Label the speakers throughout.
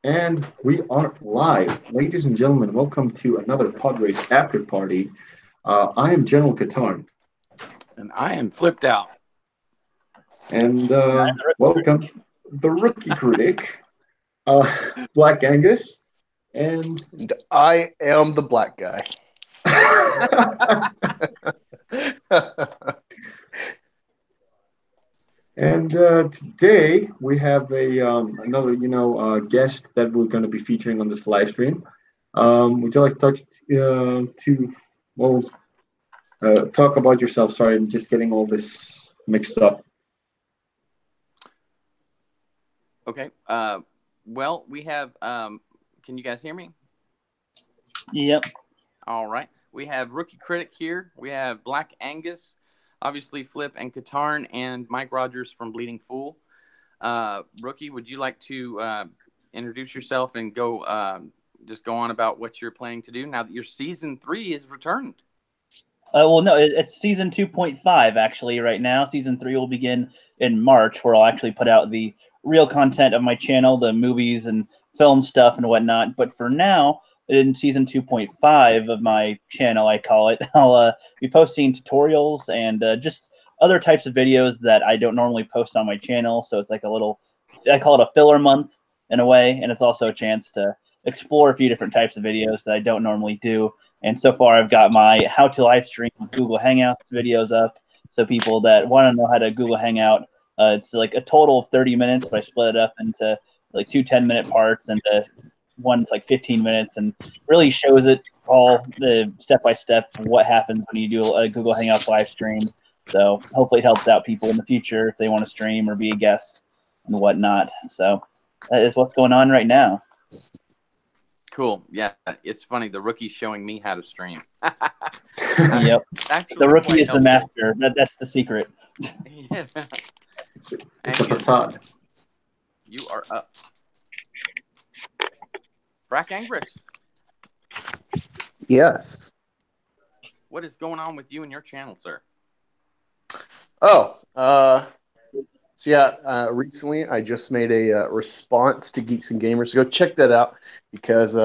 Speaker 1: And we are live. Ladies and gentlemen, welcome to another Podrace After Party. I am General Katarn.
Speaker 2: And I am Flipped Out.
Speaker 1: And welcome the rookie critic, uh, Black Angus. And
Speaker 3: I am the black guy.
Speaker 1: And today we have another guest that we're going to be featuring on this live stream. Would you like to talk about yourself? Sorry, I'm just getting all this mixed up.
Speaker 2: Okay. Well, we have. Can you guys hear me?
Speaker 4: Yep.
Speaker 2: All right. We have rookie critic here. We have Black Angus, obviously Flipp and Katarn, and Mike Rogers from Bleeding Fool. Rookie, would you like to introduce yourself and just go on about what you're planning to do now that your season 3 is returned?
Speaker 4: Well, no, it's season 2.5 actually right now. Season 3 will begin in March, where I'll actually put out the real content of my channel, the movies and film stuff and whatnot. But for now, in season 2.5 of my channel, I call it, I'll be posting tutorials and just other types of videos that I don't normally post on my channel. So it's like a little, I call it a filler month in a way, and it's also a chance to explore a few different types of videos that I don't normally do. And so far, I've got my how to live stream with Google Hangouts videos up. So people that want to know how to Google Hangout, it's like a total of 30 minutes, but I split it up into like two 10-minute parts, and one's like 15 minutes, and really shows it all the step-by-step what happens when you do a Google Hangouts live stream. So hopefully it helps out people in the future if they want to stream or be a guest and whatnot. So that is what's going on right now.
Speaker 2: Cool. Yeah, it's funny. The rookie's showing me how to stream.
Speaker 4: Yep. The rookie is the master. That's the secret.
Speaker 2: Yeah.
Speaker 1: It's a facade.
Speaker 2: You are up. Black Angus.
Speaker 3: Yes.
Speaker 2: What is going on with you and your channel, sir?
Speaker 3: Recently I just made a response to Geeks and Gamers. So go check that out because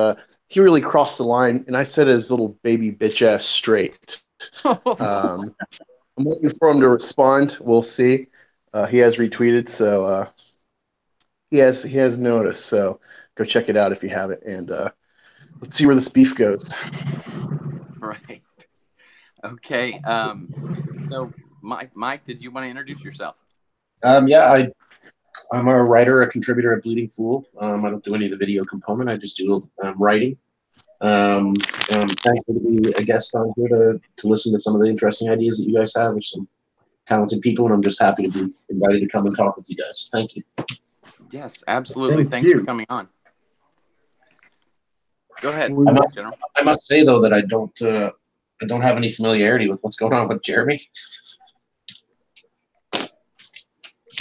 Speaker 3: he really crossed the line, and I said his little baby bitch ass straight. I'm waiting for him to respond. We'll see. He has retweeted, so he has noticed. So go check it out if you haven't, and let's see where this beef goes.
Speaker 2: Right. Okay. So Mike, did you want to introduce yourself?
Speaker 5: Yeah, I'm a writer, a contributor at Bleeding Fool. I don't do any of the video component. I just do writing. I'm thankful to be a guest on here to listen to some of the interesting ideas that you guys have. There's some talented people, and I'm just happy to be invited to come and talk with you guys. Thank you.
Speaker 2: Yes, absolutely. Thanks for coming on. Go ahead, General.
Speaker 5: I must say though that I don't have any familiarity with what's going on with Jeremy.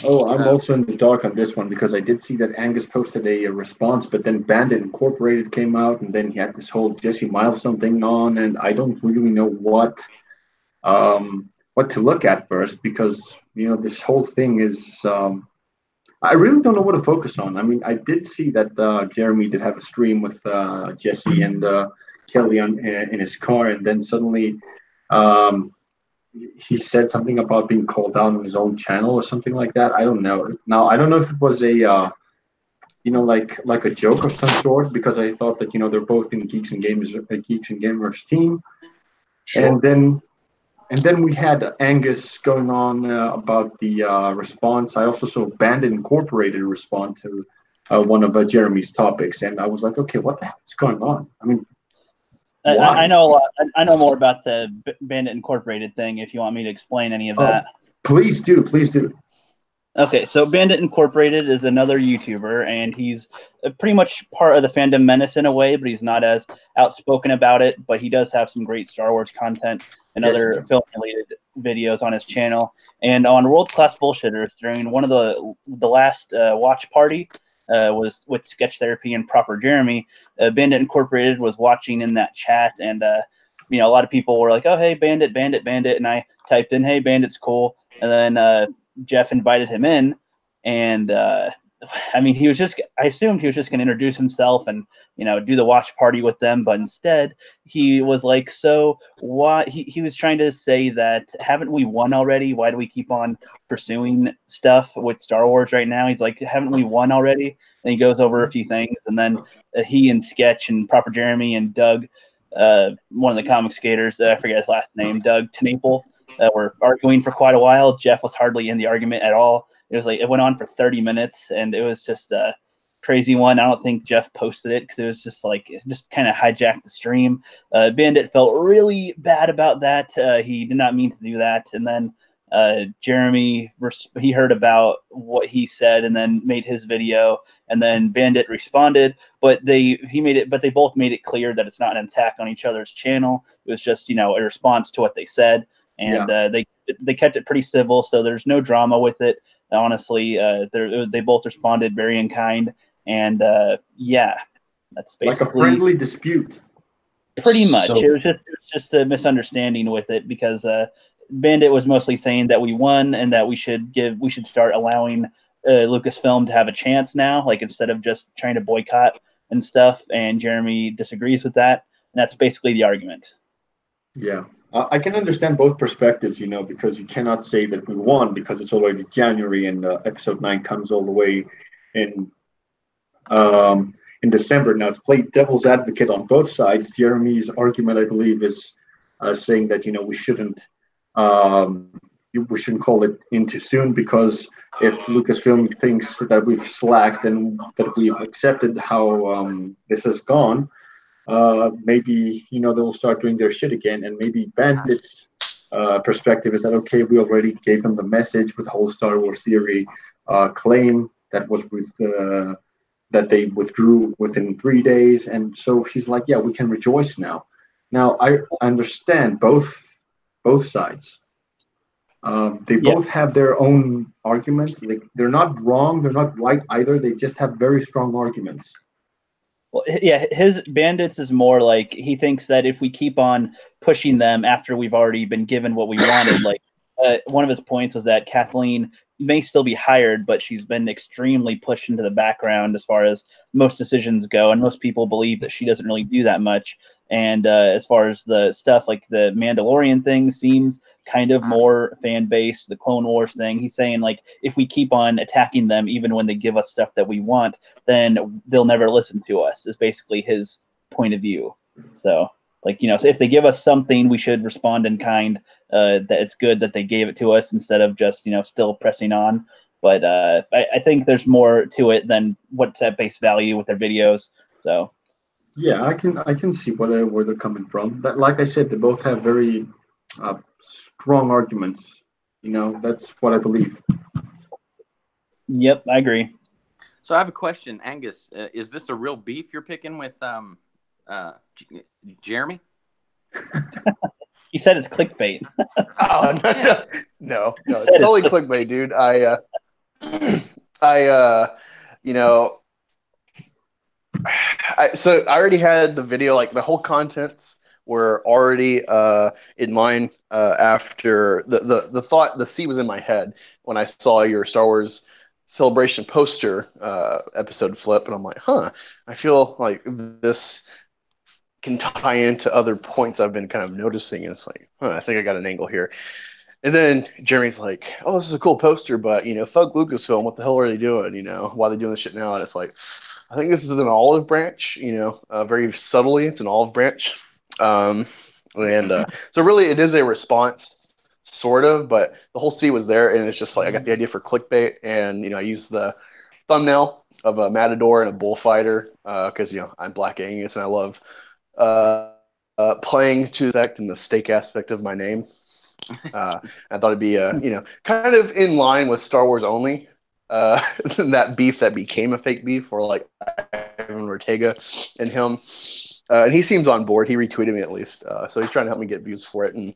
Speaker 1: Oh, I'm also in the dark on this one because I did see that Angus posted a response, but then Bandit Incorporated came out, and then he had this whole Jesse Milestone thing on, and I don't really know what to look at first because this whole thing is. I really don't know what to focus on. I mean, I did see that Jeremy did have a stream with Jesse and Kelly in his car, and then suddenly. He said something about being called out on his own channel or something like that. I don't know. Now I don't know if it was a like a joke of some sort because I thought that they're both in Geeks and Gamers team,
Speaker 5: Sure.
Speaker 1: and then we had Angus going on about the response. I also saw Bandit Incorporated respond to one of Jeremy's topics, and I was like, okay, what the hell is going on? I mean.
Speaker 4: I know a lot. I know more about the Bandit Incorporated thing. If you want me to explain any of that,
Speaker 1: please do. Please do.
Speaker 4: Okay, so Bandit Incorporated is another YouTuber, and he's pretty much part of the fandom menace in a way, but he's not as outspoken about it. But he does have some great Star Wars content and other film-related videos on his channel. And on World Class Bullshitters, during one of the last watch party. Was with Sketch Therapy and Proper Jeremy. Bandit Incorporated was watching in that chat, and a lot of people were like, "Oh, hey, Bandit," and I typed in, "Hey, Bandit's cool," and then Jeff invited him in, and I mean, I assumed he was just going to introduce himself and, do the watch party with them. But instead, he was like, so why? He was trying to say that, haven't we won already? Why do we keep on pursuing stuff with Star Wars right now? He's like, haven't we won already? And he goes over a few things. And then he and Sketch and Proper Jeremy and Doug, one of the comic skaters, I forget his last name, Doug Tenaple, were arguing for quite a while. Jeff was hardly in the argument at all. It went on for 30 minutes, and it was just a crazy one. I don't think Jeff posted it because it was just it just kind of hijacked the stream. Bandit felt really bad about that. He did not mean to do that. And then Jeremy, he heard about what he said and then made his video, and then Bandit responded, but they both made it clear that it's not an attack on each other's channel. It was just, a response to what they said. And they kept it pretty civil, so there's no drama with it. Honestly, they both responded very in kind, and that's basically
Speaker 1: like a friendly dispute.
Speaker 4: Pretty much.
Speaker 5: So,
Speaker 4: it was just a misunderstanding with it, because Bandit was mostly saying that we won and that we should start allowing Lucasfilm to have a chance now, instead of just trying to boycott and stuff. And Jeremy disagrees with that, and that's basically the argument.
Speaker 1: Yeah. I can understand both perspectives, because you cannot say that we won because it's already January and episode 9 comes all the way in December. Now, to play devil's advocate on both sides, Jeremy's argument, I believe, is saying that we shouldn't call it in too soon, because if Lucasfilm thinks that we've slacked and that we've accepted how this has gone, maybe they'll start doing their shit again. And maybe Bandit's perspective is that, okay, we already gave them the message with the whole Star Wars theory claim that was with that they withdrew within 3 days, and so he's like, yeah, we can rejoice now. Now I understand both sides. They both have their own arguments. They're not wrong, they're not right either. They just have very strong arguments.
Speaker 4: Well, yeah, his Bandits is more like he thinks that if we keep on pushing them after we've already been given what we wanted, one of his points was that Kathleen may still be hired, but she's been extremely pushed into the background as far as most decisions go, and most people believe that she doesn't really do that much. And as far as the stuff like the Mandalorian thing seems kind of more fan-based, the Clone Wars thing, he's saying, if we keep on attacking them even when they give us stuff that we want, then they'll never listen to us, is basically his point of view. So, so if they give us something, we should respond in kind, that it's good that they gave it to us instead of just, still pressing on. But I think there's more to it than what's at base value with their videos. So.
Speaker 1: Yeah, I can see where they're coming from. But like I said, they both have very strong arguments. That's what I believe.
Speaker 4: Yep, I agree.
Speaker 2: So I have a question, Angus. Is this a real beef you're picking with Jeremy?
Speaker 4: He said it's clickbait.
Speaker 3: Oh no, it's totally clickbait, dude. So I already had the video, the whole contents were already in mind after the seed was in my head when I saw your Star Wars Celebration poster episode Flip, and I'm like, I feel like this can tie into other points I've been kind of noticing, and it's like, I think I got an angle here. And then Jeremy's like, oh, this is a cool poster, but fuck Lucasfilm, what the hell are they doing? Why are they doing this shit now? And it's like, I think this is an olive branch, very subtly. It's an olive branch. So really it is a response, sort of, but the whole seed was there, and it's just I got the idea for clickbait, and, I used the thumbnail of a matador and a bullfighter, because, I'm Black Angus, and I love playing to the effect and the steak aspect of my name. I thought it'd be, kind of in line with Star Wars only. That beef that became a fake beef for Ivan Ortega and him, and he seems on board. He retweeted me at least, so he's trying to help me get views for it. And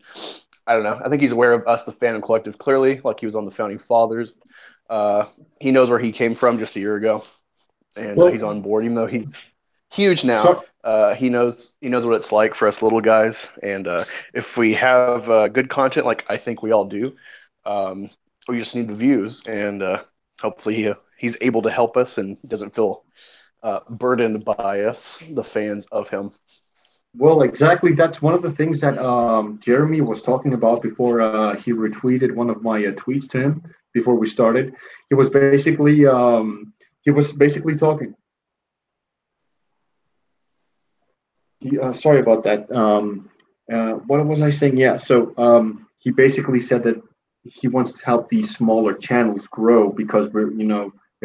Speaker 3: I don't know. I think he's aware of us, the Fandom Collective, clearly. He was on the Founding Fathers. He knows where he came from just a year ago, and he's on board, even though he's huge now. He knows what it's like for us little guys, and if we have good content, I think we all do, we just need the views, and hopefully he's able to help us and doesn't feel burdened by us, the fans of him.
Speaker 1: Well, exactly. That's one of the things that Jeremy was talking about before he retweeted one of my tweets to him before we started. He was basically talking. Sorry about that. What was I saying? Yeah. So he basically said that he wants to help these smaller channels grow because they're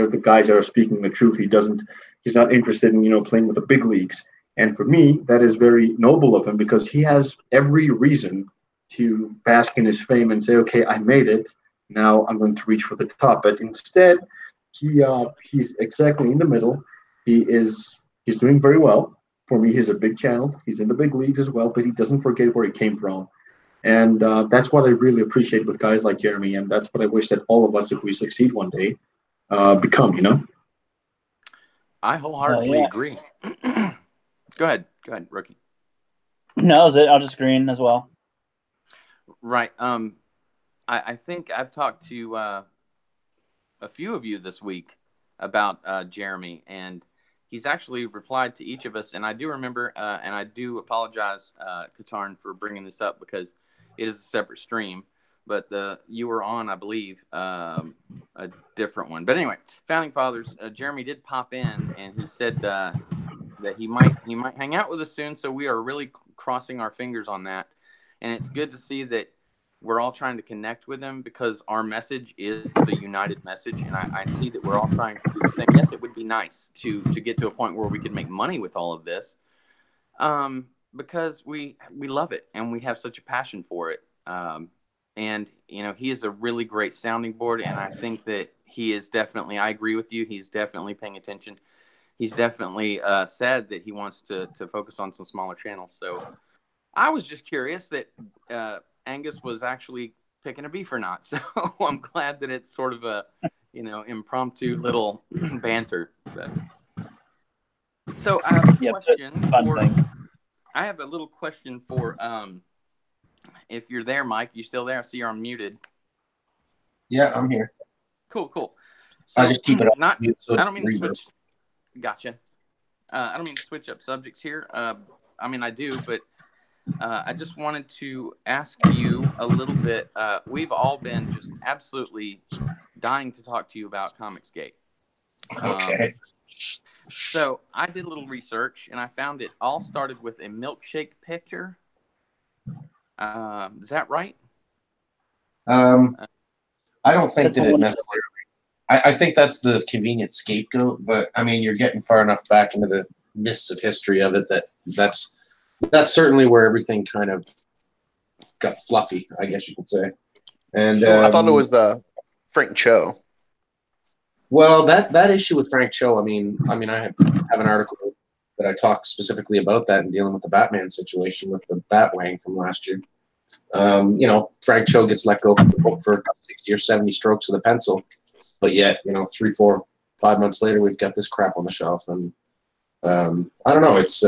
Speaker 1: the guys that are speaking the truth. He's not interested in playing with the big leagues. And for me, that is very noble of him because he has every reason to bask in his fame and say, "Okay, I made it. Now I'm going to reach for the top." But instead, he's exactly in the middle. He's doing very well. For me, he's a big channel. He's in the big leagues as well, but he doesn't forget where he came from. And that's what I really appreciate with guys like Jeremy. And that's what I wish that all of us, if we succeed one day, become.
Speaker 2: I wholeheartedly agree. Go ahead, Rookie.
Speaker 4: No, that was it. I'll just green as well.
Speaker 2: Right. I think I've talked to a few of you this week about Jeremy, and he's actually replied to each of us. And I do remember, and I do apologize, Katarn, for bringing this up because it is a separate stream. But you were on, I believe, a different one. But anyway, Founding Fathers, Jeremy did pop in, and he said that he might hang out with us soon. So we are really crossing our fingers on that. And it's good to see that we're all trying to connect with him because our message is a united message. And I see that we're all trying to do the same. Yes, it would be nice to get to a point where we could make money with all of this because we love it and we have such a passion for it. And, he is a really great sounding board. And I think that he is definitely, I agree with you. He's definitely paying attention. He's definitely said that he wants to focus on some smaller channels. So I was just curious that Angus was actually picking a beef or not. So I'm glad that it's sort of a, impromptu little banter. So I have a question I have a little question for, if you're there, Mike, you still there? I see you're unmuted.
Speaker 5: Yeah, I'm here.
Speaker 2: Cool. So
Speaker 5: I just keep it up.
Speaker 2: I don't mean to switch. Gotcha. I don't mean to switch up subjects here. I mean, I do, but I just wanted to ask you a little bit. We've all been just absolutely dying to talk to you about Comicsgate.
Speaker 5: Okay.
Speaker 2: So I did a little research, and I found it all started with a milkshake picture. Is that right?
Speaker 5: I don't think that it necessarily. I think that's the convenient scapegoat, but I mean, you're getting far enough back into the mists of history of it that's certainly where everything kind of got fluffy, I guess you could say. And
Speaker 3: I thought it was Frank Cho.
Speaker 5: Well, that issue with Frank Cho, I mean, I have an article that I talk specifically about that and dealing with the Batman situation with the Batwang from last year. Frank Cho gets let go from the book for 60 or 70 strokes of the pencil. But yet, 3, 4, 5 months later, we've got this crap on the shelf. And I don't know. It's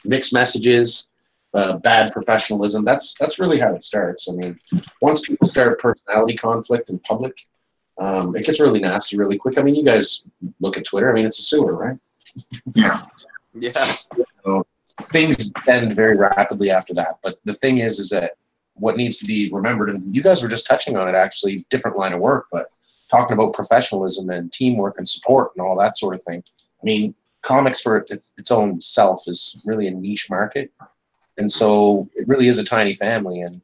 Speaker 5: mixed messages, bad professionalism. That's really how it starts. I mean, once people start personality conflict in public, it gets really nasty really quick. I mean, you guys look at Twitter. I mean, it's a sewer, right?
Speaker 1: Yeah.
Speaker 5: So things end very rapidly after that. But the thing is that what needs to be remembered, and you guys were just touching on it, actually, different line of work, but talking about professionalism and teamwork and support and all that sort of thing. I mean, comics for its own self is really a niche market. And so it really is a tiny family. And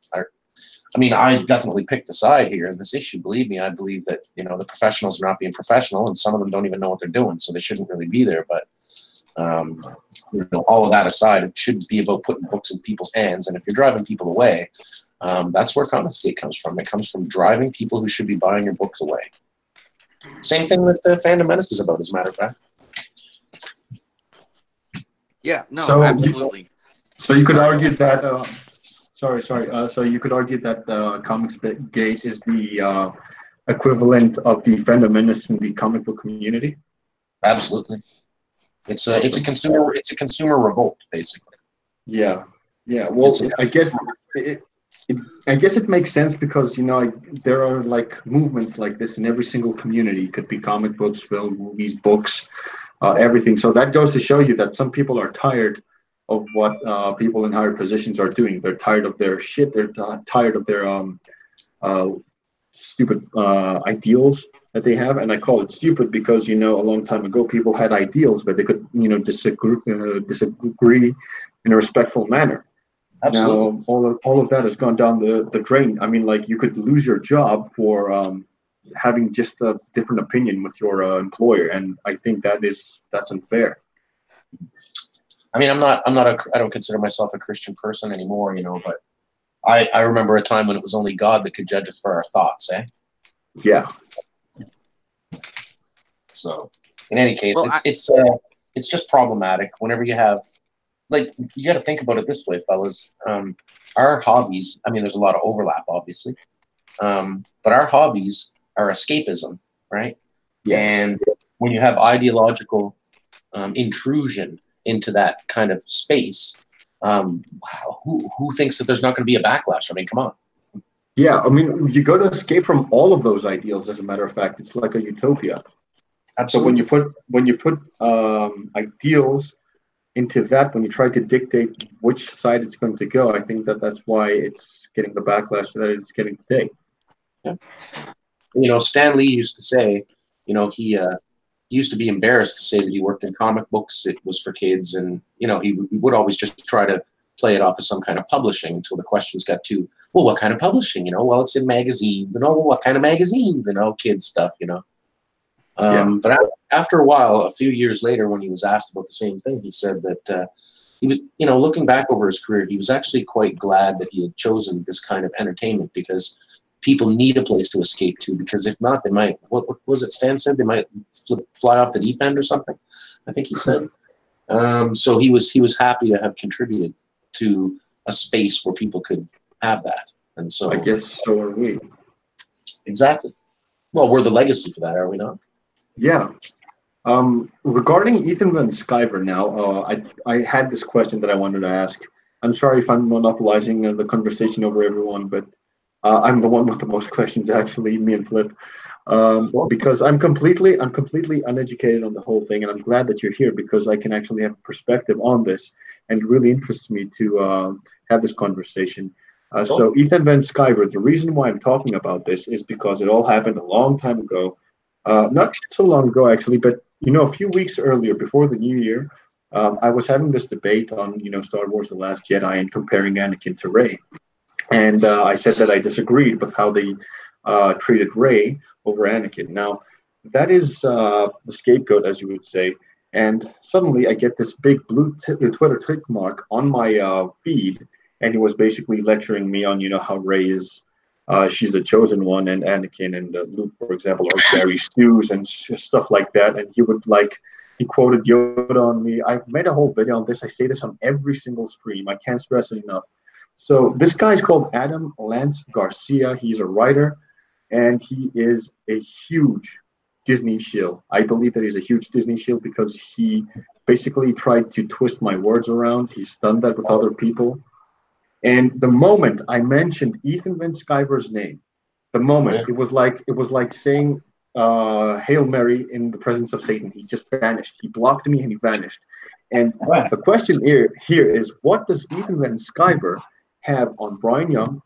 Speaker 5: I definitely picked the side here in this issue. Believe me, I believe that, the professionals are not being professional and some of them don't even know what they're doing. So they shouldn't really be there. But, all of that aside, it should be about putting books in people's hands. And if you're driving people away, that's where Comicsgate comes from. It comes from driving people who should be buying your books away. Same thing that the Fandom Menace is about, as a matter of fact.
Speaker 2: Yeah, no, absolutely.
Speaker 1: So you could argue that. So you could argue that Comicsgate is the equivalent of the Fandom Menace in the comic book community.
Speaker 5: Absolutely. It's a consumer revolt, basically.
Speaker 1: Yeah. Well, I guess I guess it makes sense because, there are like movements like this in every single community. It could be comic books, film, movies, books, everything. So that goes to show you that some people are tired of what people in higher positions are doing. They're tired of their shit. They're tired of their uh, stupid ideals that they have. And I call it stupid because, a long time ago, people had ideals, but they could, disagree in a respectful manner.
Speaker 5: Absolutely.
Speaker 1: Now, all of that has gone down the drain. I mean, like, you could lose your job for having just a different opinion with your employer, and I think that's unfair.
Speaker 5: I mean, I don't consider myself a Christian person anymore, but I remember a time when it was only God that could judge us for our thoughts, eh?
Speaker 1: Yeah.
Speaker 5: So, in any case,
Speaker 2: Well,
Speaker 5: it's just problematic whenever you have, like, you got to think about it this way, fellas. Our hobbies, I mean, there's a lot of overlap, obviously, but our hobbies are escapism, right?
Speaker 1: Yeah.
Speaker 5: And when you have ideological intrusion into that kind of space, who thinks that there's not going to be a backlash? I mean, come on.
Speaker 1: Yeah, I mean, you got to escape from all of those ideals. As a matter of fact, it's like a utopia.
Speaker 5: Absolutely.
Speaker 1: So when you put ideals into that, when you try to dictate which side it's going to go, I think that's why it's getting the backlash that it's getting today.
Speaker 5: Yeah. Stan Lee used to say, he used to be embarrassed to say that he worked in comic books. It was for kids, and he would always just try to play it off as some kind of publishing until the questions got to, well, what kind of publishing? Well, it's in magazines, and what kind of magazines? Kids stuff. But after a while, a few years later, when he was asked about the same thing, he said that he was, looking back over his career, he was actually quite glad that he had chosen this kind of entertainment because people need a place to escape to. Because if not, they might. What was it Stan said? They might fly off the deep end or something. I think he said. So he was happy to have contributed to a space where people could have that. And so
Speaker 1: I guess so are we.
Speaker 5: Exactly. Well, we're the legacy for that, are we not?
Speaker 1: Yeah. Regarding Ethan Van Sciver now, I had this question that I wanted to ask. I'm sorry if I'm monopolizing the conversation over everyone, but I'm the one with the most questions, actually, me and Flipp. Because I'm completely uneducated on the whole thing, and I'm glad that you're here because I can actually have a perspective on this, and it really interests me to have this conversation. So Ethan Van Sciver, the reason why I'm talking about this is because it all happened a long time ago. Not so long ago, actually, but a few weeks earlier, before the new year, I was having this debate on Star Wars: The Last Jedi and comparing Anakin to Rey, and I said that I disagreed with how they treated Rey over Anakin. Now, that is the scapegoat, as you would say, and suddenly I get this big blue Twitter tick mark on my feed, and he was basically lecturing me on how Rey is. She's a chosen one, and Anakin and Luke, for example, are Gary Stews and stuff like that. And he quoted Yoda on me. I've made a whole video on this. I say this on every single stream. I can't stress it enough. So this guy is called Adam Lance Garcia. He's a writer, and he is a huge Disney shill. I believe that he's a huge Disney shill because he basically tried to twist my words around. He's done that with other people. And the moment I mentioned Ethan Van Sciver's name, it was like saying Hail Mary in the presence of Satan. He just vanished. He blocked me and he vanished. And the question here is, what does Ethan Van Sciver have on Brian Young,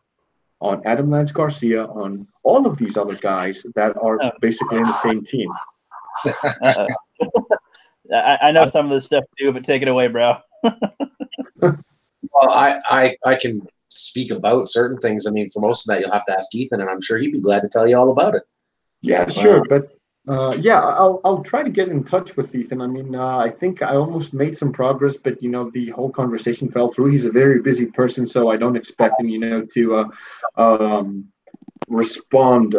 Speaker 1: on Adam Lance Garcia, on all of these other guys that are basically in the same team?
Speaker 4: I know some of this stuff too, but take it away, bro.
Speaker 5: Well, I can speak about certain things. I mean, for most of that, you'll have to ask Ethan, and I'm sure he'd be glad to tell you all about it.
Speaker 1: Yeah, sure. But I'll try to get in touch with Ethan. I mean, I think I almost made some progress, but the whole conversation fell through. He's a very busy person, so I don't expect him, to respond,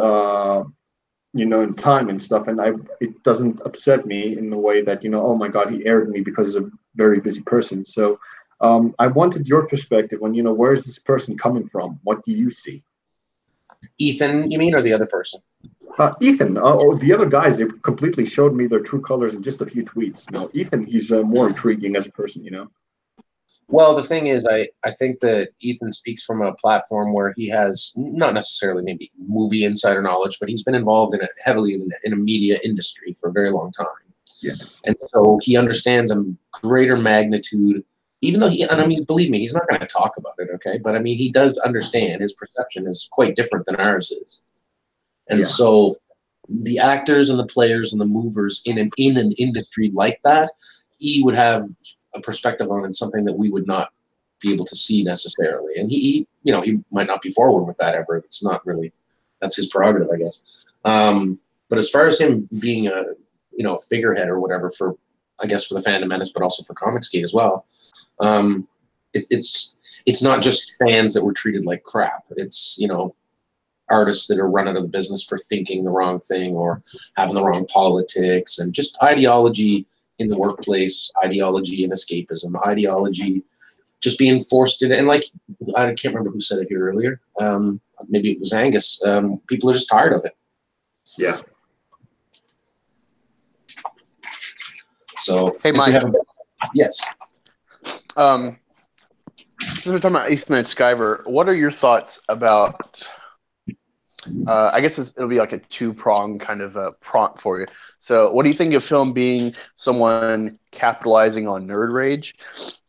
Speaker 1: in time and stuff. And it doesn't upset me in the way that oh my God, he aired me because he's a very busy person. So. I wanted your perspective on, where is this person coming from? What do you see?
Speaker 5: Ethan, you mean, or the other person?
Speaker 1: Ethan. The other guys, they completely showed me their true colors in just a few tweets. Ethan, he's more intriguing as a person,
Speaker 5: Well, the thing is, I think that Ethan speaks from a platform where he has not necessarily maybe movie insider knowledge, but he's been involved in it heavily in a media industry for a very long time.
Speaker 1: Yeah.
Speaker 5: And so he understands a greater magnitude, even though and I mean, believe me, he's not going to talk about it, okay? But I mean, he does understand his perception is quite different than ours is. And so the actors and the players and the movers in an industry like that, he would have a perspective on and something that we would not be able to see necessarily. And he might not be forward with that ever. It's not really, that's his prerogative, I guess. But as far as him being a figurehead or whatever for the Fandom Menace, but also for Comicsgate as well, it's not just fans that were treated like crap. It's, artists that are run out of the business for thinking the wrong thing or having the wrong politics, and just ideology in the workplace, ideology and escapism, ideology just being forced in. And like, I can't remember who said it here earlier. Maybe it was Angus. People are just tired of it.
Speaker 1: Yeah.
Speaker 3: So, hey, Mike.
Speaker 5: Yes.
Speaker 3: Since we're talking about Eastman and Skyver, what are your thoughts about? I guess it'll be like a two-prong kind of prompt for you. So what do you think of him being someone capitalizing on nerd rage?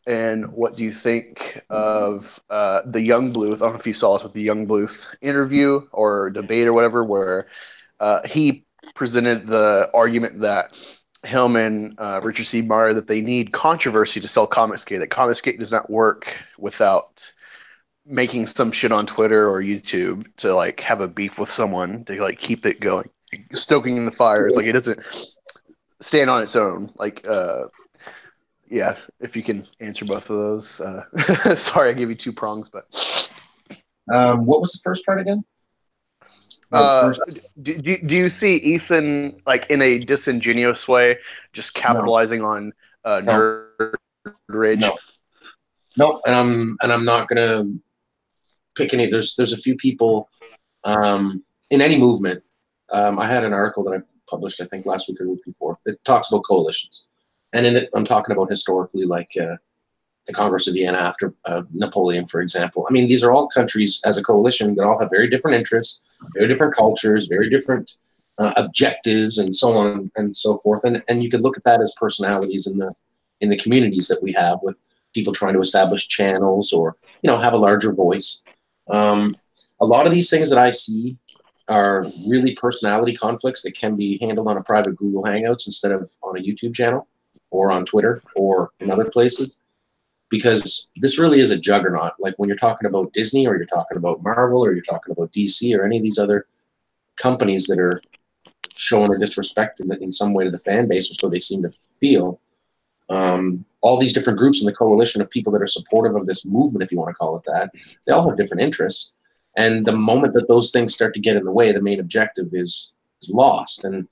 Speaker 3: And what do you think of the Young Bluth? I don't know if you saw this with the Young Bluth interview or debate or whatever, where he presented the argument that him and Richard C. Meyer, that they need controversy to sell Comicsgate, that Comicsgate does not work without making some shit on Twitter or YouTube to like have a beef with someone to like keep it going, stoking the fires. Like it doesn't stand on its own. Like, yeah, if you can answer both of those. Sorry, I gave you two prongs, but
Speaker 5: what was the first part again?
Speaker 3: Do you see Ethan like in a disingenuous way, just capitalizing on nerd rage?
Speaker 5: No, and I'm not gonna pick any. There's a few people in any movement. I had an article that I published, I think last week or the week before. It talks about coalitions, and in it, I'm talking about historically, like the Congress of Vienna after Napoleon, for example. I mean, these are all countries as a coalition that all have very different interests, very different cultures, very different objectives, and so on and so forth. And you could look at that as personalities in the communities that we have, with people trying to establish channels or have a larger voice. A lot of these things that I see are really personality conflicts that can be handled on a private Google Hangouts instead of on a YouTube channel or on Twitter or in other places, because this really is a juggernaut. Like when you're talking about Disney or you're talking about Marvel or you're talking about DC or any of these other companies that are showing a disrespect in some way to the fan base, or so they seem to feel. All these different groups in the coalition of people that are supportive of this movement, if you want to call it that, they all have different interests. And the moment that those things start to get in the way, the main objective is lost. And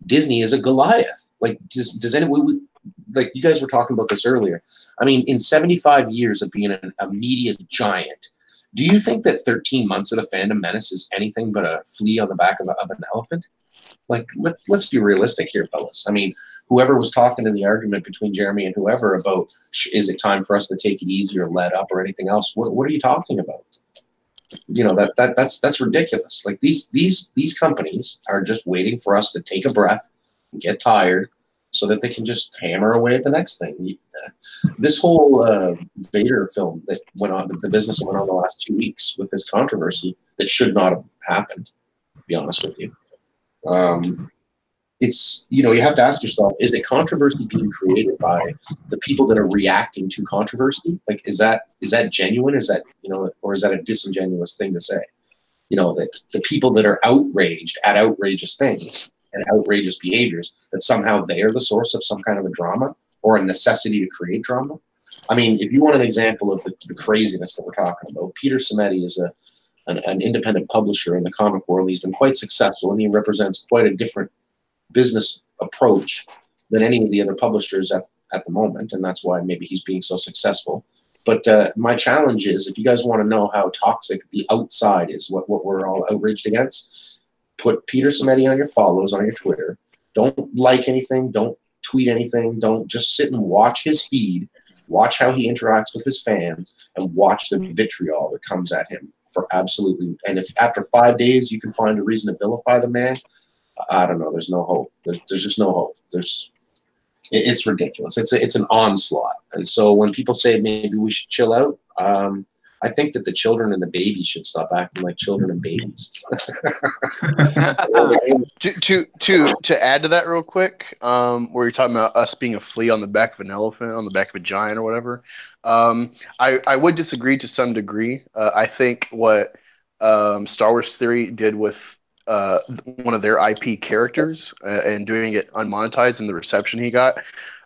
Speaker 5: Disney is a Goliath. Like, does anyone, like you guys were talking about this earlier. I mean, in 75 years of being a media giant, do you think that 13 months of the Fandom Menace is anything but a flea on the back of an elephant? Like, let's be realistic here, fellas. I mean, whoever was talking to the argument between Jeremy and whoever about is it time for us to take it easy or let up or anything else? What are you talking about? That's ridiculous. Like these companies are just waiting for us to take a breath and get tired so that they can just hammer away at the next thing. This whole Vader film that went on, the business that went on the last 2 weeks with this controversy that should not have happened, to be honest with you. It's, you have to ask yourself, is it controversy being created by the people that are reacting to controversy? Like, is that genuine? Is that, or is that a disingenuous thing to say? That the people that are outraged at outrageous things and outrageous behaviors, that somehow they are the source of some kind of a drama or a necessity to create drama. I mean, if you want an example of the craziness that we're talking about, Peter Simeti is an independent publisher in the comic world. He's been quite successful, and he represents quite a different business approach than any of the other publishers at the moment, and that's why maybe he's being so successful. But my challenge is, if you guys want to know how toxic the outside is, what we're all outraged against, put Peter Simeti on your follows on your Twitter. Don't like anything. Don't tweet anything. Don't just sit and watch his feed Watch how he interacts with his fans, and watch the vitriol that comes at him for absolutely. And if after 5 days you can find a reason to vilify the man, I don't know. There's no hope. There's just no hope. It's ridiculous. It's an onslaught. And so when people say maybe we should chill out, I think that the children and the babies should stop acting like children and babies.
Speaker 3: to add to that real quick, where you're talking about us being a flea on the back of an elephant, on the back of a giant or whatever, I would disagree to some degree. I think what Star Wars Theory did with one of their IP characters and doing it unmonetized and the reception he got,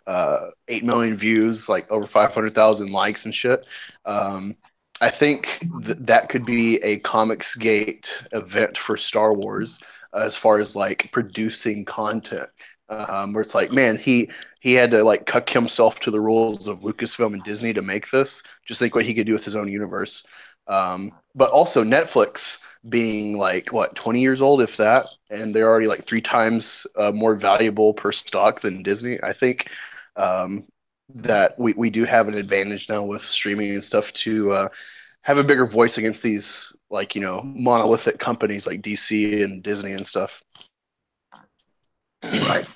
Speaker 3: 8 million views, like over 500,000 likes and shit. I think that could be a Comicsgate event for Star Wars as far as like producing content, where it's like, man, he had to like cuck himself to the rules of Lucasfilm and Disney to make this. Just think what he could do with his own universe. But also Netflix being like, what, 20 years old, if that, and they're already like 3 times more valuable per stock than Disney. I think that we do have an advantage now with streaming and stuff to have a bigger voice against these, like, monolithic companies like DC and Disney and stuff.
Speaker 1: Right.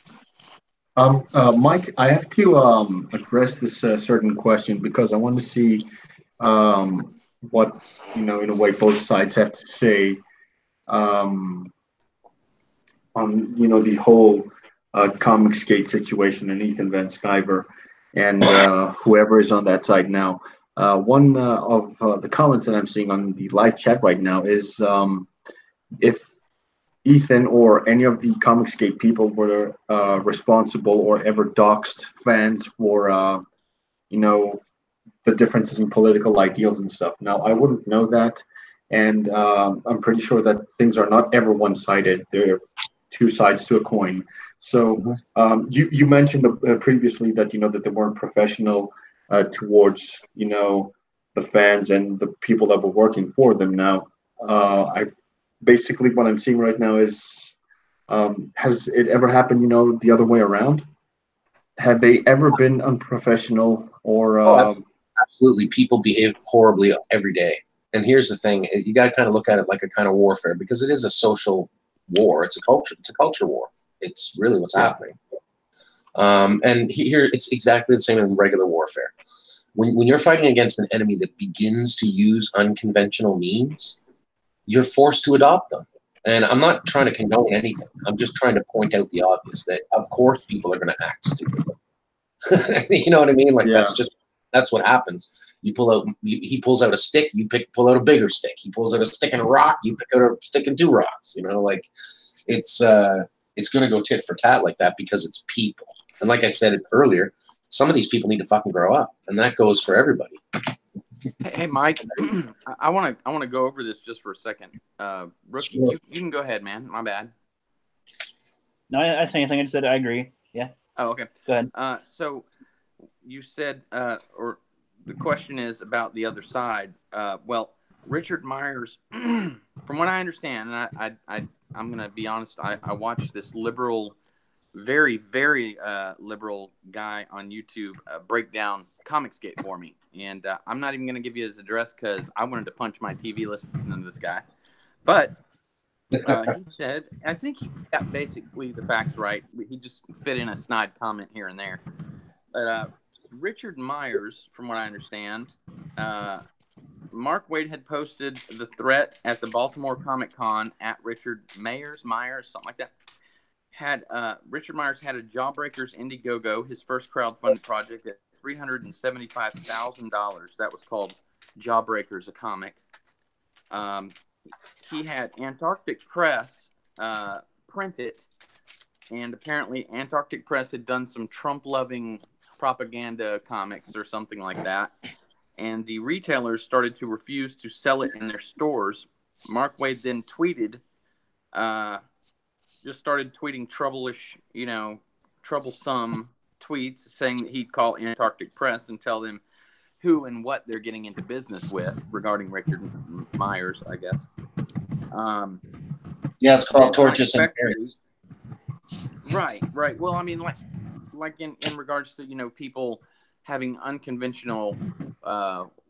Speaker 1: Mike, I have to address this certain question because I want to see what, in a way, both sides have to say on, the whole Comicsgate situation and Ethan Van Sciver and whoever is on that side now. One of the comments that I'm seeing on the live chat right now is if Ethan or any of the Comicsgate people were responsible or ever doxed fans for, the differences in political ideals and stuff. Now, I wouldn't know that, and I'm pretty sure that things are not ever one-sided. There are 2 sides to a coin. So you mentioned previously that that they weren't professional towards the fans and the people that were working for them. Now, basically what I'm seeing right now is, has it ever happened the other way around? Have they ever been unprofessional or?
Speaker 5: Absolutely, people behave horribly every day. And here's the thing: you got to kind of look at it like a kind of warfare, because it is a social war. It's a culture war. It's really what's happening. And here, it's exactly the same in regular warfare. When you're fighting against an enemy that begins to use unconventional means, you're forced to adopt them. And I'm not trying to condone anything. I'm just trying to point out the obvious, that of course people are going to act stupid. You know what I mean? Like, that's what happens. He pulls out a stick, you pull out a bigger stick. He pulls out a stick and a rock, you pick out a stick and 2 rocks. Like, it's going to go tit for tat like that because it's people. And like I said earlier, some of these people need to fucking grow up, and that goes for everybody.
Speaker 2: Hey, Mike, I want to go over this just for a second. Rookie, you can go ahead, man. My bad.
Speaker 4: No, I didn't say anything. I just said I agree. Yeah.
Speaker 2: Oh, okay.
Speaker 4: Go ahead.
Speaker 2: So you said, or the question is about the other side. Well, Richard Myers, from what I understand, and I'm going to be honest, I watched this liberal, very, very liberal guy on YouTube break down Comicsgate for me. And I'm not even going to give you his address because I wanted to punch my TV listening to this guy. But he said, I think he got basically the facts right. He just fit in a snide comment here and there. But Richard Myers, from what I understand, Mark Waid had posted the threat at the Baltimore Comic Con at Richard Myers, something like that. Richard Myers had a Jawbreakers Indiegogo, his first crowdfunded project, at $375,000. That was called Jawbreakers, a comic. He had Antarctic Press print it, and apparently Antarctic Press had done some Trump-loving propaganda comics or something like that, and the retailers started to refuse to sell it in their stores. Mark Waid then tweeted, just started tweeting troublesome tweets saying that he'd call Antarctic Press and tell them who and what they're getting into business with regarding Richard Myers, I guess.
Speaker 5: It's called Torches and Berries.
Speaker 2: Right. Well, I mean, like in regards to, people having unconventional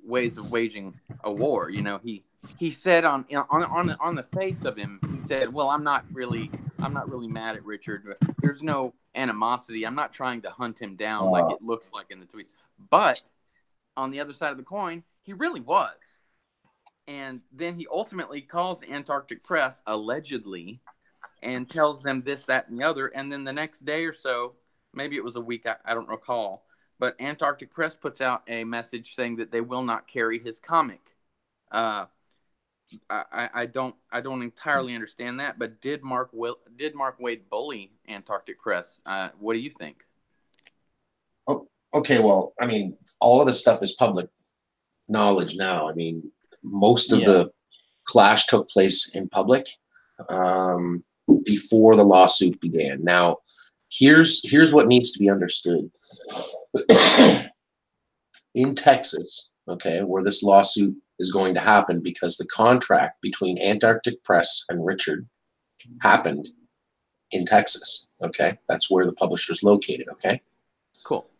Speaker 2: ways of waging a war. You know, he said on the face of him, he said, "Well, I'm not really mad at Richard. There's no animosity. I'm not trying to hunt him down like it looks like in the tweets." But on the other side of the coin, he really was. And then he ultimately calls Antarctic Press, allegedly, and tells them this, that, and the other. And then the next day or so, maybe it was a week, I don't recall, but Antarctic Press puts out a message saying that they will not carry his comic. I don't entirely understand that, but did Mark Waid bully Antarctic Press? What do you think?
Speaker 5: Oh, okay, well, I mean, all of this stuff is public knowledge now. I mean, most of the clash took place in public before the lawsuit began. Now, here's what needs to be understood. In Texas, okay, where this lawsuit is going to happen, because the contract between Antarctic Press and Richard happened in Texas, okay? That's where the publisher's located, okay?
Speaker 2: Cool.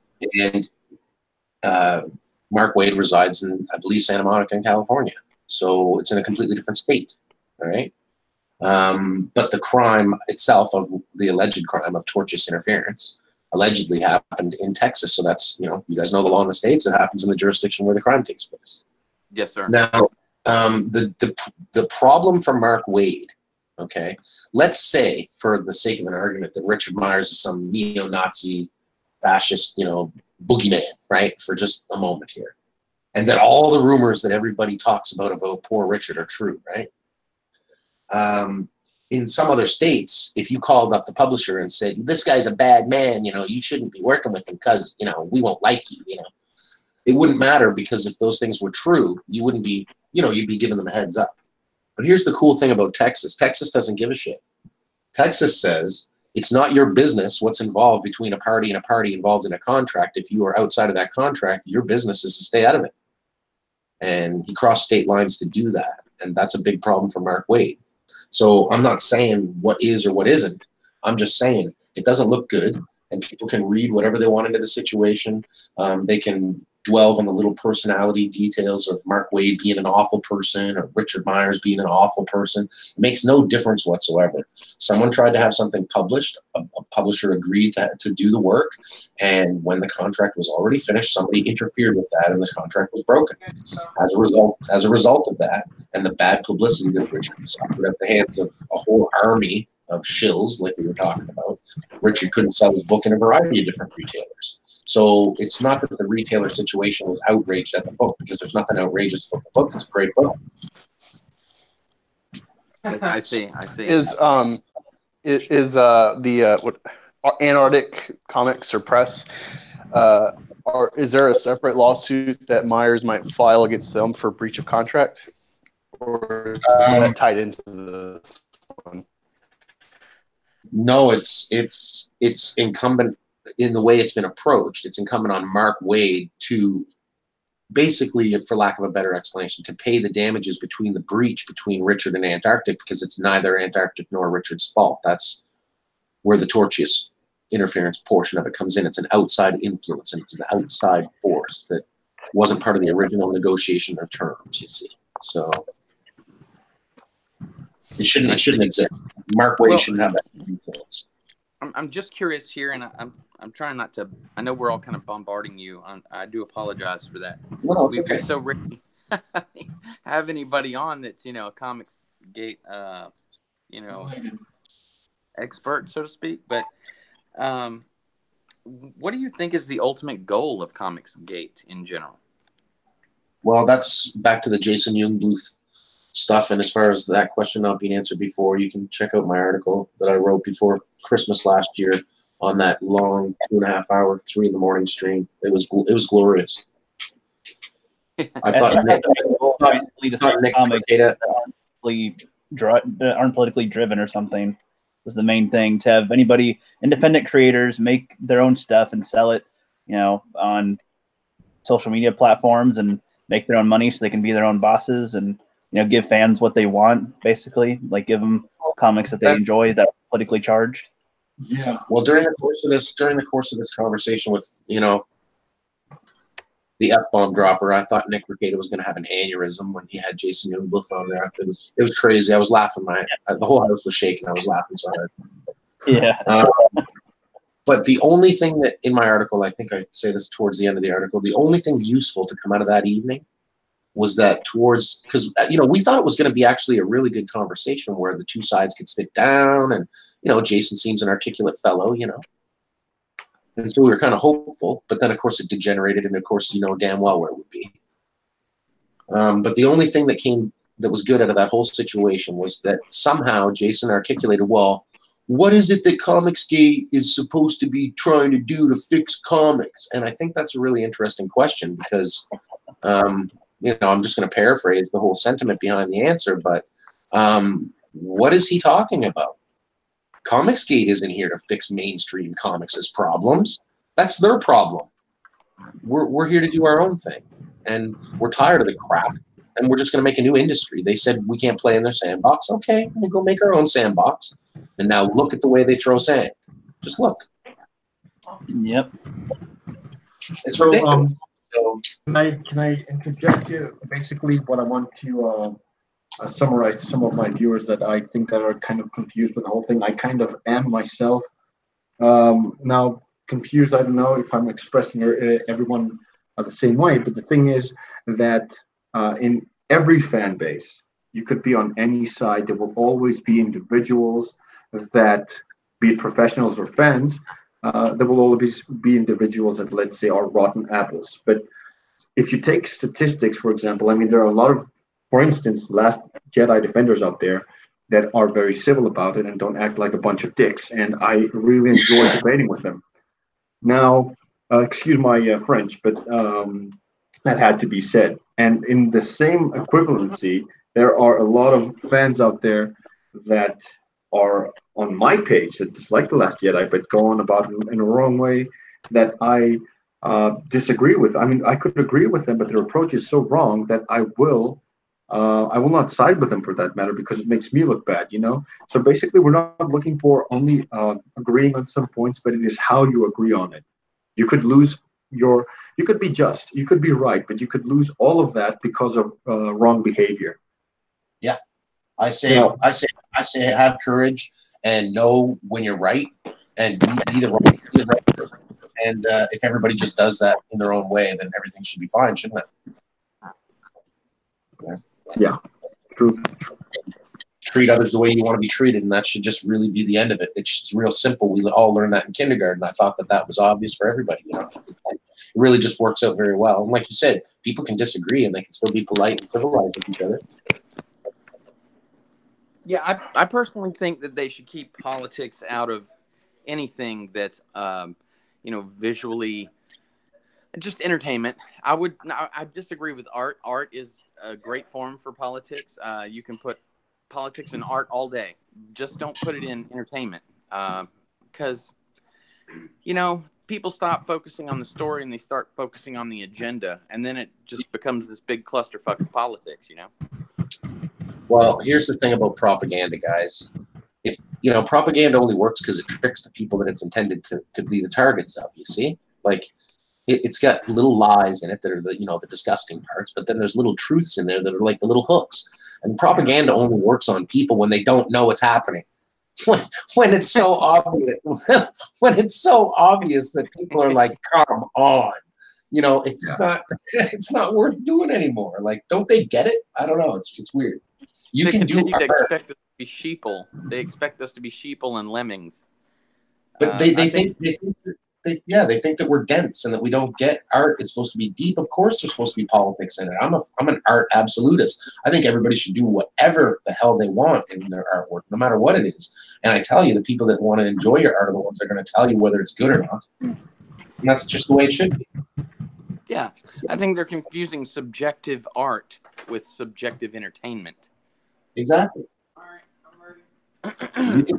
Speaker 5: And Mark Waid resides in, I believe, Santa Monica in California. So it's in a completely different state, all right? But the crime itself, of the alleged crime of tortious interference, allegedly happened in Texas. So that's, you know, you guys know the law in the States. It happens in the jurisdiction where the crime takes place.
Speaker 2: Yes, sir.
Speaker 5: Now, the problem for Mark Waid, okay, let's say, for the sake of an argument, that Richard Myers is some neo-Nazi fascist, you know, boogeyman, right, for just a moment here, and that all the rumors that everybody talks about poor Richard are true, right? In some other states, if you called up the publisher and said, "This guy's a bad man, you know, you shouldn't be working with him because, you know, we won't like you," you know, it wouldn't matter, because if those things were true, you wouldn't be, you know, you'd be giving them a heads up. But here's the cool thing about Texas. Texas doesn't give a shit. Texas says it's not your business what's involved between a party and a party involved in a contract. If you are outside of that contract, your business is to stay out of it. And he crossed state lines to do that. And that's a big problem for Mark Waid. So I'm not saying what is or what isn't. I'm just saying it doesn't look good, and people can read whatever they want into the situation. They can dwell on the little personality details of Mark Waid being an awful person or Richard Myers being an awful person. It makes no difference whatsoever. Someone tried to have something published. A publisher agreed to do the work, and when the contract was already finished, somebody interfered with that, and the contract was broken. As a result of that, and the bad publicity that Richard suffered at the hands of a whole army of shills, like we were talking about, Richard couldn't sell his book in a variety of different retailers. So it's not that the retailer situation was outraged at the book, because there's nothing outrageous about the book. It's a great book.
Speaker 2: I see.
Speaker 3: Is what Antarctic Comics or Press? Is there a separate lawsuit that Myers might file against them for breach of contract, or is that tied into this one?
Speaker 5: No, it's incumbent, in the way it's been approached, it's incumbent on Mark Waid to basically, for lack of a better explanation, to pay the damages between the breach between Richard and Antarctic, because it's neither Antarctic nor Richard's fault. That's where the tortious interference portion of it comes in. It's an outside influence, and it's an outside force that wasn't part of the original negotiation or terms, you see. So it shouldn't exist. Mark Waid shouldn't have that influence.
Speaker 2: I'm just curious here, and I'm trying not to. I know we're all kind of bombarding you. I do apologize for that.
Speaker 5: No, it's okay.
Speaker 2: So, Rick, have anybody on that's, you know, a Comics Gate, you know, expert, so to speak? But what do you think is the ultimate goal of Comics Gate in general?
Speaker 5: Well, that's back to the Jason Jungbluth stuff. And as far as that question not being answered before, you can check out my article that I wrote before Christmas last year on that long 2.5 hour, 3 a.m. stream. It was glorious. I thought Nick
Speaker 4: comics that aren't politically driven or something was the main thing. To have anybody, independent creators, make their own stuff and sell it, you know, on social media platforms and make their own money so they can be their own bosses and, you know, give fans what they want, basically, like give them comics that they enjoy that are politically charged.
Speaker 5: Yeah. Well, during the course of this conversation with, you know, the F-bomb dropper. I thought Nick Rekieta was going to have an aneurysm when he had Jason Youngblood on there. It was crazy. I was laughing. The whole house was shaking. I was laughing so hard.
Speaker 4: Yeah.
Speaker 5: But the only thing that in my article, I think I say this towards the end of the article, the only thing useful to come out of that evening was that because, we thought it was going to be actually a really good conversation where the two sides could sit down and, Jason seems an articulate fellow, And so we were kind of hopeful, but then, of course, it degenerated, and, of course, you know damn well where it would be. But the only thing that was good out of that whole situation was that somehow Jason articulated, well, what is it that Comicsgate is supposed to be trying to do to fix comics? And I think that's a really interesting question because, I'm just going to paraphrase the whole sentiment behind the answer, but what is he talking about? Comicsgate isn't here to fix mainstream comics' problems. That's their problem. We're here to do our own thing, and we're tired of the crap, and we're just going to make a new industry. They said we can't play in their sandbox. Okay, we'll go make our own sandbox. And now look at the way they throw sand. Just look.
Speaker 4: Yep.
Speaker 5: It's ridiculous.
Speaker 1: Can I interject here? Basically, what I want to summarize to some of my viewers that I think that are kind of confused with the whole thing. I kind of am myself. Now, confused, I don't know if I'm expressing everyone the same way, but the thing is that in every fan base, you could be on any side. There will always be individuals that, be it professionals or fans, there will always be individuals that, let's say, are rotten apples. But if you take statistics, for example, I mean, there are a lot of, for instance, Last Jedi defenders out there that are very civil about it and don't act like a bunch of dicks. And I really enjoy debating with them. Now, excuse my French, but that had to be said. And in the same equivalency, there are a lot of fans out there that are on my page that dislike The Last Jedi, but go on about it in a wrong way that I disagree with. I mean, I could agree with them, but their approach is so wrong that I will not side with them for that matter because it makes me look bad, So basically, we're not looking for only agreeing on some points, but it is how you agree on it. You could lose you could be just, you could be right, but you could lose all of that because of wrong behavior.
Speaker 5: Yeah, I say, have courage and know when you're right, and be the right person. And if everybody just does that in their own way, then everything should be fine, shouldn't it?
Speaker 1: Yeah, true.
Speaker 5: Treat others the way you want to be treated, and that should just really be the end of it. It's real simple. We all learned that in kindergarten. I thought that was obvious for everybody. It really just works out very well. And like you said, people can disagree, and they can still be polite and civilized with each other.
Speaker 2: Yeah, I personally think that they should keep politics out of anything that's, visually just entertainment. I disagree with art. Art is a great form for politics. You can put politics and art all day. Just don't put it in entertainment, because people stop focusing on the story and they start focusing on the agenda, and then it just becomes this big clusterfuck of politics.
Speaker 5: Well, here's the thing about propaganda, guys. If propaganda only works because it tricks the people that it's intended to be the targets of. You see, like it's got little lies in it that are the disgusting parts, but then there's little truths in there that are like the little hooks. And propaganda only works on people when they don't know what's happening. When it's so obvious, that people are like, "Come on," it's not worth doing anymore. Like, don't they get it? I don't know. It's weird.
Speaker 2: They continue to expect us to be sheeple. They expect us to be sheeple and lemmings.
Speaker 5: But they think that we're dense and that we don't get art. It's supposed to be deep. Of course, there's supposed to be politics in it. I'm an art absolutist. I think everybody should do whatever the hell they want in their artwork, no matter what it is. And I tell you, the people that want to enjoy your art are the ones that are going to tell you whether it's good or not. And that's just the way it should be.
Speaker 2: Yeah, I think they're confusing subjective art with subjective entertainment.
Speaker 5: Exactly. All right, I'm ready.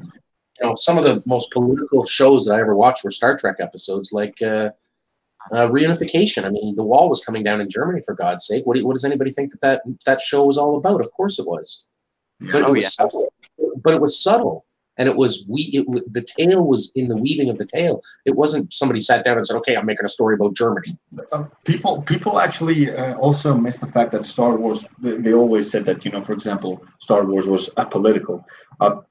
Speaker 5: Some of the most political shows that I ever watched were Star Trek episodes, like Reunification. I mean, the wall was coming down in Germany, for God's sake. What does anybody think that show was all about? Of course it was. But it was subtle. and the tale was in the weaving of the tale. It wasn't somebody sat down and said, "Okay, I'm making a story about Germany."
Speaker 1: People actually also miss the fact that Star Wars. They always said that, for example, Star Wars was apolitical.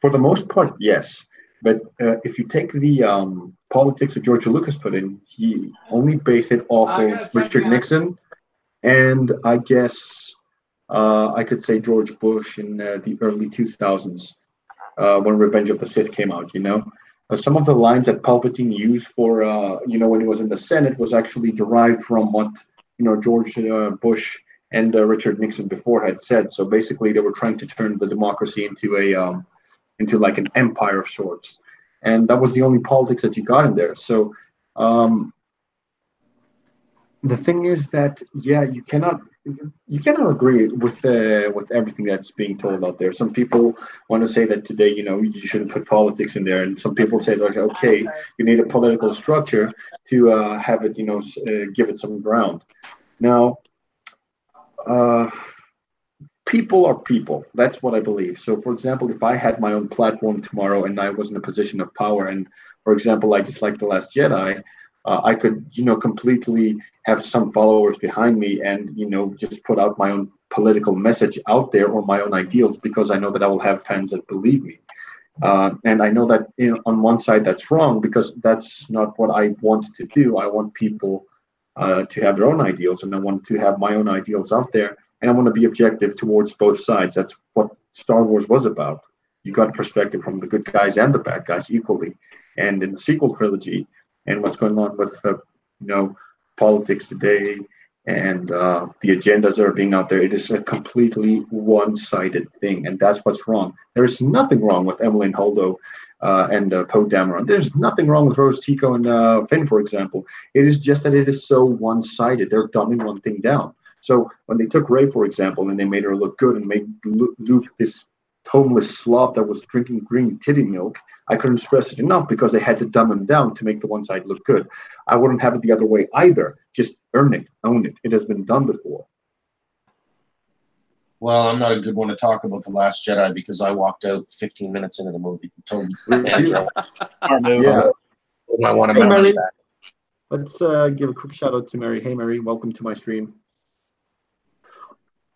Speaker 1: For the most part, yes. But if you take the politics that George Lucas put in, he only based it off of Richard Nixon, and I guess I could say George Bush in the early 2000s when Revenge of the Sith came out. Some of the lines that Palpatine used for when he was in the Senate was actually derived from what George Bush and Richard Nixon before had said. So basically, they were trying to turn the democracy into like an empire of sorts, and that was the only politics that you got in there. So the thing is that you cannot agree with everything that's being told out there. Some people want to say that today you shouldn't put politics in there, and some people say like, okay, you need a political structure to have it give it some ground. Now people are people. That's what I believe. So, for example, if I had my own platform tomorrow and I was in a position of power, and, for example, I disliked The Last Jedi, I could, completely have some followers behind me and, just put out my own political message out there or my own ideals, because I know that I will have fans that believe me. And I know that on one side that's wrong, because that's not what I want to do. I want people to have their own ideals, and I want to have my own ideals out there. And I want to be objective towards both sides. That's what Star Wars was about. You got a perspective from the good guys and the bad guys equally. And in the sequel trilogy, and what's going on with politics today, and the agendas that are being out there, it is a completely one-sided thing, and that's what's wrong. There is nothing wrong with Emmeline Holdo and Poe Dameron. There's nothing wrong with Rose Tico and Finn, for example. It is just that it is so one-sided. They're dumbing one thing down. So when they took Rey, for example, and they made her look good and made Luke this homeless slob that was drinking green titty milk, I couldn't stress it enough, because they had to dumb him down to make the one side look good. I wouldn't have it the other way either. Just own it. It has been done before.
Speaker 5: Well, I'm not a good one to talk about The Last Jedi, because I walked out 15 minutes into the movie. Told
Speaker 1: Yeah.
Speaker 5: I want to
Speaker 1: Mary.
Speaker 5: that.
Speaker 1: Let's give a quick shout out to Mary. Hey, Mary, welcome to my stream.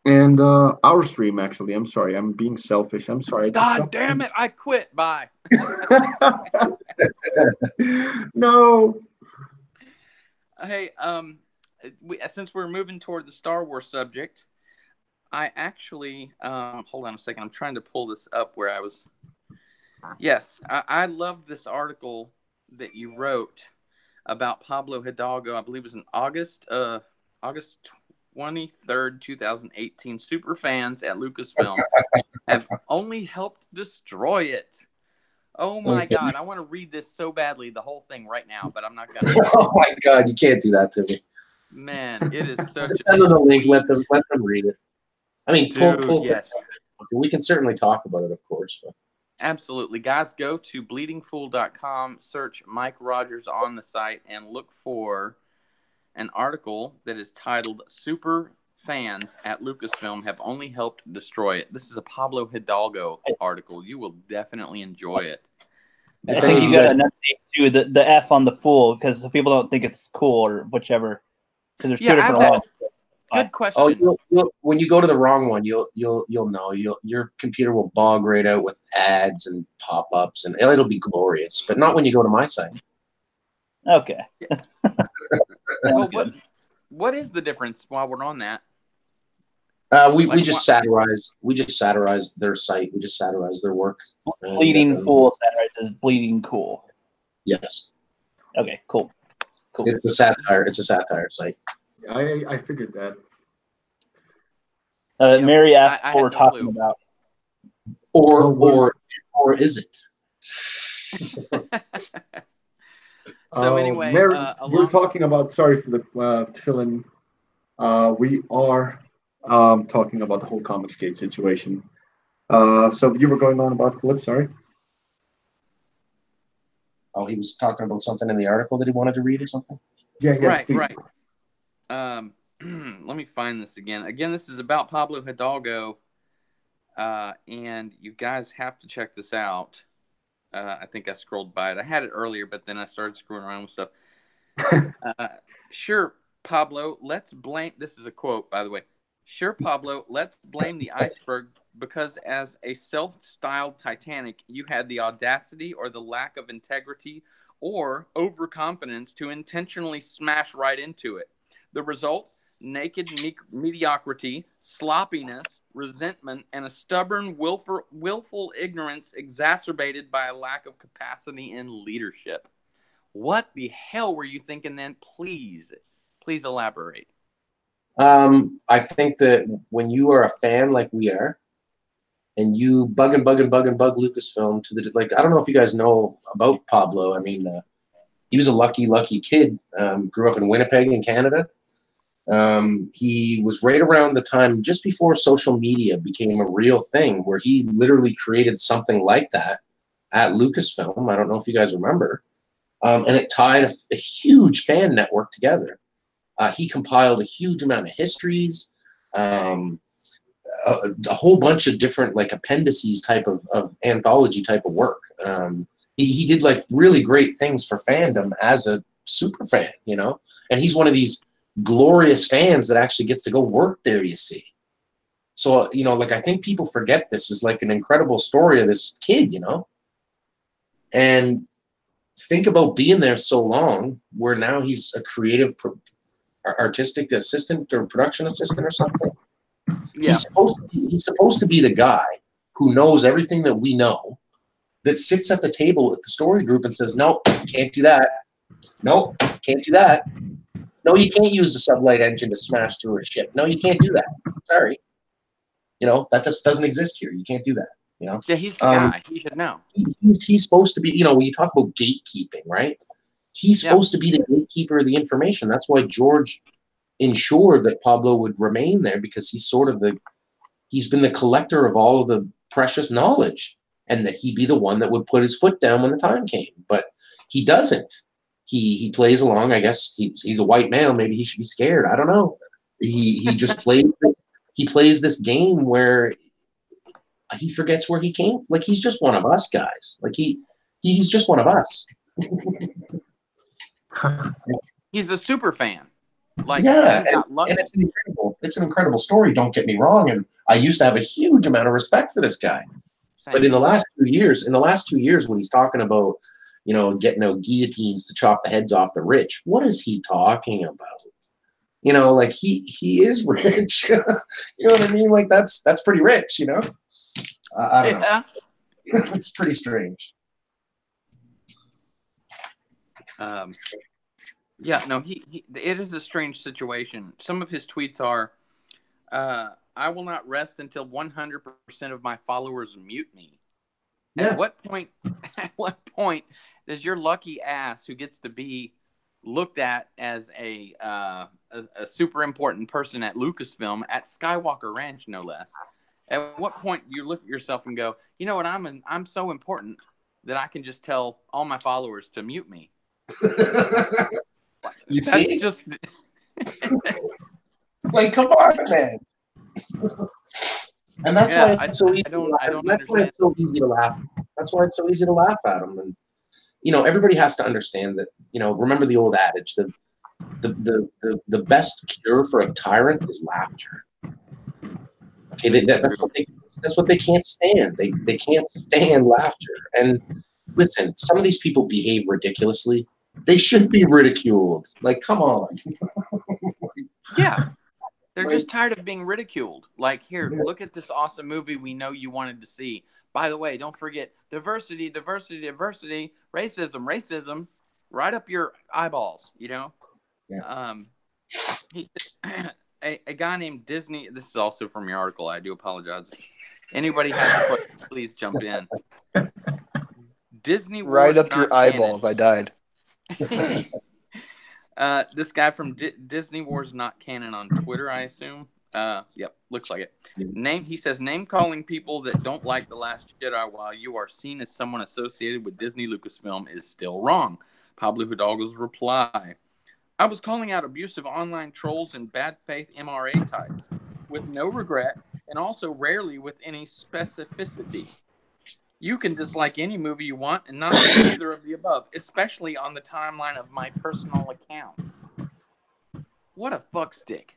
Speaker 1: And our stream, actually. I'm sorry. I'm being selfish. I'm sorry.
Speaker 2: God damn it. I quit. Bye.
Speaker 1: No.
Speaker 2: Hey, since we're moving toward the Star Wars subject, I actually, hold on a second. I'm trying to pull this up where I was. Yes, I love this article that you wrote about Pablo Hidalgo. I believe it was in August 23rd, 2018. Super fans at Lucasfilm have only helped destroy it. Oh my God. I want to read this so badly, the whole thing right now, but I'm not going to.
Speaker 5: Oh my God, you can't do that to me.
Speaker 2: Man, it is such
Speaker 5: Send them the link, let them read it. I mean, pull
Speaker 2: yes.
Speaker 5: We can certainly talk about it, of course. But.
Speaker 2: Absolutely. Guys, go to bleedingfool.com, search Mike Rogers on the site, and look for an article that is titled "Super Fans at Lucasfilm Have Only Helped Destroy It." This is a Pablo Hidalgo article. You will definitely enjoy it.
Speaker 4: I think you got to enunciate too the F on the fool, because people don't think it's cool or whichever. Because there's two different ones.
Speaker 2: Good question.
Speaker 5: Oh, when you go to the wrong one, you'll know. Your computer will bog right out with ads and pop-ups, and it'll be glorious. But not when you go to my site.
Speaker 4: Okay.
Speaker 2: Well, what is the difference while we're on that?
Speaker 5: We just satirized their site. We just satirized their work.
Speaker 4: Bleeding Fool satirizes Bleeding Cool.
Speaker 5: Yes.
Speaker 4: Okay, cool.
Speaker 5: It's a satire. It's a satire site.
Speaker 1: I figured that.
Speaker 4: Mary asked what we're talking about.
Speaker 5: Or is it?
Speaker 2: So anyway,
Speaker 1: Mary, we're talking about. Sorry for the fill-in. We are talking about the whole Comicsgate situation. So you were going on about Flipp. Sorry.
Speaker 5: Oh, he was talking about something in the article that he wanted to read or something.
Speaker 1: Yeah.
Speaker 2: Right.
Speaker 1: Please.
Speaker 2: Right. Let me find this again. Again, this is about Pablo Hidalgo, and you guys have to check this out. I think I scrolled by it. I had it earlier, but then I started screwing around with stuff. Sure, Pablo, let's blame. This is a quote, by the way. Sure, Pablo, let's blame the iceberg because as a self-styled Titanic, you had the audacity or the lack of integrity or overconfidence to intentionally smash right into it. The result? Naked mediocrity, sloppiness, resentment, and a stubborn, willful ignorance exacerbated by a lack of capacity in leadership. What the hell were you thinking then? Please elaborate.
Speaker 5: I think that when you are a fan like we are, and you bug Lucasfilm to the like, I don't know if you guys know about Pablo. I mean, he was a lucky kid. Grew up in Winnipeg in Canada. He was right around the time just before social media became a real thing, where he literally created something like that at Lucasfilm. I don't know if you guys remember. And it tied a huge fan network together. He compiled a huge amount of histories, a whole bunch of different like appendices type of anthology type of work. He did like really great things for fandom as a super fan, you know, and he's one of these glorious fans that actually gets to go work there, you see. So, you know, like, I think people forget this is like an incredible story of this kid, you know, and think about being there so long where now he's a creative artistic assistant or production assistant or something. Yeah. He's supposed to be the guy who knows everything that we know, that sits at the table with the story group and says, no, can't do that. No, can't do that. No, you can't use the sublight engine to smash through a ship. No, you can't do that. Sorry. You know, that just doesn't exist here. You can't do that. You know?
Speaker 2: Yeah, he's the guy. He should know.
Speaker 5: He's supposed to be, you know, when you talk about gatekeeping, right? He's supposed to be the gatekeeper of the information. That's why George ensured that Pablo would remain there, because he's sort of he's been the collector of all of the precious knowledge, and that he'd be the one that would put his foot down when the time came. But he doesn't. He plays along. I guess he's a white male. Maybe he should be scared. I don't know. He just plays this game where he forgets where he came. Like, he's just one of us guys. Like he's just one of us.
Speaker 2: He's a super fan. Like,
Speaker 5: yeah, and it's an incredible story. Don't get me wrong. And I used to have a huge amount of respect for this guy. Same. But in the last 2 years, when he's talking about, you know, getting out guillotines to chop the heads off the rich, what is he talking about? You know, like he is rich. You know what I mean? Like that's pretty rich. You know, I don't know. It's pretty strange.
Speaker 2: Yeah, no, it is a strange situation. Some of his tweets are, I will not rest until 100% of my followers mute me. Yeah. At what point does your lucky ass, who gets to be looked at as a super important person at Lucasfilm, at Skywalker Ranch, no less, at what point do you look at yourself and go, you know what, I'm so important that I can just tell all my followers to mute me?
Speaker 5: That's just like, come on, man. And that's why it's so easy. That's why it's so easy to laugh. That's why it's so easy to laugh at them. And you know, everybody has to understand that. You know, remember the old adage: the best cure for a tyrant is laughter. Okay, that's what they can't stand. They can't stand laughter. And listen, some of these people behave ridiculously. They shouldn't be ridiculed. Like, come on.
Speaker 2: Yeah. They're just tired of being ridiculed. Like, here, look at this awesome movie we know you wanted to see. By the way, don't forget diversity, racism, right up your eyeballs, you know? Yeah. A guy named Disney, this is also from your article, I do apologize. Anybody has a question, please jump in. Disney Wars
Speaker 3: right up your eyeballs, I died.
Speaker 2: This guy from Disney Wars Not Canon on Twitter, I assume. Yep, looks like it. He says, name calling people that don't like The Last Jedi while you are seen as someone associated with Disney Lucasfilm is still wrong. Pablo Hidalgo's reply: I was calling out abusive online trolls and bad faith MRA types with no regret and also rarely with any specificity. You can dislike any movie you want and not like either of the above, especially on the timeline of my personal account. What a fuck stick.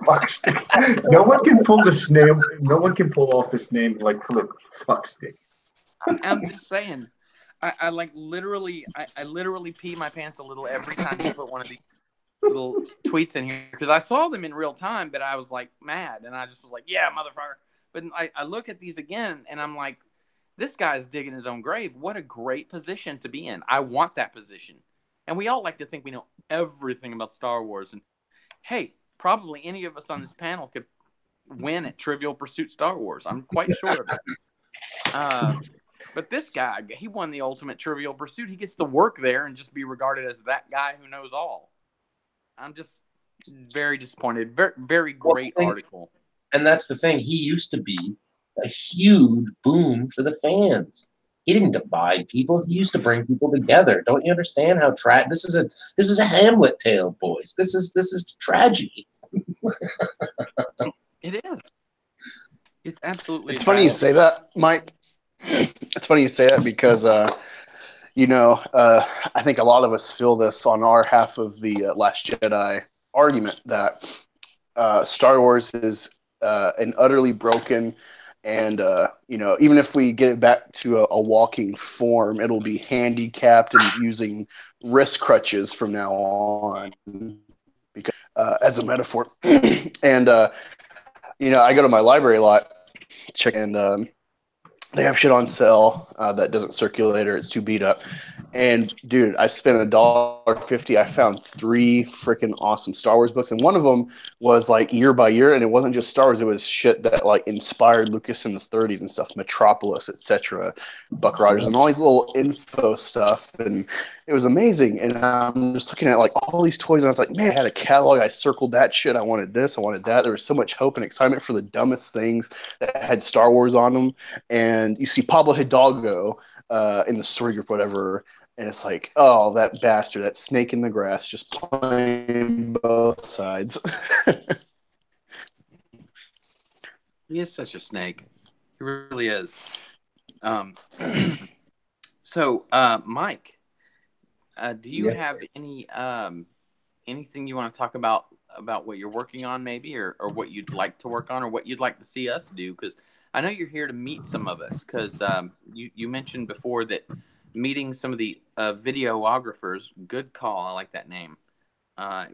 Speaker 1: Fuck stick. No one can pull this name. No one can pull off this name like fuck stick.
Speaker 2: I'm just saying. I like literally. I literally pee my pants a little every time you put one of these little tweets in here because I saw them in real time, but I was like mad and I just was like, yeah, motherfucker. But I look at these again and I'm like, this guy's digging his own grave. What a great position to be in. I want that position. And we all like to think we know everything about Star Wars. And hey, probably any of us on this panel could win at Trivial Pursuit Star Wars. I'm quite sure of it. But this guy, he won the ultimate Trivial Pursuit. He gets to work there and just be regarded as that guy who knows all. I'm just very disappointed. Very, very great article.
Speaker 5: And that's the thing. He used to be a huge boon for the fans. He didn't divide people. He used to bring people together. Don't you understand how this is a Hamlet tale, boys. This is tragedy.
Speaker 2: It is. It's absolutely.
Speaker 3: It's funny you say that, Mike. It's funny you say that because, I think a lot of us feel this on our half of the Last Jedi argument that Star Wars is an utterly broken and, even if we get it back to a walking form, it'll be handicapped and using wrist crutches from now on because, as a metaphor. And, I go to my library a lot, and they have shit on sale that doesn't circulate or it's too beat up. And dude, I spent $1.50. I found 3 freaking awesome Star Wars books, and one of them was like year by year, and it wasn't just Star Wars. It was shit that like inspired Lucas in the '30s and stuff, Metropolis, etc., Buck Rogers, and all these little info stuff, and it was amazing. And I'm just looking at like all these toys, and I was like, man, I had a catalog. I circled that shit. I wanted this. I wanted that. There was so much hope and excitement for the dumbest things that had Star Wars on them. And you see Pablo Hidalgo in the story group, whatever. And it's like, oh, that bastard, that snake in the grass, just playing both sides.
Speaker 2: He is such a snake. He really is. So, Mike, do you have any anything you want to talk about what you're working on, maybe, or what you'd like to work on, or what you'd like to see us do? Because I know you're here to meet some of us. Because you mentioned before that meeting some of the videographers, good call, I like that name,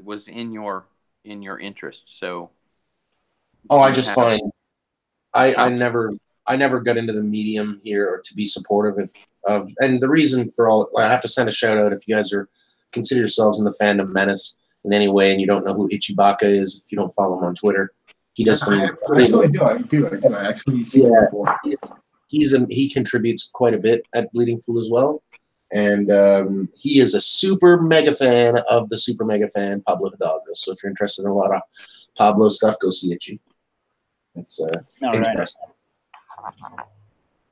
Speaker 2: was in your interest. So
Speaker 5: I just find I never got into the medium here or to be supportive of and the reason for all, I have to send a shout out if you guys consider yourselves in the fandom menace in any way and you don't know who Ichibaka is if you don't follow him on Twitter. He does some
Speaker 1: I do. I actually see him before.
Speaker 5: He contributes quite a bit at Bleeding Fool as well. And he is a super mega fan of the super mega fan Pablo Hidalgo. So if you're interested in a lot of Pablo stuff, go see Itchy. It's interesting.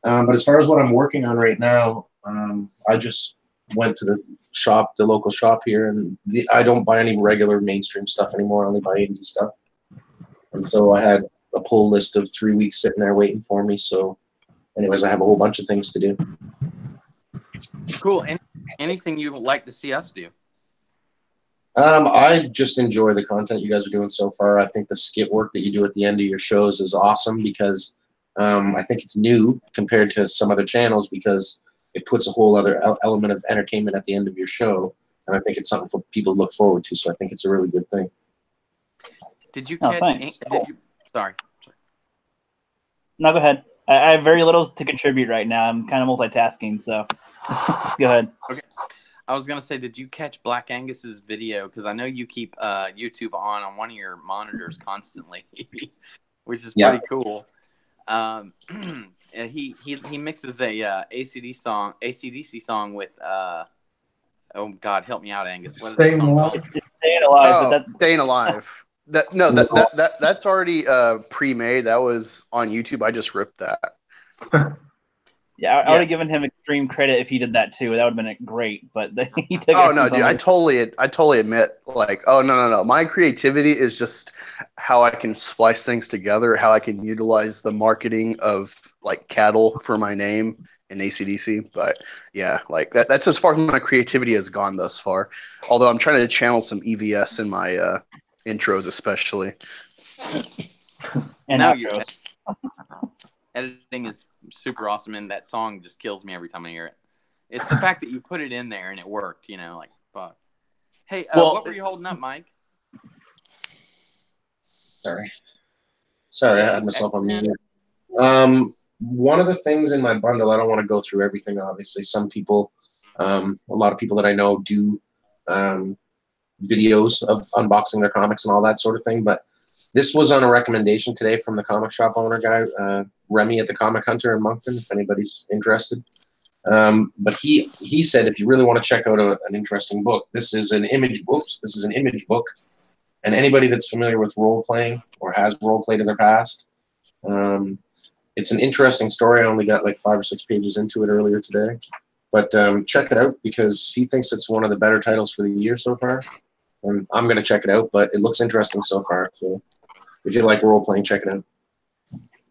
Speaker 5: But as far as what I'm working on right now, I just went to the local shop here, and I don't buy any regular mainstream stuff anymore. I only buy indie stuff. And so I had a pull list of 3 weeks sitting there waiting for me. So anyways, I have a whole bunch of things to do.
Speaker 2: Cool. Anything you would like to see us do?
Speaker 5: I just enjoy the content you guys are doing so far. I think the skit work that you do at the end of your shows is awesome because I think it's new compared to some other channels because it puts a whole other element of entertainment at the end of your show. And I think it's something for people to look forward to. So I think it's a really good thing.
Speaker 2: Did you catch? Sorry.
Speaker 4: No, go ahead. I have very little to contribute right now. I'm kind of multitasking, so go ahead.
Speaker 2: Okay. I was going to say, did you catch Black Angus's video? Because I know you keep YouTube on one of your monitors constantly, which is pretty cool. And he mixes a AC/DC song with oh God, help me out, Angus. What is
Speaker 1: Staying Alive.
Speaker 4: Staying Alive.
Speaker 3: Oh,
Speaker 4: but that's
Speaker 3: Staying Alive. That's already pre-made. That was on YouTube. I just ripped that.
Speaker 4: Yeah, I would have given him extreme credit if he did that too. That would have been great. But he took.
Speaker 3: Oh no, dude! I totally admit, like, oh no. My creativity is just how I can splice things together, how I can utilize the marketing of like cattle for my name in AC/DC. But yeah, like that's as far as my creativity has gone thus far. Although I'm trying to channel some EVS in my intros, especially.
Speaker 4: And
Speaker 2: now
Speaker 4: outros.
Speaker 2: Editing is super awesome, and that song just kills me every time I hear it. It's the fact that you put it in there and it worked, you know, like, fuck. Hey, what were you holding up, Mike?
Speaker 5: Sorry, I had myself on mute. One of the things in my bundle, I don't want to go through everything, obviously. Some people, a lot of people that I know do videos of unboxing their comics and all that sort of thing, but this was on a recommendation today from the comic shop owner guy, Remy at the Comic Hunter in Moncton, if anybody's interested. But he said if you really want to check out an interesting book, this is an image book. This is an image book, and anybody that's familiar with role playing or has role played in their past, it's an interesting story. I only got like 5 or 6 pages into it earlier today, but check it out because he thinks it's one of the better titles for the year so far, and I'm gonna check it out. But it looks interesting so far. So if you like role playing, check it out.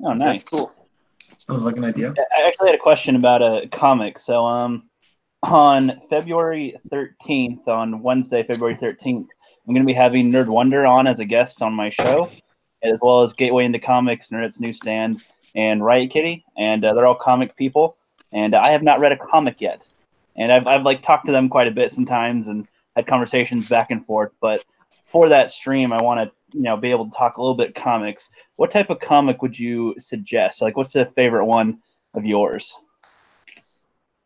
Speaker 4: Oh, nice.
Speaker 2: That's cool.
Speaker 1: Sounds like an idea.
Speaker 4: I actually had a question about a comic. So, on February 13th, on Wednesday, February 13th, I'm going to be having Nerd Wonder on as a guest on my show, as well as Gateway into Comics, Nerdet's Newsstand, and Riot Kitty, and they're all comic people. And I have not read a comic yet, and I've like talked to them quite a bit sometimes and had conversations back and forth. But for that stream, I want to be able to talk a little bit comics. What type of comic would you suggest? Like, what's the favorite one of yours?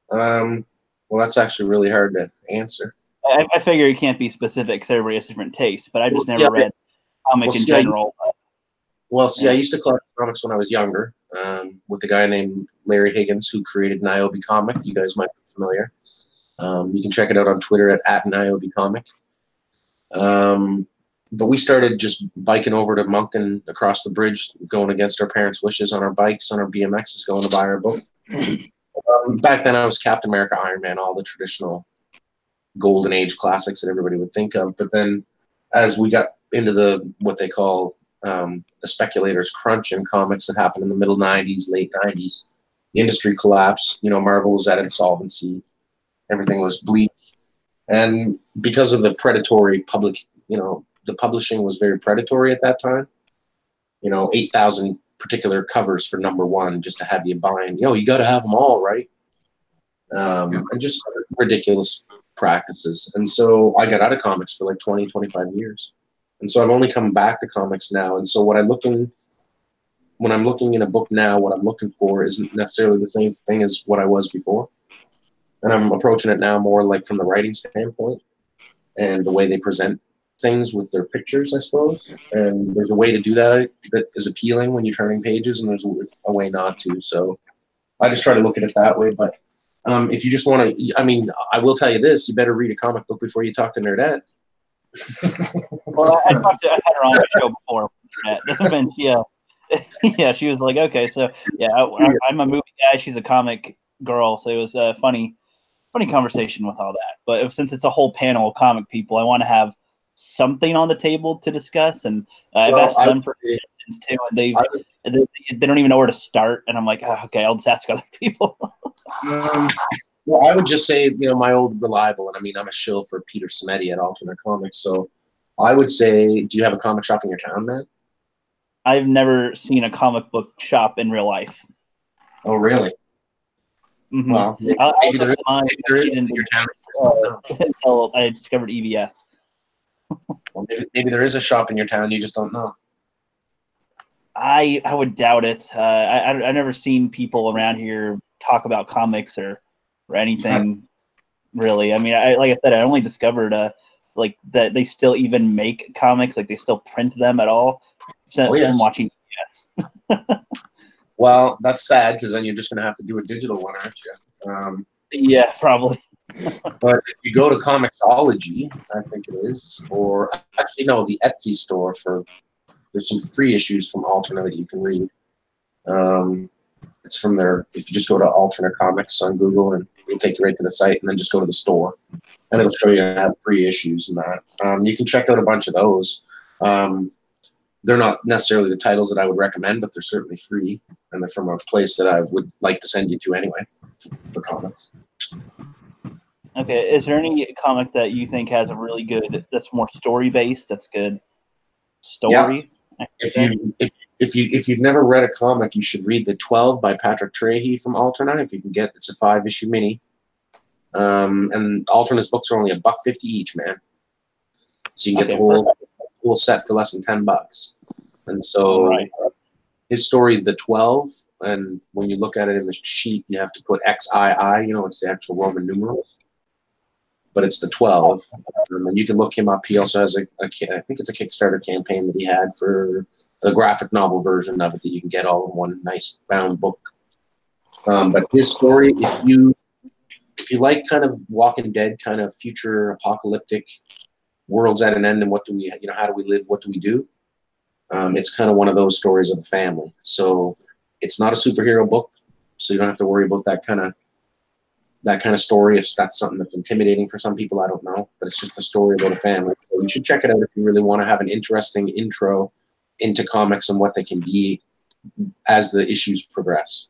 Speaker 5: Well, that's actually really hard to answer.
Speaker 4: I figure you can't be specific because everybody has different tastes, but I just never read comic in general.
Speaker 5: I used to collect comics when I was younger with a guy named Larry Higgins who created Niobe Comic. You guys might be familiar. You can check it out on Twitter at Niobe Comic. But we started just biking over to Moncton across the bridge, going against our parents' wishes on our bikes, on our BMXs, going to buy our book. Back then, I was Captain America, Iron Man, all the traditional golden age classics that everybody would think of. But then as we got into what they call the speculators crunch in comics that happened in the middle 90s, late 90s, the industry collapsed. Marvel was at insolvency. Everything was bleak. And because of the predatory public, the publishing was very predatory at that time. 8,000 particular covers for #1 just to have you buying. You got to have them all, right? And just ridiculous practices. And so I got out of comics for like 20, 25 years. And so I've only come back to comics now. And so when I'm looking in a book now, what I'm looking for isn't necessarily the same thing as what I was before. And I'm approaching it now more like from the writing standpoint and the way they present things with their pictures, I suppose. And there's a way to do that is appealing when you're turning pages, and there's a way not to. So I just try to look at it that way. But if you just want to, I will tell you this: you better read a comic book before you talk to Nerdette.
Speaker 4: Well, I had her on the show before, and she was like, okay, so I'm a movie guy, she's a comic girl, so it was a funny conversation with all that. But since it's a whole panel of comic people, I want to have something on the table to discuss, and I've asked them for suggestions too, and they don't even know where to start, and I'm like, okay, I'll just ask other people.
Speaker 5: Well, I would just say, my old reliable, and I'm a shill for Peter Samedi at Alternate Comics, so I would say, do you have a comic shop in your town, man?
Speaker 4: I've never seen a comic book shop in real life.
Speaker 5: Oh, really?
Speaker 4: Mm-hmm.
Speaker 5: Well, maybe there is in your town.
Speaker 4: Until I discovered EVS.
Speaker 5: Well, maybe there is a shop in your town, you just don't know.
Speaker 4: I would doubt it. I've never seen people around here talk about comics or anything really. Like I said, I only discovered that they still even make comics, like they still print them at all. I'm watching EVS.
Speaker 5: Well, that's sad because then you're just going to have to do a digital one, aren't you?
Speaker 4: Yeah, probably.
Speaker 5: But if you go to Comixology, I think it is, or actually no, the Etsy store there's some free issues from Alternate that you can read. It's from their. If you just go to Alternate Comics on Google, and it'll take you right to the site, and then just go to the store, and it'll show you how to have free issues and that. You can check out a bunch of those. They're not necessarily the titles that I would recommend, but they're certainly free, and they're from a place that I would like to send you to anyway for comics.
Speaker 4: Okay, is there any comic that you think has a really good, that's more story based, that's good story?
Speaker 5: Yeah. If you've never read a comic, you should read the 12 by Patrick Trahey from Alterna. If you can get, it's a 5-issue mini. And Alterna's books are only $1.50 each, man. So you can get the whole set for less than $10. And so his story, the 12, and when you look at it in the sheet, you have to put XII. You know, it's the actual Roman numerals. But it's the 12, and you can look him up. He also has I think it's a Kickstarter campaign that he had for the graphic novel version of it that you can get all in one nice bound book. But his story, if you like kind of Walking Dead, kind of future apocalyptic worlds at an end, and what do we, how do we live? What do we do? It's kind of one of those stories of a family. So it's not a superhero book, so you don't have to worry about that kind of story. If that's something that's intimidating for some people, I don't know. But it's just a story about a family. So you should check it out if you really want to have an interesting intro into comics and what they can be as the issues progress.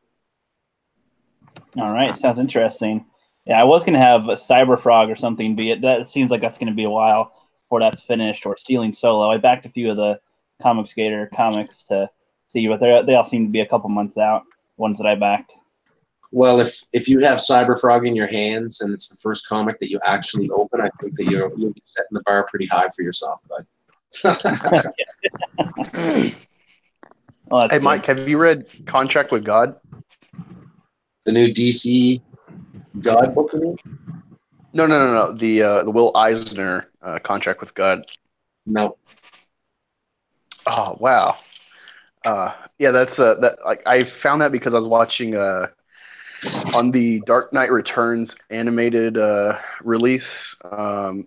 Speaker 4: All right, sounds interesting. Yeah, I was going to have a Cyber Frog or something, but that seems like that's going to be a while before that's finished, or Stealing Solo. I backed a few of the Comics Gator comics to see, but they all seem to be a couple months out, ones that I backed.
Speaker 5: Well, if you have Cyber Frog in your hands and it's the first comic that you actually open, I think that you'll be setting the bar pretty high for yourself, bud.
Speaker 3: Well, hey, Mike, have you read Contract with God?
Speaker 5: The new DC God book?
Speaker 3: No. The Will Eisner Contract with God.
Speaker 5: No.
Speaker 3: Oh wow. Yeah, that's that. Like, I found that because I was watching on the Dark Knight Returns animated release.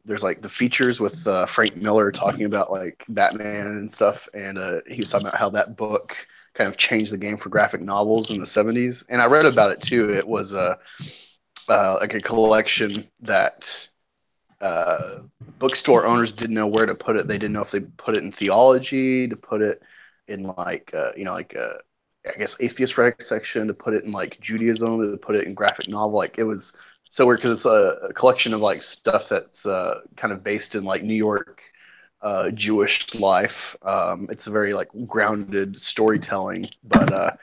Speaker 3: There's like the features with Frank Miller talking about like Batman and stuff, and he was talking about how that book kind of changed the game for graphic novels in the 70s. And I read about it too. It was like a collection that bookstore owners didn't know where to put it. They didn't know if they put it in theology, to put it in like I guess atheist rhetoric section, to put it in like Judaism, to put it in graphic novel. Like, it was so weird because it's a collection of like stuff that's kind of based in like New York Jewish life. It's a very like grounded storytelling, but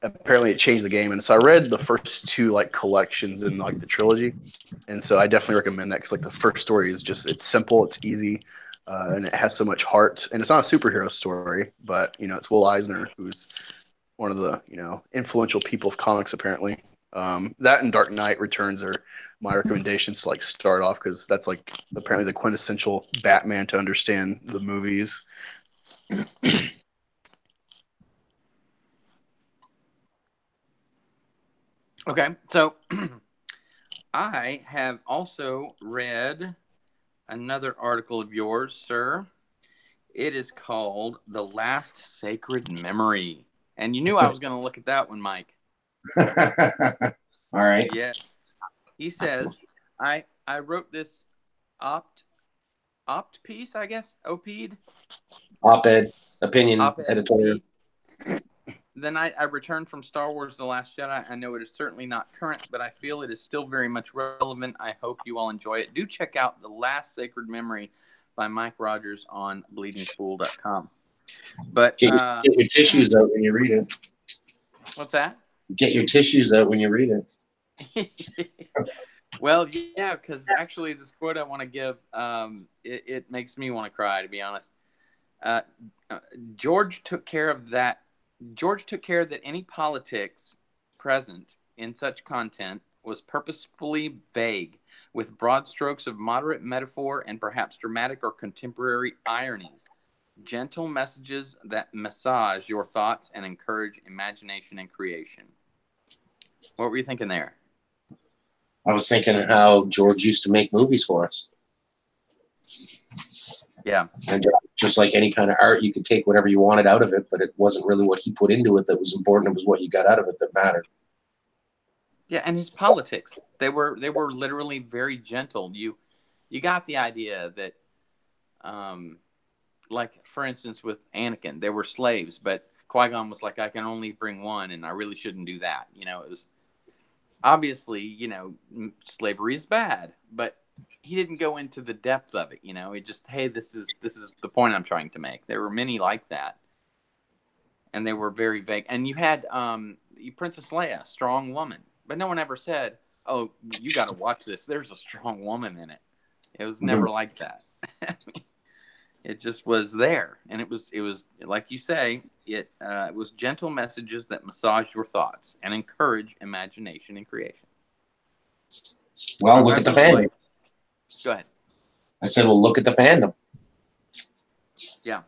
Speaker 3: apparently it changed the game. And so I read the first two like collections in like the trilogy, and so I definitely recommend that because like the first story is just, it's simple, it's easy, and it has so much heart. And it's not a superhero story, but it's Will Eisner, who's one of the influential people of comics apparently. That and Dark Knight Returns are my recommendations to like start off, because that's like apparently the quintessential Batman to understand the movies.
Speaker 2: Okay, so I have also read another article of yours, sir. It is called The Last Sacred Memory. And you knew I was going to look at that one, Mike.
Speaker 5: All right.
Speaker 2: Yes. He says, I wrote this opt piece, I guess, op-ed?
Speaker 5: Op-ed, opinion, editorial.
Speaker 2: Then I returned from Star Wars The Last Jedi. I know it is certainly not current, but I feel it is still very much relevant. I hope you all enjoy it. Do check out The Last Sacred Memory by Mike Rogers on bleedingfool.com. But
Speaker 5: get your tissues out when you read it.
Speaker 2: What's that?
Speaker 5: Get your tissues out when you read it.
Speaker 2: Well, yeah, because actually this quote I want to give, it makes me want to cry, to be honest. George took care that any politics present in such content was purposefully vague, with broad strokes of moderate metaphor and perhaps dramatic or contemporary ironies. Gentle messages that massage your thoughts and encourage imagination and creation. What were you thinking there?
Speaker 5: I was thinking how George used to make movies for us.
Speaker 2: Yeah.
Speaker 5: And just like any kind of art, you could take whatever you wanted out of it, but it wasn't really what he put into it that was important. It was what you got out of it that mattered.
Speaker 2: Yeah, and his politics. They were literally very gentle. You got the idea that like for instance with Anakin, they were slaves, but Qui-Gon was like, I can only bring one and I really shouldn't do that. You know, it was obviously, you know, slavery is bad, but he didn't go into the depth of it. You know, he just, hey, this is the point I'm trying to make. There were many like that, and they were very vague. And you had Princess Leia, strong woman, but no one ever said, oh, you got to watch this. There's a strong woman in it. It was never like that. It just was there, and it was like you say, it was gentle messages that massage your thoughts and encourage imagination and creation.
Speaker 5: Well, look at the fandom.
Speaker 2: Go ahead.
Speaker 5: I said, well, look at the fandom.
Speaker 2: Yeah.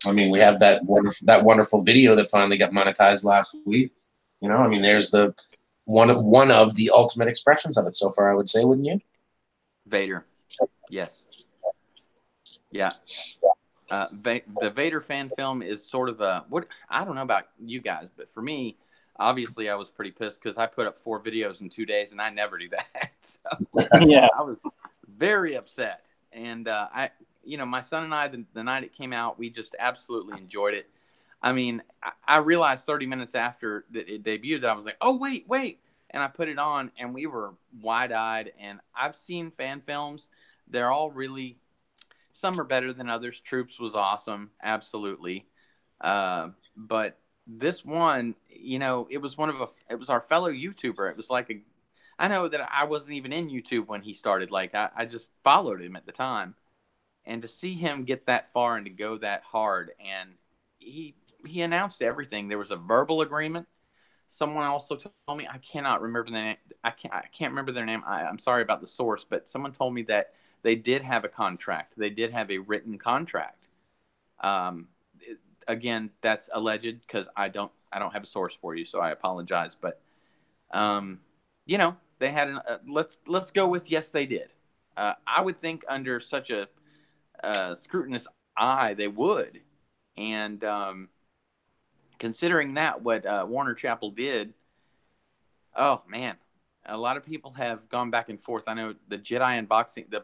Speaker 5: I mean, we have that wonderful video that finally got monetized last week. You know, I mean, there's the one of the ultimate expressions of it so far, I would say, wouldn't you?
Speaker 2: Vader. Yes. Yeah. The Vader fan film is sort of what I don't know about you guys, but for me, obviously, I was pretty pissed because I put up 4 videos in 2 days, and I never do that. So
Speaker 4: Yeah.
Speaker 2: I was very upset, and my son and I, the night it came out, we just absolutely enjoyed it. I mean, I realized 30 minutes after it debuted that I was like, oh wait, and I put it on, and we were wide-eyed. And I've seen fan films; they're all really. Some are better than others. Troops was awesome, absolutely. But this one, you know, it was our fellow YouTuber. It was like I know that I wasn't even in YouTube when he started. Like I just followed him at the time, and to see him get that far and to go that hard, and he announced everything. There was a verbal agreement. Someone also told me, I cannot remember the name. I can't remember their name. I'm sorry about the source, but someone told me that they did have a contract. They did have a written contract. Again, that's alleged because I don't have a source for you, so I apologize. But you know, they had let's go with yes, they did. I would think under such a scrutinous eye they would, and considering that what Warner Chappell did, oh man, a lot of people have gone back and forth. I know the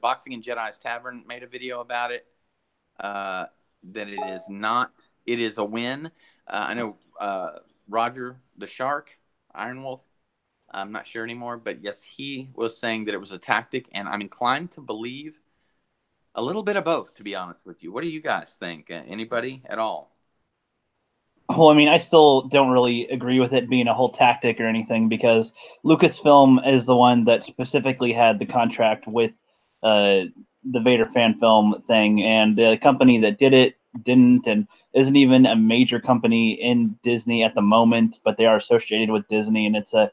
Speaker 2: Boxing and Jedi's Tavern made a video about it. That it is a win. I know Roger the Shark, Iron Wolf, I'm not sure anymore, but yes, he was saying that it was a tactic, and I'm inclined to believe a little bit of both, to be honest with you. What do you guys think? Anybody at all?
Speaker 4: Well, I mean, I still don't really agree with it being a whole tactic or anything, because Lucasfilm is the one that specifically had the contract with the Vader fan film thing, and the company that did it didn't, and isn't even a major company in Disney at the moment, but they are associated with Disney, and it's a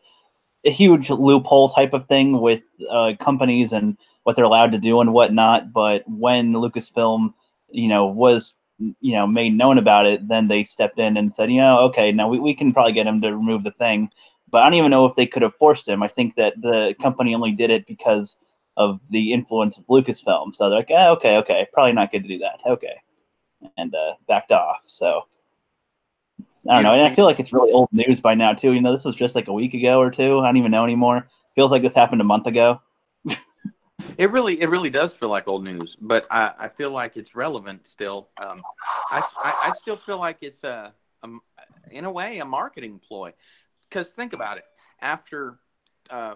Speaker 4: huge loophole type of thing with companies and what they're allowed to do and whatnot. But when Lucasfilm, was made known about it, then they stepped in and said, okay, now we can probably get him to remove the thing. But I don't even know if they could have forced him. I think that the company only did it because of the influence of Lucasfilm. So they're like, okay, probably not good to do that. Okay, and backed off. So I don't know. And I feel like it's really old news by now too. This was just like a week ago or two. I don't even know anymore. Feels like this happened a month ago.
Speaker 2: It really does feel like old news, but I feel like it's relevant still. I still feel like it's in a way a marketing ploy, because think about it. After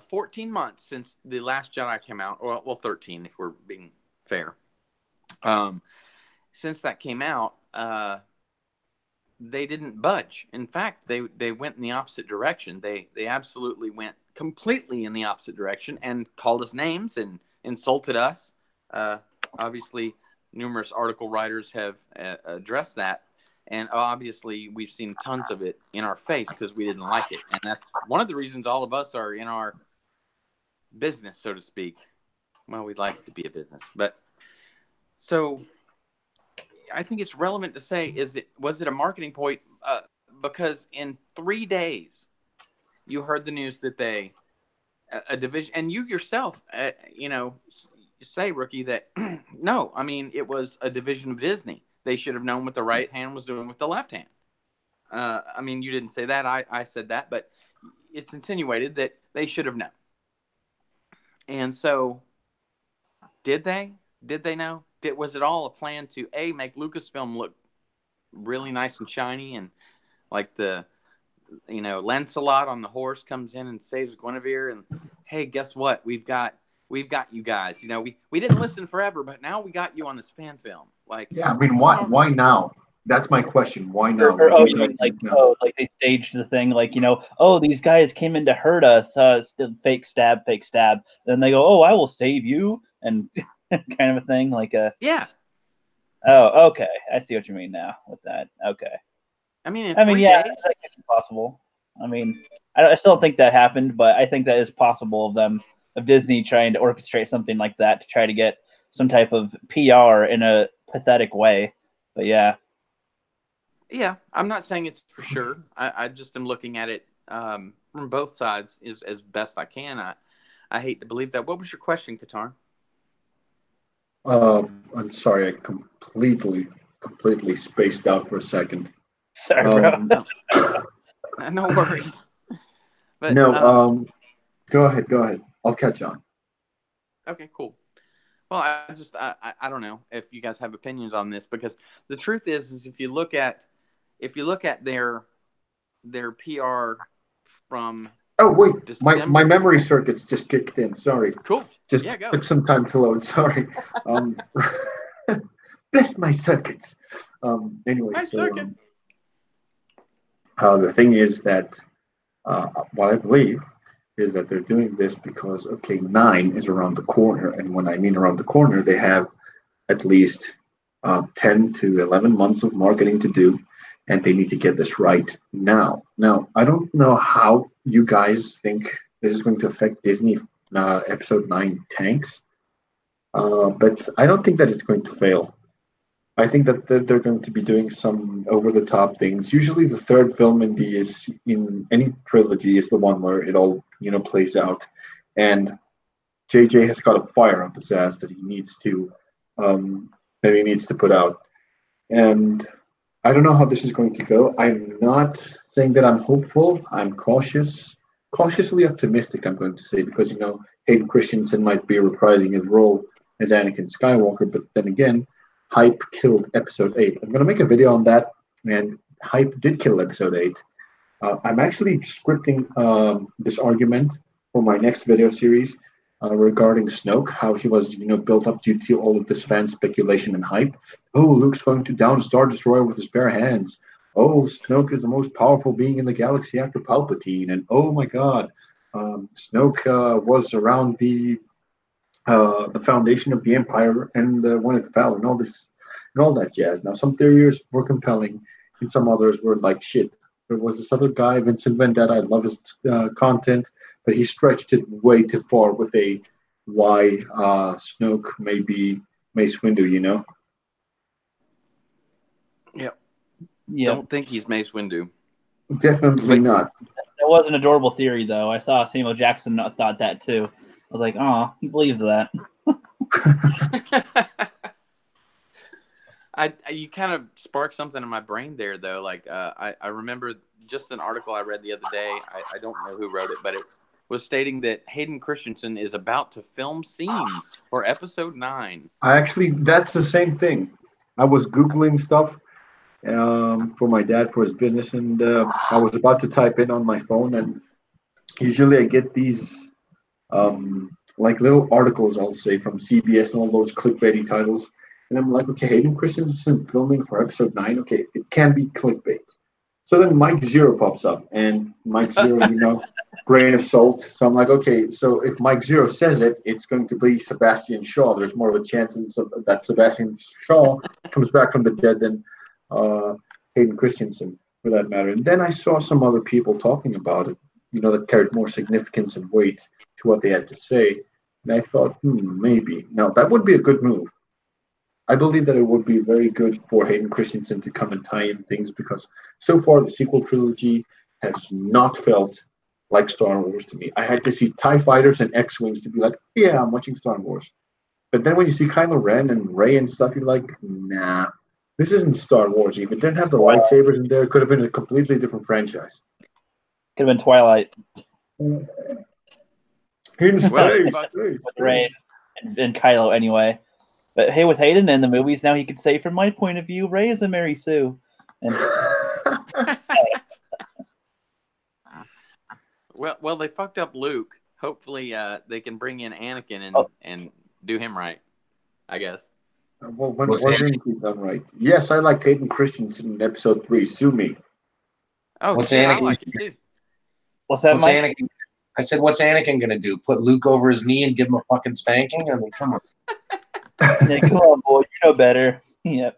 Speaker 2: 14 months since The Last Jedi came out, or well, 13 if we're being fair. Since that came out, they didn't budge. In fact, they went in the opposite direction. They absolutely went completely in the opposite direction and called us names and insulted us. Obviously, numerous article writers have addressed that, and obviously we've seen tons of it in our face because we didn't like it. And that's one of the reasons all of us are in our business, so to speak. Well, we'd like it to be a business, but so I think it's relevant to say, was it a marketing point? Because in 3 days, you heard the news that a division, and you yourself, say, Rookie, that no, I mean, it was a division of Disney. They should have known what the right hand was doing with the left hand. I mean, you didn't say that. I said that, but it's insinuated that they should have known. And so, did they? Did they know? Was it all a plan to make Lucasfilm look really nice and shiny, and like the Lancelot on the horse comes in and saves Guinevere, and hey, guess what? We've got you guys. We didn't listen forever, but now we got you on this fan film. Like,
Speaker 1: yeah, I mean, why now? That's my question. Why now?
Speaker 4: You mean like they staged the thing, like, these guys came in to hurt us, fake stab. Then they go, oh, I will save you, and kind of a thing, like a
Speaker 2: yeah.
Speaker 4: Oh, okay. I see what you mean now with that. Okay.
Speaker 2: I mean,
Speaker 4: yeah,
Speaker 2: days?
Speaker 4: that could be possible. I mean, I still don't think that happened, but I think that is possible of Disney trying to orchestrate something like that to try to get some type of PR in a pathetic way. But yeah.
Speaker 2: Yeah, I'm not saying it's for sure. I just am looking at it from both sides as best I can. I hate to believe that. What was your question, Qatar?
Speaker 1: I'm sorry, I completely spaced out for a second.
Speaker 4: Sorry, bro.
Speaker 2: No worries. But,
Speaker 1: go ahead. I'll catch on.
Speaker 2: Okay, cool. Well, I don't know if you guys have opinions on this, because the truth is if you look at their PR from
Speaker 1: Oh wait,
Speaker 2: December.
Speaker 1: my memory circuits just kicked in. Sorry.
Speaker 2: Cool.
Speaker 1: Just took some time to load. Sorry. Bless my circuits. Anyway,
Speaker 2: circuits.
Speaker 1: The thing is that what I believe is that they're doing this because 9 is around the corner, and when I mean around the corner, they have at least 10 to 11 months of marketing to do, and they need to get this right now. Now, I don't know how you guys think this is going to affect Disney Episode 9 tanks, but I don't think that it's going to fail. I think that they're going to be doing some over-the-top things. Usually the third film in any trilogy is the one where it all plays out, and JJ has got a fire up his ass that he needs to put out, and I don't know how this is going to go. I'm not saying that I'm hopeful. I'm cautiously optimistic, I'm going to say, because Hayden Christensen might be reprising his role as Anakin Skywalker, but then again, hype killed Episode 8. I'm going to make a video on that, and hype did kill Episode 8. I'm actually scripting this argument for my next video series regarding Snoke, how he was built up due to all of this fan speculation and hype. Oh, Luke's going to down a Star Destroyer with his bare hands. Oh, Snoke is the most powerful being in the galaxy after Palpatine. And oh my God, Snoke was around the foundation of the Empire and when it fell, and all that jazz. Now, some theories were compelling, and some others were like shit. There was this other guy, Vincent Vendetta. I love his content, but he stretched it way too far with why Snoke may be Mace Windu.
Speaker 2: Yep.
Speaker 4: Yeah.
Speaker 2: Don't think he's Mace Windu.
Speaker 1: Definitely not.
Speaker 4: That was an adorable theory, though. I saw Samuel Jackson thought that too. I was like, oh, he believes that.
Speaker 2: You kind of sparked something in my brain there, though. Like, I remember just an article I read the other day. I don't know who wrote it, but it was stating that Hayden Christensen is about to film scenes for Episode 9.
Speaker 1: That's the same thing. I was Googling stuff for my dad for his business, and I was about to type in on my phone, and usually I get these like little articles, I'll say, from CBS and all those clickbaity titles. And I'm like, okay, Hayden Christensen filming for Episode 9. Okay, it can be clickbait. So then Mike Zero pops up, and Mike Zero, grain of salt. So I'm like, okay, so if Mike Zero says it, it's going to be Sebastian Shaw. There's more of a chance that Sebastian Shaw comes back from the dead than Hayden Christensen, for that matter. And then I saw some other people talking about it, that carried more significance and weight to what they had to say. And I thought, maybe. Now, that would be a good move. I believe that it would be very good for Hayden Christensen to come and tie in things, because so far the sequel trilogy has not felt like Star Wars to me. I had to see TIE fighters and X-Wings to be like, yeah, I'm watching Star Wars. But then when you see Kylo Ren and Rey and stuff, you're like, nah, this isn't Star Wars. If it didn't have the lightsabers in there, it could have been a completely different franchise.
Speaker 4: Could have been Twilight.
Speaker 1: In space,
Speaker 4: With Rey and Kylo anyway. But hey, with Hayden in the movies, now he could say, from my point of view, Rey is a Mary Sue. And
Speaker 2: well, they fucked up Luke. Hopefully, they can bring in Anakin and do him right, I guess.
Speaker 1: Well, when didn't he done right? Yes, I liked Hayden Christensen in episode 3. Sue me.
Speaker 2: Oh,
Speaker 5: What's
Speaker 2: yeah,
Speaker 5: Anakin?
Speaker 2: I like it too.
Speaker 4: what's that,
Speaker 5: What's
Speaker 4: Mike?
Speaker 5: Anakin? I said, what's Anakin going to do? Put Luke over his knee and give him a fucking spanking? I mean, come on.
Speaker 4: Yeah, come on, boy, you know better. Yeah.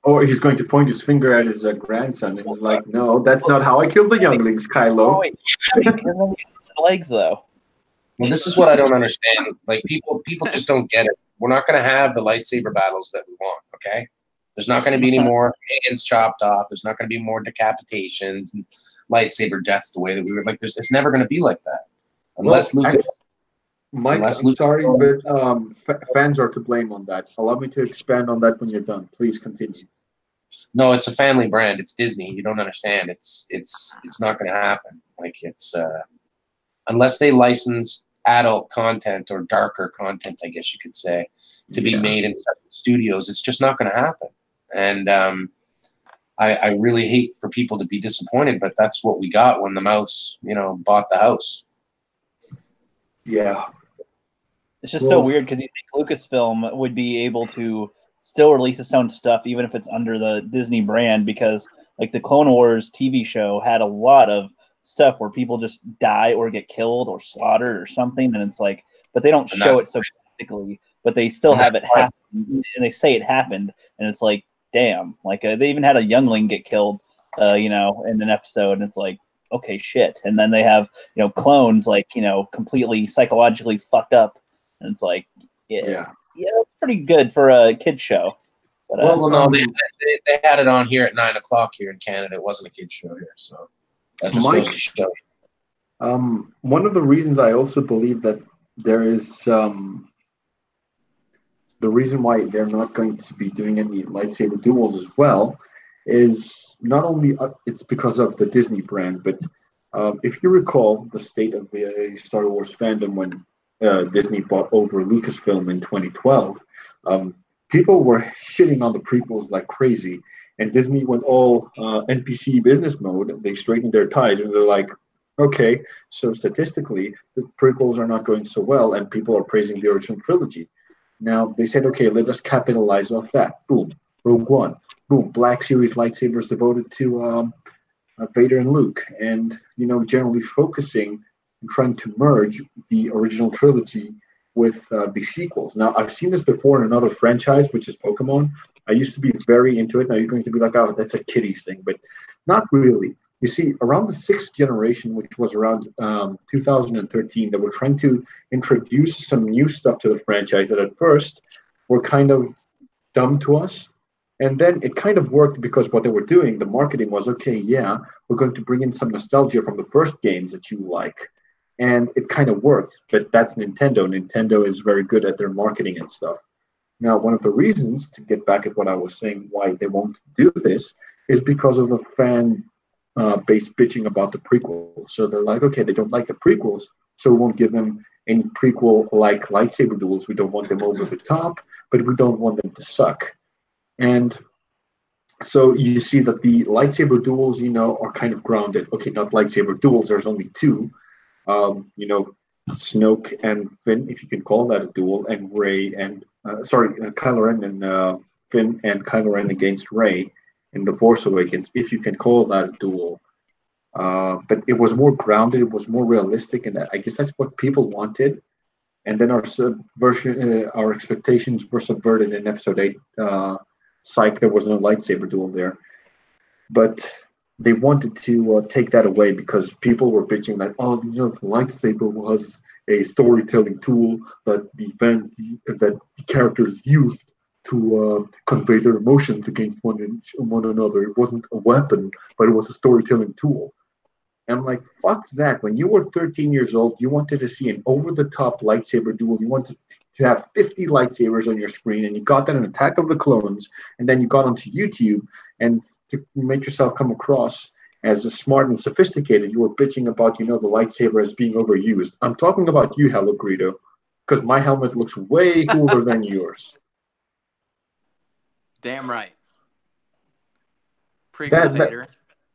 Speaker 1: Or he's going to point his finger at his grandson, and he's like, "No, that's not how I killed the younglings, Kylo."
Speaker 4: Oh, wait. The legs, though.
Speaker 5: Well, this is what I don't understand. Like, people just don't get it. We're not going to have the lightsaber battles that we want, okay? There's not going to be any more hands chopped off. There's not going to be more decapitations and lightsaber deaths the way that we were. Like, it's never going to be like that. Unless Luke...
Speaker 1: Mike, I'm sorry, but fans are to blame on that. Allow me to expand on that when you're done. Please continue.
Speaker 5: No, it's a family brand. It's Disney. You don't understand. It's not going to happen. Like, it's unless they license adult content or darker content, I guess you could say, to be made in certain studios, it's just not going to happen. And I really hate for people to be disappointed, but that's what we got when the mouse, bought the house.
Speaker 1: Yeah.
Speaker 4: It's just so weird because you think Lucasfilm would be able to still release its own stuff even if it's under the Disney brand, because like the Clone Wars TV show had a lot of stuff where people just die or get killed or slaughtered or something, and it's like, but they don't show it so practically, but they still have it happen, and they say it happened, and it's like, damn, like they even had a youngling get killed, in an episode, and it's like, okay, shit. And then they have, clones like, completely psychologically fucked up. And it's like, yeah, it's pretty good for a kid's show. But,
Speaker 5: well, no, they had it on here at 9 o'clock here in Canada. It wasn't a kid's show here, so that just goes to show you.
Speaker 1: One of the reasons I also believe that there is the reason why they're not going to be doing any lightsaber duels as well is not only it's because of the Disney brand, but if you recall the state of the Star Wars fandom when Disney bought over Lucasfilm in 2012, people were shitting on the prequels like crazy, and Disney went all NPC business mode. They straightened their ties, and they're like, okay, so statistically, the prequels are not going so well, and people are praising the original trilogy. Now, they said, okay, let us capitalize off that. Boom, Rogue One. Boom, Black Series lightsabers devoted to Vader and Luke, and generally focusing and trying to merge the original trilogy with the sequels. Now, I've seen this before in another franchise, which is Pokemon. I used to be very into it. Now you're going to be like, oh, that's a kiddies thing, but not really. You see, around the 6th generation, which was around 2013, they were trying to introduce some new stuff to the franchise that at first were kind of dumb to us. And then it kind of worked because what they were doing, the marketing was, okay, yeah, we're going to bring in some nostalgia from the first games that you like. And it kind of worked, but that's Nintendo. Nintendo is very good at their marketing and stuff. Now, one of the reasons, to get back at what I was saying, why they won't do this, is because of the fan base bitching about the prequels. So they're like, okay, they don't like the prequels, so we won't give them any prequel-like lightsaber duels. We don't want them over the top, but we don't want them to suck. And so you see that the lightsaber duels, are kind of grounded. Okay, not lightsaber duels. There's only 2. Snoke and Finn, if you can call that a duel, and Rey and Kylo Ren and Finn and Kylo Ren against Rey in The Force Awakens, if you can call that a duel. But it was more grounded. It was more realistic, and I guess that's what people wanted. And then our expectations were subverted in Episode 8. Psych, there was no lightsaber duel there, but they wanted to take that away because people were bitching like, oh, the lightsaber was a storytelling tool that the characters used to convey their emotions against one another. It wasn't a weapon, but it was a storytelling tool. And I'm like, fuck that. When you were 13 years old, you wanted to see an over-the-top lightsaber duel. You wanted to have 50 lightsabers on your screen, and you got that in Attack of the Clones, and then you got onto YouTube, and to make yourself come across as a smart and sophisticated, you were bitching about, the lightsaber as being overused. I'm talking about you, Hello Greedo, because my helmet looks way cooler than yours.
Speaker 2: Damn right. Prequel hater.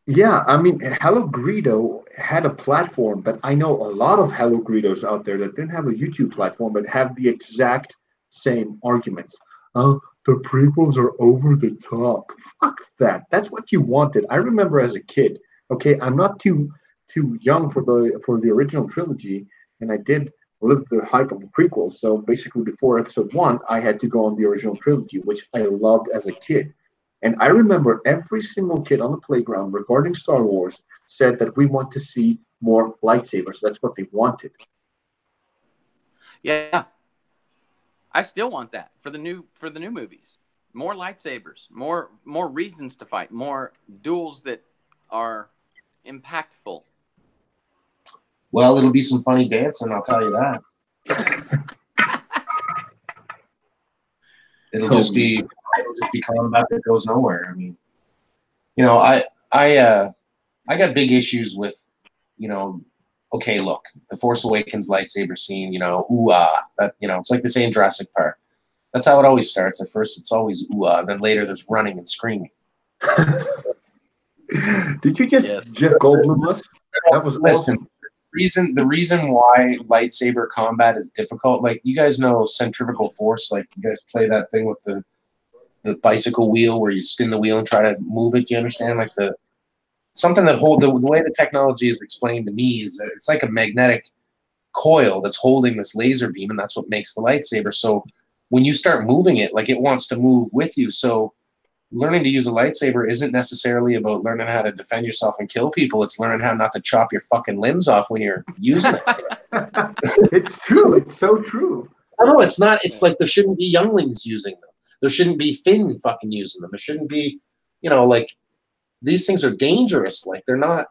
Speaker 1: Yeah, I mean, Hello Greedo had a platform, but I know a lot of Hello Greedos out there that didn't have a YouTube platform, but have the exact same arguments. Oh, the prequels are over the top. Fuck that. That's what you wanted. I remember as a kid. Okay, I'm not too young for the original trilogy, and I did live the hype of the prequels. So basically, before Episode 1, I had to go on the original trilogy, which I loved as a kid. And I remember every single kid on the playground regarding Star Wars said that we want to see more lightsabers. That's what they wanted.
Speaker 2: Yeah. I still want that for the new movies. More lightsabers, more reasons to fight, more duels that are impactful.
Speaker 5: Well, it'll be some funny dancing, I'll tell you that. It'll just be combat that goes nowhere. I mean, I got big issues with, okay, look, the Force Awakens lightsaber scene, that, it's like the same Jurassic Park. That's how it always starts. At first, it's always ooh-ah, then later there's running and screaming.
Speaker 1: Did you just Jeff Goldblum us? That was awesome.
Speaker 5: The reason why lightsaber combat is difficult, like you guys know centrifugal force, like you guys play that thing with the bicycle wheel where you spin the wheel and try to move it. You understand? Like something that the way the technology is explained to me is that it's like a magnetic coil that's holding this laser beam, and that's what makes the lightsaber. So when you start moving it, like it wants to move with you. So learning to use a lightsaber isn't necessarily about learning how to defend yourself and kill people. It's learning how not to chop your fucking limbs off when you're using it.
Speaker 1: It's true. It's so true.
Speaker 5: No, it's not. It's like there shouldn't be younglings using them. There shouldn't be Finn fucking using them. There shouldn't be, like these things are dangerous. Like they're not.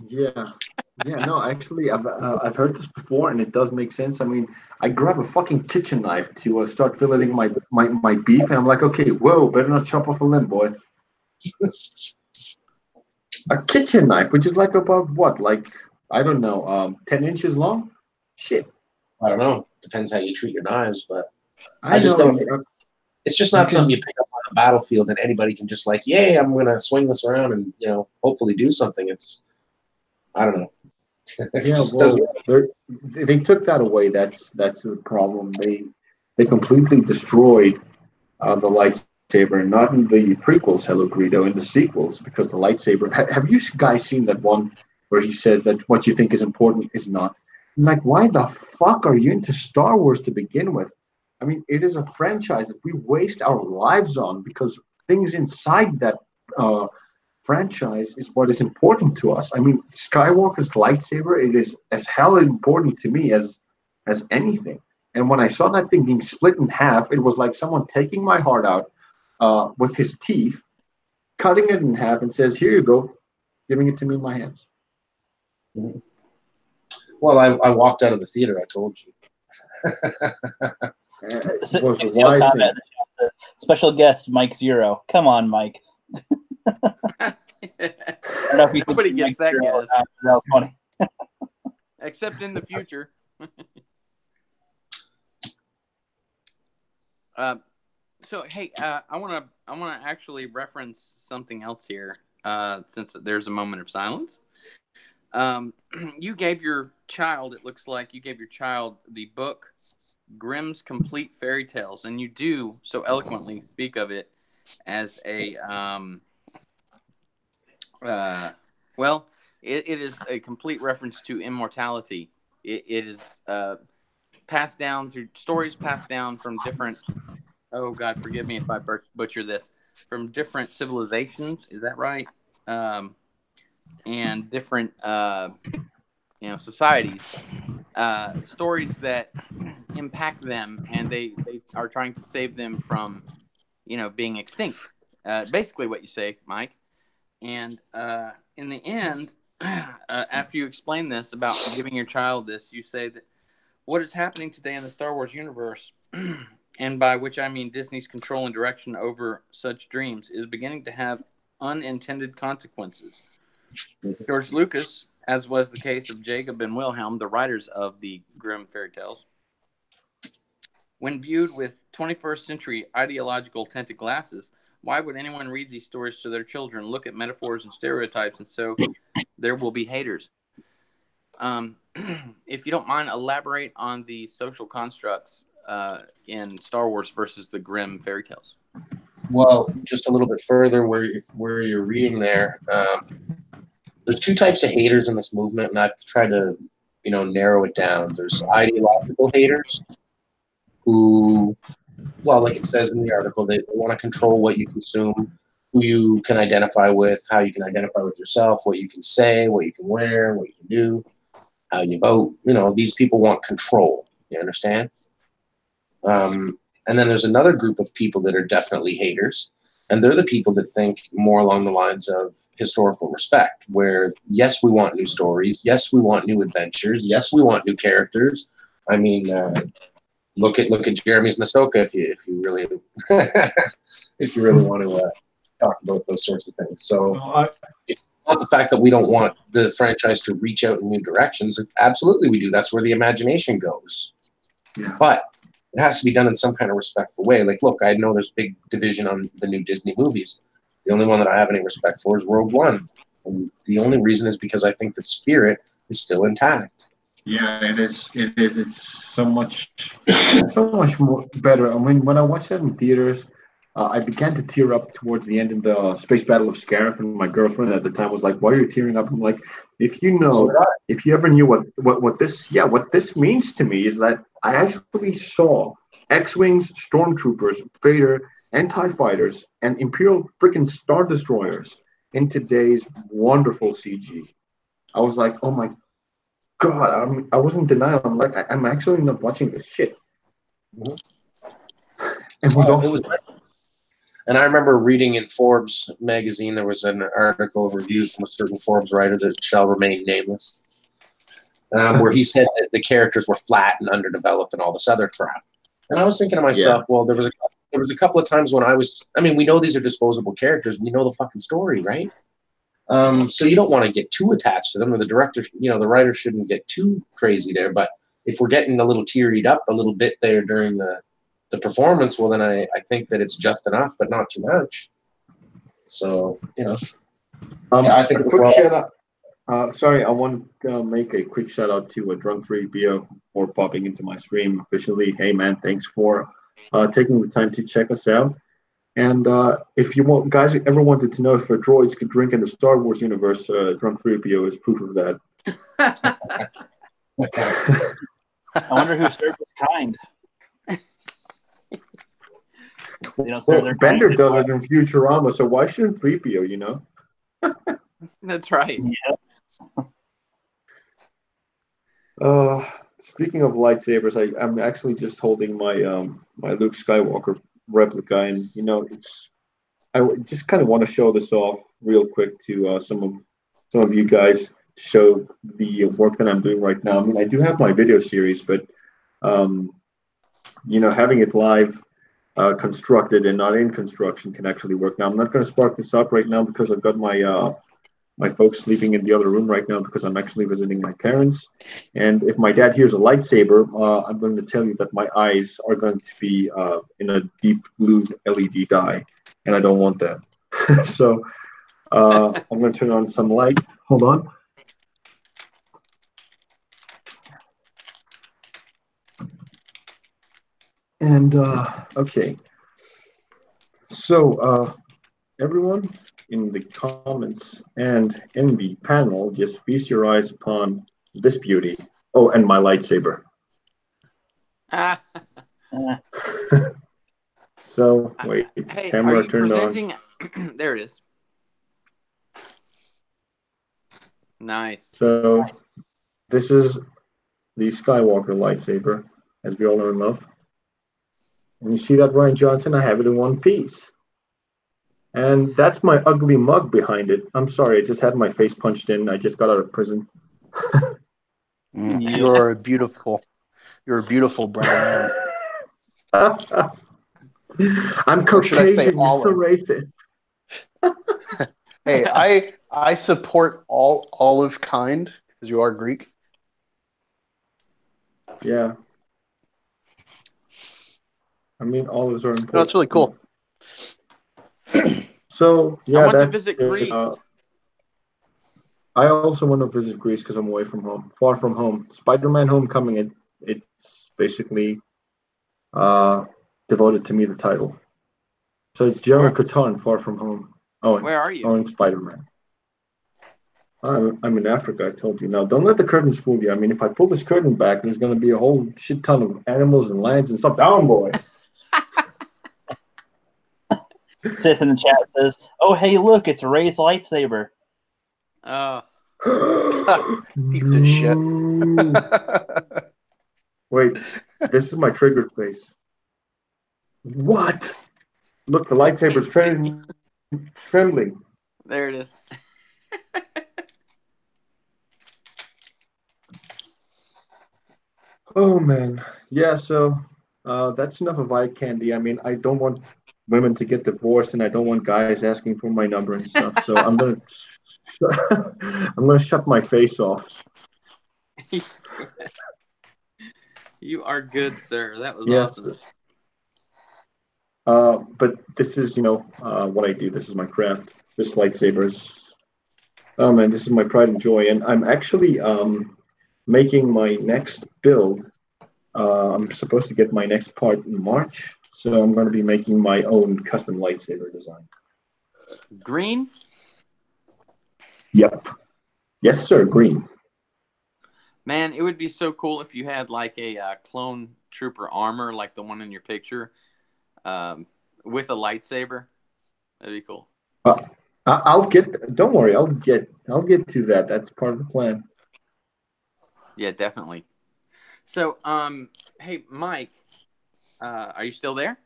Speaker 1: Yeah. No, actually, I've heard this before, and it does make sense. I mean, I grab a fucking kitchen knife to start filleting my beef, and I'm like, okay, whoa, better not chop off a limb, boy. A kitchen knife, which is like about what, like I don't know, 10 inches long. Shit.
Speaker 5: I don't know. Depends how you treat your knives, but
Speaker 1: I just
Speaker 5: don't. It's just not something you pick up on a battlefield and anybody can just like, yay, I'm gonna swing this around and hopefully do something. It's, I don't know.
Speaker 1: Yeah, well, they took that away. That's the problem. They completely destroyed the lightsaber, not in the prequels, Hello Greedo, in the sequels, because the lightsaber. Have you guys seen that one where he says that what you think is important is not? I'm like, why the fuck are you into Star Wars to begin with? I mean, it is a franchise that we waste our lives on because things inside that franchise is what is important to us. I mean, Skywalker's lightsaber, it is as hell important to me as anything. And when I saw that thing being split in half, it was like someone taking my heart out with his teeth, cutting it in half, and says, "Here you go," giving it to me in my hands.
Speaker 5: Well, I walked out of the theater. I told you.
Speaker 1: It was a wise thing.
Speaker 4: Special guest Mike Zero. Come on, Mike.
Speaker 2: Nobody gets that guess.
Speaker 4: That was funny.
Speaker 2: Except in the future. So hey, I want to actually reference something else here. Since there's a moment of silence. You gave your child. It looks like you gave your child the book Grimm's Complete Fairy Tales, and you do so eloquently speak of it as a well, it is a complete reference to immortality. It is passed down through stories passed down from different. Oh God, forgive me if I butcher this. From different civilizations, is that right? And different societies. Stories that impact them, and they are trying to save them from being extinct. Basically, what you say, Mike. And in the end, after you explain this about giving your child this, you say that what is happening today in the Star Wars universe, and by which I mean Disney's control and direction over such dreams, is beginning to have unintended consequences. George Lucas, as was the case of Jacob and Wilhelm, the writers of the Grimm fairy tales, when viewed with 21st century ideological tinted glasses, why would anyone read these stories to their children, look at metaphors and stereotypes, and so there will be haters? If you don't mind, elaborate on the social constructs in Star Wars versus the Grimm fairy tales.
Speaker 5: Well, just a little bit further where you're reading there, there's two types of haters in this movement, and I've tried to, narrow it down. There's ideological haters who, well, like it says in the article, they want to control what you consume, who you can identify with, how you can identify with yourself, what you can say, what you can wear, what you can do, how you vote. These people want control. You understand? And then there's another group of people that are definitely haters, and they're the people that think more along the lines of historical respect, where, yes, we want new stories. Yes, we want new adventures. Yes, we want new characters. I mean, look at Jeremy's Ahsoka if you really if you really want to talk about those sorts of things. So it's not the fact that we don't want the franchise to reach out in new directions. Absolutely, we do. That's where the imagination goes.
Speaker 1: Yeah.
Speaker 5: But it has to be done in some kind of respectful way. Like, look, I know there's big division on the new Disney movies. The only one that I have any respect for is Rogue One. And the only reason is because I think the spirit is still intact.
Speaker 1: Yeah, it is. It is. It's so much more better. I mean, when I watched it in theaters, I began to tear up towards the end in the Space Battle of Scarif, and my girlfriend at the time was like, "Why are you tearing up?" I'm like, if you ever knew what this means to me is that I actually saw X-wings, stormtroopers, Vader, and TIE fighters, and Imperial freaking Star Destroyers in today's wonderful CG. I was like, oh my God, I was in denial. I'm like, I'm actually not watching this shit. It was awesome.
Speaker 5: And I remember reading in Forbes magazine, there was an article reviewed from a certain Forbes writer that shall remain nameless, where he said that the characters were flat and underdeveloped and all this other crap. And I was thinking to myself, well, there was a couple of times when we know these are disposable characters. We know the fucking story, right? So you don't want to get too attached to them, or the director, the writer shouldn't get too crazy there. But if we're getting a little tearied up a little bit there during the performance, well, then I think that it's just enough, but not too much. So, I think
Speaker 1: a quick shout out. Sorry, I want to make a quick shout out to Drunk 3BO for popping into my stream officially. Hey man, thanks for taking the time to check us out. And if you guys ever wanted to know if droids could drink in the Star Wars universe, Drunk 3PO is proof of that.
Speaker 4: I wonder who served his kind.
Speaker 1: Bender does it in Futurama, so why shouldn't 3PO,
Speaker 2: That's right.
Speaker 1: Yeah. Speaking of lightsabers, I'm actually just holding my my Luke Skywalker replica, and I just kind of want to show this off real quick to some of you guys to show the work that I'm doing right now. I mean, I do have my video series, but having it live, constructed and not in construction can actually work. Now, I'm not going to spark this up right now because I've got my folks sleeping in the other room right now because I'm actually visiting my parents. And if my dad hears a lightsaber, I'm going to tell you that my eyes are going to be in a deep blue LED dye, and I don't want that. So I'm going to turn on some light. Hold on. And okay. So everyone, in the comments and in the panel, just feast your eyes upon this beauty. Oh, and my lightsaber. So, wait,
Speaker 2: hey,
Speaker 1: camera turned on.
Speaker 2: There it is. Nice.
Speaker 1: So, this is the Skywalker lightsaber, as we all know and love. And you see that, Ryan Johnson? I have it in one piece. And that's my ugly mug behind it. I'm sorry, I just had my face punched in. I just got out of prison.
Speaker 3: You're beautiful. You're a beautiful brown man.
Speaker 1: I'm
Speaker 3: Or should I say
Speaker 1: Caucasian. You're so
Speaker 3: olive?
Speaker 1: racist.
Speaker 3: Hey, I support all olive kind because you are Greek.
Speaker 1: Yeah. I mean, olives are important.
Speaker 3: No, it's really cool.
Speaker 1: So
Speaker 2: I
Speaker 1: yeah,
Speaker 2: want to
Speaker 1: that
Speaker 2: visit Greece.
Speaker 1: I also want to visit Greece because I'm away from home, far from home. Spider-Man: Homecoming, it's basically devoted to me, the title. So it's General Catan, Far From Home. Oh,
Speaker 2: Where are you?
Speaker 1: Oh, and Spider-Man. I'm in Africa. I told you. Now, don't let the curtains fool you. I mean, if I pull this curtain back, there's going to be a whole shit ton of animals and lands and stuff. Down, boy.
Speaker 4: Sith in the chat says, "Oh, hey, look, it's Ray's lightsaber."
Speaker 3: Piece of shit.
Speaker 1: Wait, this is my triggered face. What? Look, the lightsaber's trembling.
Speaker 2: There it is.
Speaker 1: Oh man, yeah. So that's enough of eye candy. I mean, I don't want women to get divorced, and I don't want guys asking for my number and stuff. So I'm gonna shut my face off.
Speaker 2: You are good, sir. That was
Speaker 1: Yes.
Speaker 2: awesome.
Speaker 1: But this is, what I do. This is my craft. This lightsaber is, oh man, this is my pride and joy. And I'm actually making my next build. I'm supposed to get my next part in March, so I'm going to be making my own custom lightsaber design.
Speaker 2: Green?
Speaker 1: Yep. Yes, sir. Green.
Speaker 2: Man, it would be so cool if you had like a clone trooper armor, like the one in your picture, with a lightsaber. That'd be cool.
Speaker 1: I'll get. Don't worry. I'll get to that. That's part of the plan.
Speaker 2: Yeah, definitely. So, hey, Mike, are you still there?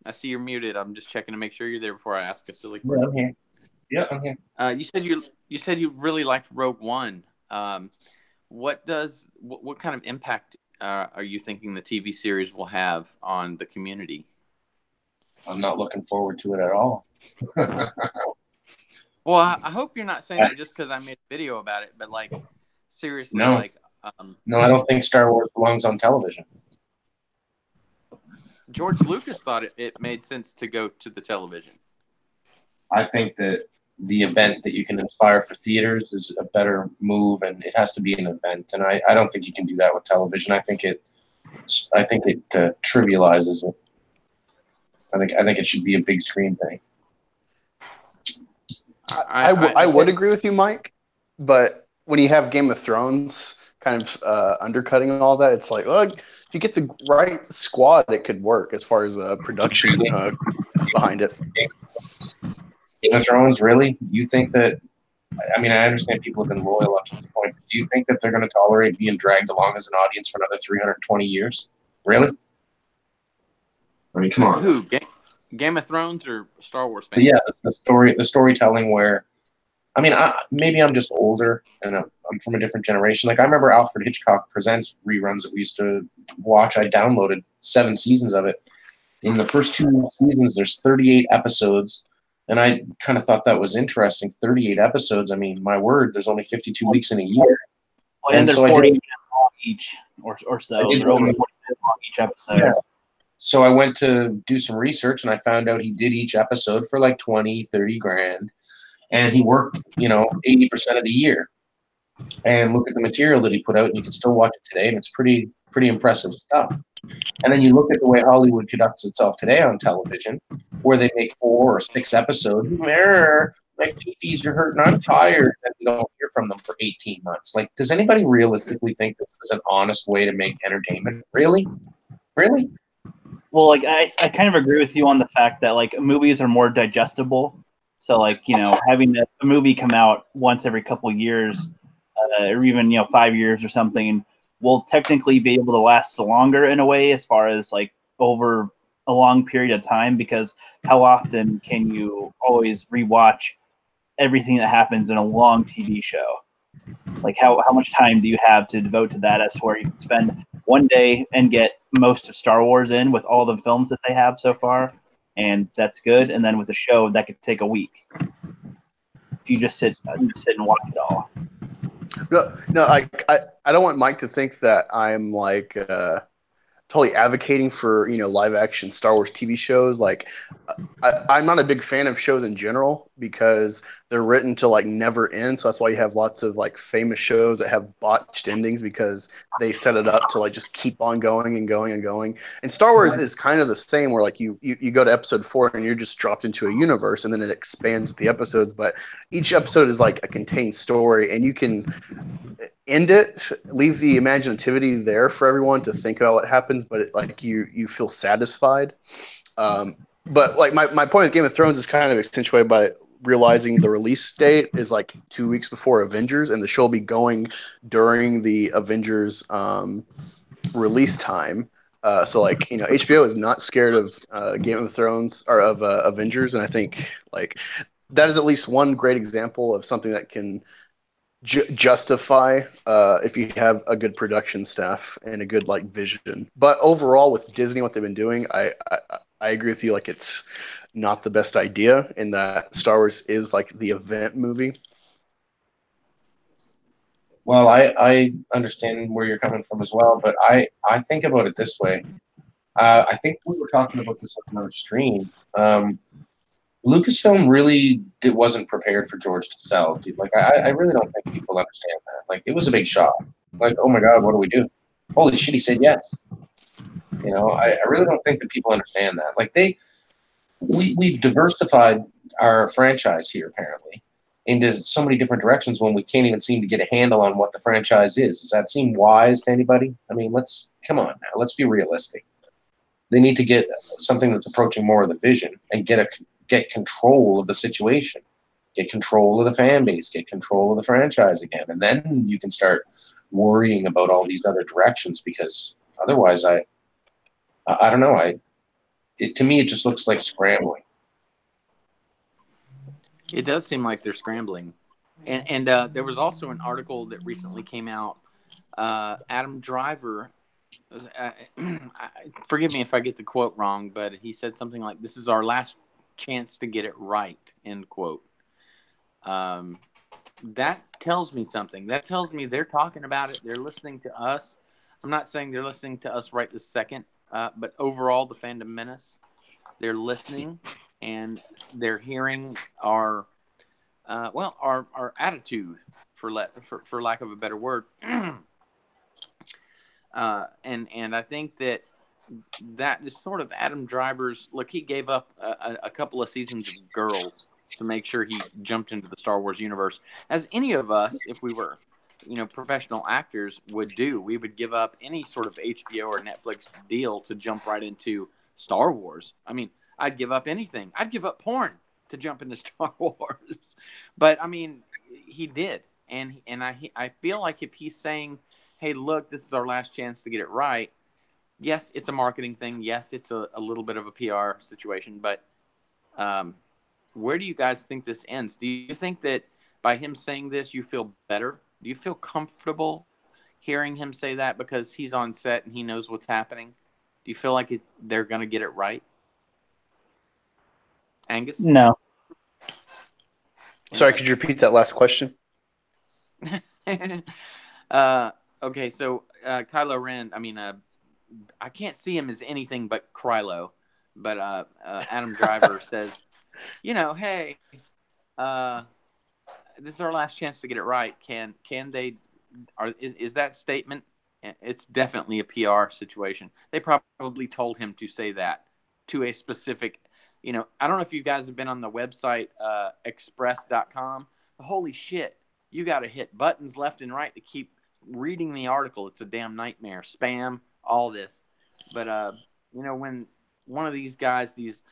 Speaker 2: I see you're muted. I'm just checking to make sure you're there before I ask a silly question.
Speaker 5: Yeah, I'm here. Yeah, I'm here.
Speaker 2: You said you really liked Rogue One. What kind of impact are you thinking the TV series will have on the community?
Speaker 5: I'm not looking forward to it at all.
Speaker 2: Well, I hope you're not saying that just because I made a video about it, but like seriously,
Speaker 5: No.
Speaker 2: like
Speaker 5: No, I don't think Star Wars belongs on television.
Speaker 2: George Lucas thought it made sense to go to the television.
Speaker 5: I think that the event that you can inspire for theaters is a better move, and it has to be an event. And I don't think you can do that with television. I think it trivializes it. I think it should be a big screen thing.
Speaker 3: I would agree with you, Mike, but when you have Game of Thrones kind of undercutting all that, it's like, well, if you get the right squad, it could work as far as production behind it.
Speaker 5: Game of Thrones, really? You think that? I mean, I understand people have been loyal up to this point. Do you think that they're going to tolerate being dragged along as an audience for another 320 years? Really? I mean, come on.
Speaker 2: Who? Game of Thrones or Star Wars fans?
Speaker 5: Yeah, the storytelling where, I mean, maybe I'm just older and I'm from a different generation. Like I remember Alfred Hitchcock Presents reruns that we used to watch. I downloaded 7 seasons of it. In the first 2 seasons, there's 38 episodes. And I kind of thought that was interesting. 38 episodes. I mean, my word, there's only 52 weeks in a year.
Speaker 4: Well, and they're 40 minutes long each, or so. They're over 40 minutes long each episode.
Speaker 5: Yeah. So I went to do some research, and I found out he did each episode for like 20, 30 grand. And he worked, 80% of the year. And look at the material that he put out, and you can still watch it today, and it's pretty impressive stuff. And then you look at the way Hollywood conducts itself today on television, where they make 4 or 6 episodes. My fifis are hurting, I'm tired, and you don't hear from them for 18 months. Like, does anybody realistically think this is an honest way to make entertainment? Really?
Speaker 4: Well, like I kind of agree with you on the fact that like movies are more digestible. So like having a movie come out once every couple of years, or even 5 years or something, will technically be able to last longer in a way as far as like over a long period of time, because how often can you always rewatch everything that happens in a long TV show? Like how much time do you have to devote to that as to where you can spend one day and get most of Star Wars in with all the films that they have so far, and that's good. And then with the show, that could take a week if you just sit and watch it all.
Speaker 3: No, I don't want Mike to think that I'm like totally advocating for live action Star Wars TV shows. Like, I'm not a big fan of shows in general because they're written to like never end. So that's why you have lots of like famous shows that have botched endings because they set it up to like just keep on going and going and going. And Star Wars is kind of the same, where like you go to episode 4 and you're just dropped into a universe, and then it expands with the episodes. But each episode is like a contained story, and you can end it, leave the imaginativity there for everyone to think about what happens, but like you feel satisfied. But like my point with Game of Thrones is kind of accentuated by realizing the release date is like 2 weeks before Avengers, and the show will be going during the Avengers release time. So like HBO is not scared of Game of Thrones or of Avengers, and I think like that is at least one great example of something that can justify if you have a good production staff and a good like vision. But overall, with Disney, what they've been doing, I agree with you. Like, it's not the best idea, in that Star Wars is like the event movie.
Speaker 5: Well, I understand where you're coming from as well, but I think about it this way. I think we were talking about this on another stream. Lucasfilm really wasn't prepared for George to sell. Dude. Like, I really don't think people understand that. Like, it was a big shock. Like, oh my God, what do we do? Holy shit, he said yes. I really don't think that people understand that. Like, we've diversified our franchise here, apparently, into so many different directions when we can't even seem to get a handle on what the franchise is. Does that seem wise to anybody? I mean, come on now. Let's be realistic. They need to get something that's approaching more of the vision and get control of the situation, get control of the fan base, get control of the franchise again. And then you can start worrying about all these other directions, because otherwise I don't know. To me, it just looks like scrambling.
Speaker 2: It does seem like they're scrambling. And there was also an article that recently came out. Adam Driver, forgive me if I get the quote wrong, but he said something like, "This is our last chance to get it right," end quote. That tells me something. That tells me they're talking about it. They're listening to us. I'm not saying they're listening to us right this second, but overall, the Fandom Menace, they're listening and they're hearing our attitude, for lack of a better word. And I think that is sort of Adam Driver's look. He gave up a couple of seasons of Girls to make sure he jumped into the Star Wars universe, as any of us, if we were professional actors, would do. We would give up any sort of HBO or Netflix deal to jump right into Star Wars. I mean, I'd give up anything. I'd give up porn to jump into Star Wars. But I mean, he did, and I feel like if he's saying, "Hey, look, this is our last chance to get it right," yes, it's a marketing thing. Yes, it's a little bit of a PR situation. But where do you guys think this ends? Do you think that by him saying this, you feel better? Do you feel comfortable hearing him say that because he's on set and he knows what's happening? Do you feel like they're going to get it right? Angus?
Speaker 4: No.
Speaker 3: Sorry, could you repeat that last question?
Speaker 2: Okay, so Kylo Ren, I mean, I can't see him as anything but Krylo, but Adam Driver says, hey, this is our last chance to get it right. Can they? Is that statement? It's definitely a PR situation. They probably told him to say that to a specific. I don't know if you guys have been on the website express.com. Holy shit, you got to hit buttons left and right to keep reading the article. It's a damn nightmare. Spam, all this. But when one of these guys, these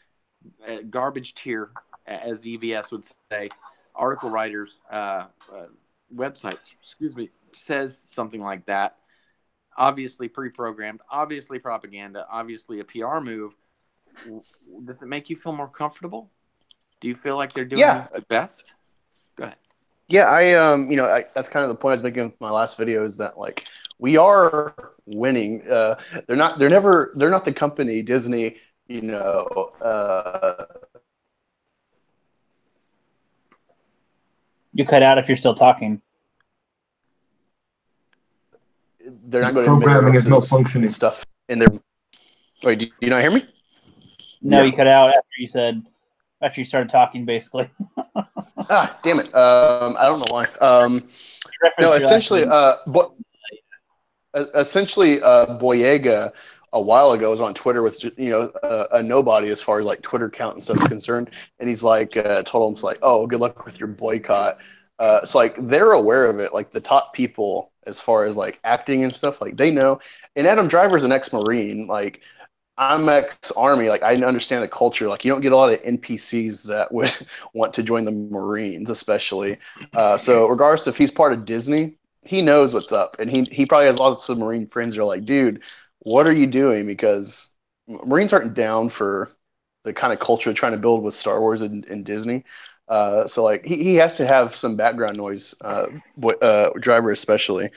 Speaker 2: garbage tier, as EVS would say, article writers, website, says something like that, obviously pre-programmed, obviously propaganda, obviously a PR move, does it make you feel more comfortable? Do you feel like they're doing the best? Go ahead.
Speaker 3: Yeah, I that's kind of the point I was making with my last video, is that like we are winning. They're not the company Disney,
Speaker 4: You cut out if you're still talking.
Speaker 3: they're not
Speaker 1: His
Speaker 3: going to admit
Speaker 1: programming is
Speaker 3: errors
Speaker 1: malfunctioning.
Speaker 3: and stuff in their. Wait, do you not hear me?
Speaker 4: No,
Speaker 1: Yeah.
Speaker 4: you cut out after you started talking, basically.
Speaker 3: Damn it. I don't know why. No, essentially, Boyega a while ago was on Twitter with a nobody as far as like Twitter count and stuff is concerned, and he's like told him like, oh, good luck with your boycott. So like they're aware of it, like the top people as far as like acting and stuff, like they know. And Adam Driver's an ex-Marine, like I'm ex-Army, like I understand the culture. Like you don't get a lot of NPCs that would want to join the Marines, especially. So regardless if he's part of Disney, he knows what's up, and he probably has lots of Marine friends who are like, dude, what are you doing? Because Marines aren't down for the kind of culture they're trying to build with Star Wars and Disney. So like he has to have some background noise, Driver especially,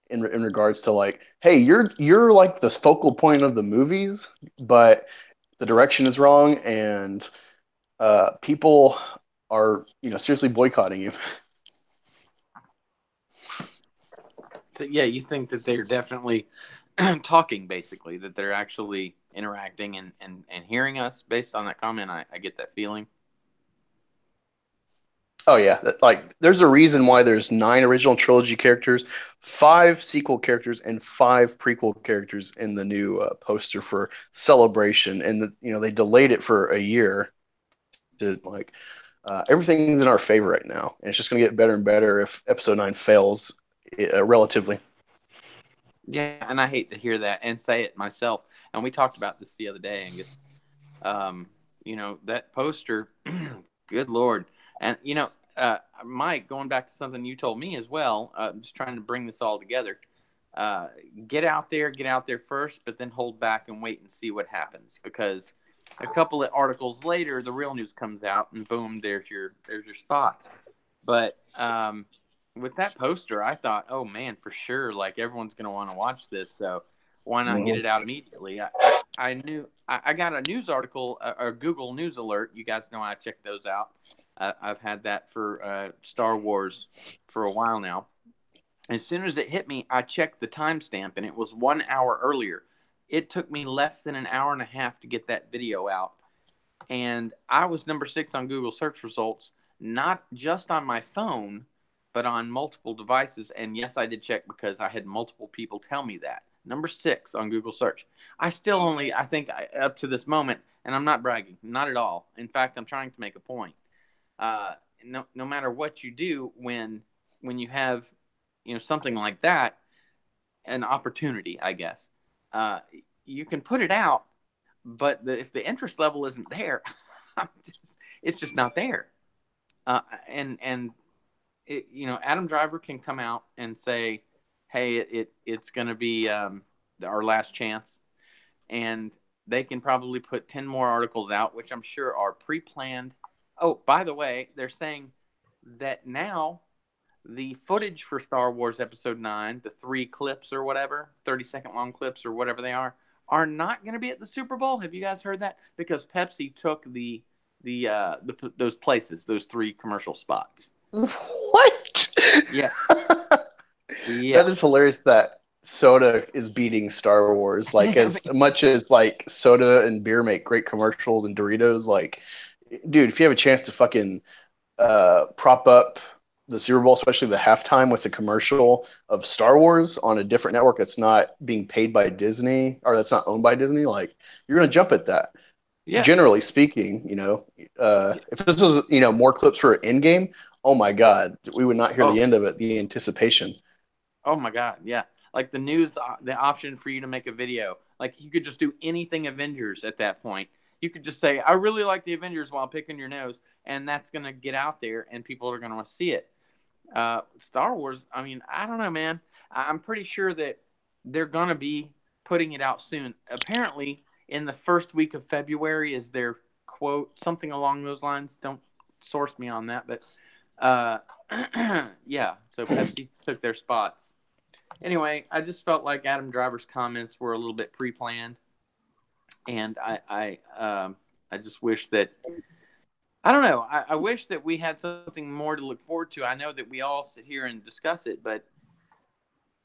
Speaker 3: in regards to like, hey, you're like the focal point of the movies, but the direction is wrong, and people are seriously boycotting you.
Speaker 2: So, yeah, you think that they're definitely talking, basically, that they're actually interacting and hearing us based on that comment. I get that feeling.
Speaker 3: Oh yeah, like there's a reason why there's 9 original trilogy characters, 5 sequel characters, and 5 prequel characters in the new poster for Celebration, and they delayed it for a year to like everything's in our favor right now, and it's just going to get better and better if Episode 9 fails relatively.
Speaker 2: Yeah, and I hate to hear that and say it myself. And we talked about this the other day, Angus. That poster, good Lord. And, Mike, going back to something you told me as well, just trying to bring this all together. Get out there first, but then hold back and wait and see what happens. Because a couple of articles later, the real news comes out, and boom, there's your spots. But with that poster, I thought, oh man, for sure, like everyone's going to want to watch this, so why not get it out immediately? I knew I got a news article, a Google News alert. You guys know I check those out. I've had that for Star Wars for a while now. As soon as it hit me, I checked the timestamp, and it was 1 hour earlier. It took me less than an hour and a half to get that video out, and I was number 6 on Google search results, not just on my phone, but on multiple devices. And yes, I did check because I had multiple people tell me that. Number 6 on Google search. I still only, I think up to this moment, and I'm not bragging, not at all. In fact, I'm trying to make a point. No matter what you do, when you have, something like that, an opportunity, I guess, you can put it out, but if the interest level isn't there, it's just not there. And it, Adam Driver can come out and say, hey, it's going to be our last chance. And they can probably put 10 more articles out, which I'm sure are pre-planned. Oh, by the way, they're saying that now the footage for Star Wars Episode 9, the 3 clips or whatever, 30-second long clips or whatever they are not going to be at the Super Bowl. Have you guys heard that? Because Pepsi took those places, those 3 commercial spots.
Speaker 3: What?
Speaker 2: Yeah.
Speaker 3: Yeah. That is hilarious that soda is beating Star Wars. Like as much as like soda and beer make great commercials and Doritos, like dude, if you have a chance to fucking prop up the Super Bowl, especially the halftime with a commercial of Star Wars on a different network that's not being paid by Disney or that's not owned by Disney, like you're gonna jump at that. Yeah. Generally speaking, if this was more clips for Endgame, oh my god, we would not hear the end of it. The anticipation.
Speaker 2: Oh my god, yeah. Like the news, the option for you to make a video, like you could just do anything Avengers at that point. You could just say, I really like the Avengers while picking your nose, and that's going to get out there, and people are going to want to see it. Star Wars, I mean, I don't know, man. I'm pretty sure that they're going to be putting it out soon. Apparently, in the first week of February is their quote, something along those lines. Don't source me on that, but yeah, so Pepsi took their spots. Anyway, I just felt like Adam Driver's comments were a little bit pre-planned, and I just wish that I don't know. I wish that we had something more to look forward to. I know that we all sit here and discuss it, but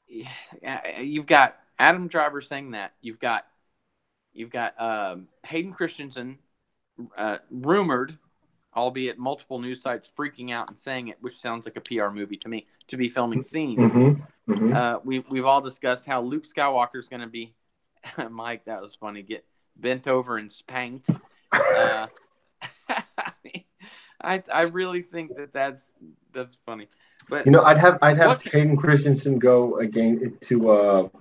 Speaker 2: you've got Adam Driver saying that. You've got Hayden Christensen rumored, albeit multiple news sites freaking out and saying it, which sounds like a PR movie to me, to be filming scenes. We've all discussed how Luke Skywalker is going to be. Mike, that was funny. Get bent over and spanked. I really think that's funny. But
Speaker 1: I'd have Hayden Christensen go again to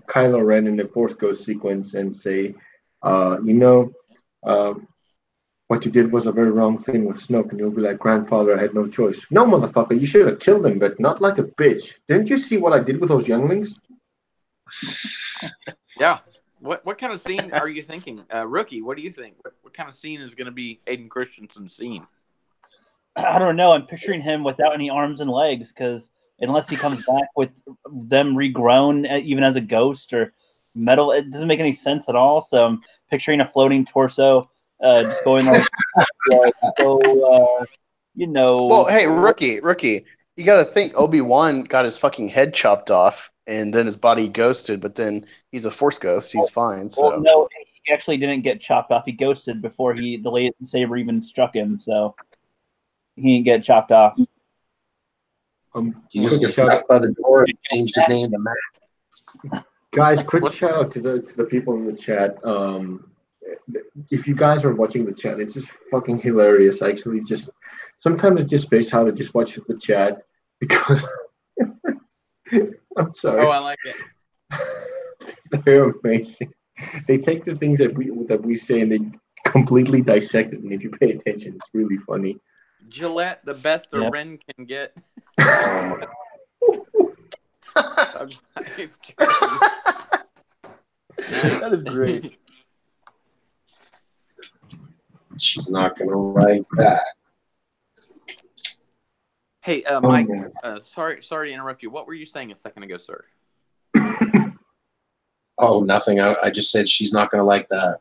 Speaker 1: Kylo Ren in the Force Ghost sequence and say, what you did was a very wrong thing with Snoke, and you'll be like, grandfather, I had no choice. No, motherfucker, you should have killed him, but not like a bitch. Didn't you see what I did with those younglings?
Speaker 2: Yeah. What kind of scene are you thinking, Rookie? What do you think? What kind of scene is going to be Hayden Christensen's scene?
Speaker 4: I don't know. I'm picturing him without any arms and legs, because unless he comes back with them regrown, even as a ghost or metal, it doesn't make any sense at all. So I'm picturing a floating torso, just going like,
Speaker 3: Well, hey, rookie, you got to think Obi-Wan got his fucking head chopped off, and then his body ghosted. But then he's a Force ghost; he's fine. So.
Speaker 4: Well, no, he actually didn't get chopped off. He ghosted before the lightsaber even struck him. So. He didn't get chopped off.
Speaker 5: He just gets left by the door and changed his name to Matt.
Speaker 1: Guys, quick shout out to the people in the chat. If you guys are watching the chat, it's just fucking hilarious. Actually, sometimes it's just based how to just watch the chat because I'm sorry.
Speaker 2: Oh, I like it.
Speaker 1: They're amazing. They take the things that we say and they completely dissect it. And if you pay attention, it's really funny.
Speaker 2: Gillette, the best a Ren can get.
Speaker 3: That is great.
Speaker 5: She's not going to write that.
Speaker 2: Hey, Mike, sorry to interrupt you. What were you saying a second ago, sir?
Speaker 5: Oh, nothing. I just said she's not going to like that.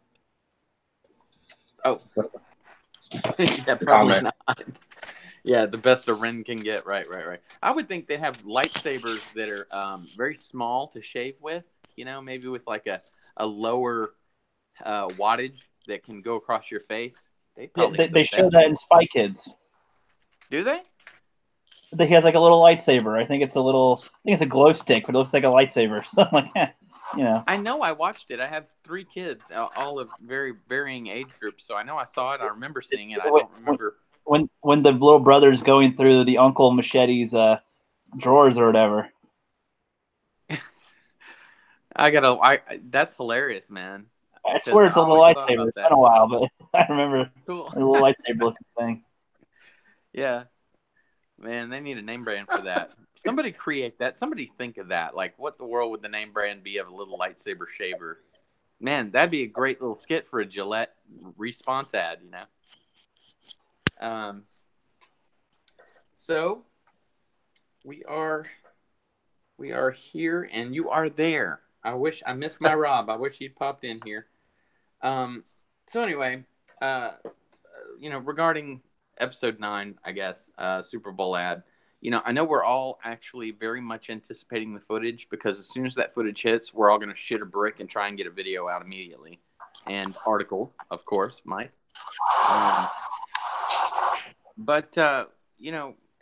Speaker 2: Oh. Yeah, probably not. Yeah, the best a Ren can get. Right. I would think they have lightsabers that are very small to shave with. Maybe with like a lower wattage that can go across your face. They
Speaker 4: show that in Spy Kids.
Speaker 2: Do they?
Speaker 4: He has like a little lightsaber. I think it's a glow stick, but it looks like a lightsaber. Something like that.
Speaker 2: I know I watched it. I have 3 kids, all of very varying age groups, so I know I saw it. I remember seeing it. I don't remember
Speaker 4: when the little brother's going through the Uncle Machete's drawers or whatever.
Speaker 2: That's hilarious, man.
Speaker 4: I swear it's a little lightsaber. It's been a while, but I remember a little lightsaber looking thing.
Speaker 2: Yeah, man, they need a name brand for that. Somebody create that. Somebody think of that. Like, what the world would the name brand be of a little lightsaber shaver? Man, that'd be a great little skit for a Gillette response ad, So we are here and you are there. I missed my Rob. I wish he'd popped in here. So anyway, regarding episode 9, I guess, Super Bowl ad. I know we're all actually very much anticipating the footage because as soon as that footage hits, we're all going to shit a brick and try and get a video out immediately. And article, of course, Mike. But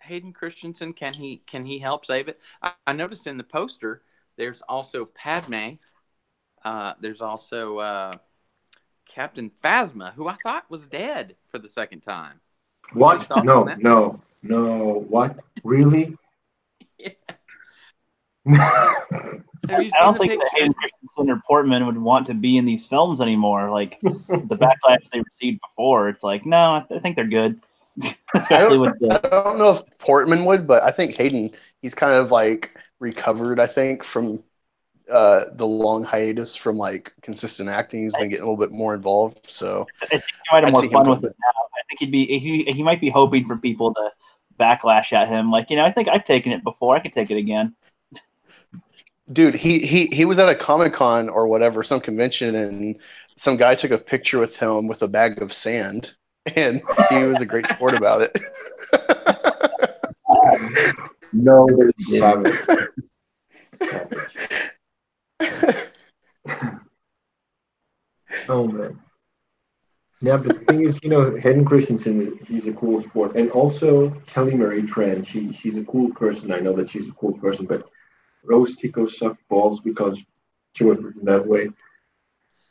Speaker 2: Hayden Christensen, can he help save it? I noticed in the poster, there's also Padme. There's also Captain Phasma, who I thought was dead for the second time.
Speaker 1: What? No. What? Really?
Speaker 2: Yeah.
Speaker 4: I don't think that Hayden Christensen or Portman would want to be in these films anymore. Like the backlash they received before, it's like, no, I think they're good. Especially
Speaker 3: I don't know if Portman would, but I think Hayden, he's kind of like recovered, I think, from the long hiatus from like consistent acting. He's been getting a little bit more involved. So
Speaker 4: I think he might have more fun with it now. I think he might be hoping for people to backlash at him. Like, I think I've taken it before. I could take it again.
Speaker 3: Dude, he was at a Comic-Con or whatever, some convention, and some guy took a picture with him with a bag of sand, and he was a great sport about it.
Speaker 5: No, they didn't.
Speaker 1: Savage. Savage. Oh man. Yeah, but the thing is, Hayden Christensen, he's a cool sport, and also Kelly Marie Tran, she's a cool person. I know that she's a cool person, but Rose Tico sucked balls because she was written that way.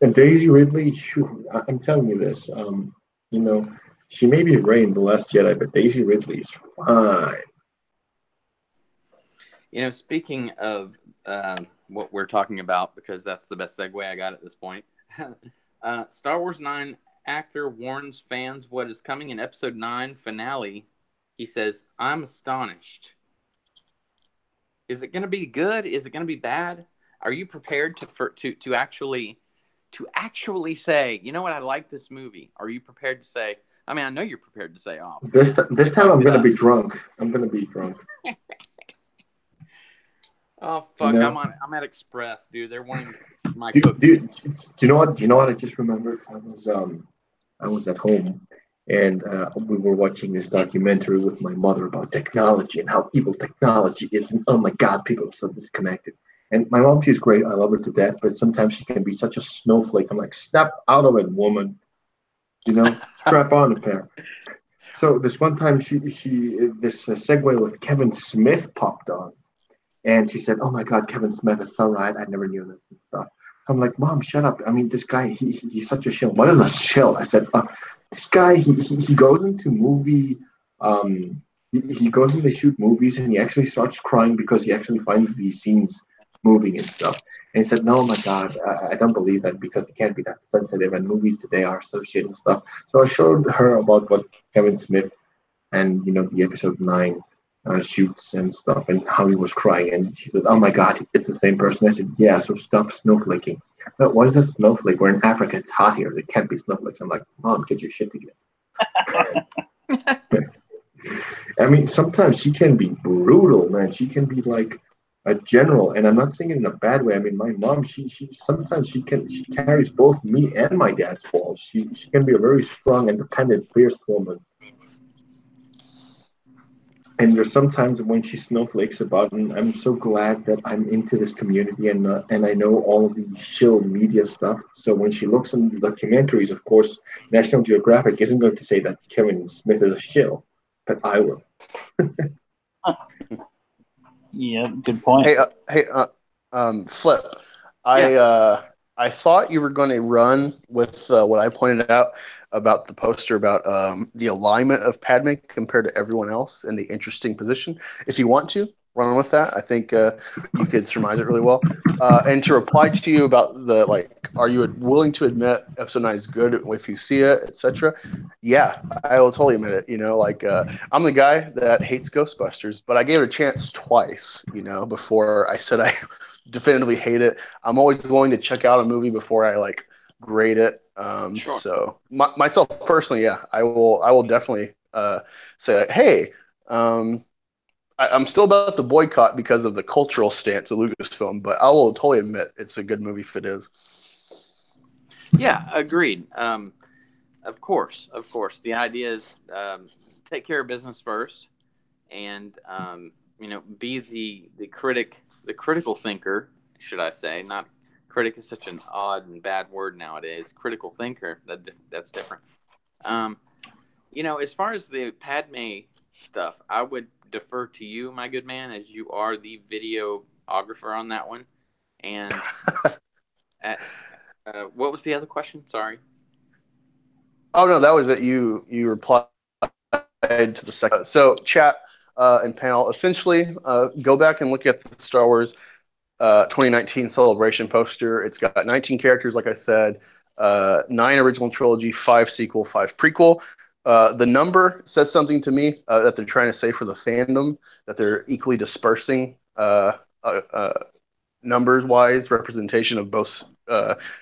Speaker 1: And Daisy Ridley, phew, I'm telling you this, you know, she may be Rey in The Last Jedi, but Daisy Ridley is fine.
Speaker 2: Speaking of what we're talking about, because that's the best segue I got at this point. Star Wars 9 actor warns fans what is coming in Episode 9 finale. He says, "I'm astonished." Is it going to be good? Is it going to be bad? Are you prepared to actually say, you know what, I like this movie? Are you prepared to say? I mean, I know you're prepared to say, "Oh,
Speaker 1: this time I'm gonna be drunk. I'm gonna be drunk.
Speaker 2: Oh fuck, I'm at Express, dude. They're wanting my
Speaker 1: do,
Speaker 2: cookies.
Speaker 1: do you know what? Do you know what I just remembered? I was at home and we were watching this documentary with my mother about technology and how evil technology is. And oh my God, people are so disconnected. And my mom, she's great. I love her to death, but sometimes she can be such a snowflake. I'm like, snap out of it, woman. Strap on a pair. So this one time, this segue with Kevin Smith popped on. And she said, "Oh my God, Kevin Smith is so right. I never knew this and stuff." I'm like, "Mom, shut up. I mean, this guy, he's such a shill." What is a shill? I said, "This guy, he goes into movie, he goes and they shoot movies and he actually starts crying because he actually finds these scenes moving and stuff." And he said, "No, my God, I don't believe that because it can't be that sensitive and movies today are so shit and stuff." So I showed her about what Kevin Smith and, the Episode 9 shoots and stuff and how he was crying. And she said, "Oh my God, it's the same person." I said, "Yeah, so stop snowflaking." "No, what is a snowflake? We're in Africa. It's hot here. There can't be snowflakes." I'm like, "Mom, get your shit together." I mean, sometimes she can be brutal, man. She can be like a general, and I'm not saying it in a bad way. I mean, my mom, she sometimes she carries both me and my dad's balls. She can be a very strong, independent, fierce woman. And there's sometimes when she snowflakes about, and I'm so glad that I'm into this community and I know all of the shill media stuff. So when she looks in the documentaries, of course, National Geographic isn't going to say that Kevin Smith is a shill, but I will.
Speaker 4: Yeah, good point.
Speaker 3: Flip, I thought you were going to run with what I pointed out about the poster about the alignment of Padme compared to everyone else and the interesting position. If you want to run with that, I think you could surmise it really well. And to reply to you about are you willing to admit Episode 9 is good if you see it, etc.? Yeah, I will totally admit it. I'm the guy that hates Ghostbusters, but I gave it a chance twice, before I said I definitively hate it. I'm always willing to check out a movie before I grade it.
Speaker 2: Sure.
Speaker 3: So myself personally, yeah, I will definitely say, hey, I'm still about the boycott because of the cultural stance of Lucasfilm, but I will totally admit it's a good movie if it is.
Speaker 2: Yeah, agreed. Of course. The idea is take care of business first, and be the critical thinker, should I say? Not critic is such an odd and bad word nowadays. Critical thinker, that's different. As far as the Padme stuff, I would defer to you, my good man, as you are the videographer on that one. And what was the other question? Sorry.
Speaker 3: Oh no, that was it. You replied to the second. So chat and panel. Essentially, go back and look at the Star Wars 2019 celebration poster. It's got 19 characters, like I said, 9 original trilogy, 5 sequel, 5 prequel. The number says something to me that they're trying to say for the fandom, that they're equally dispersing numbers-wise representation of both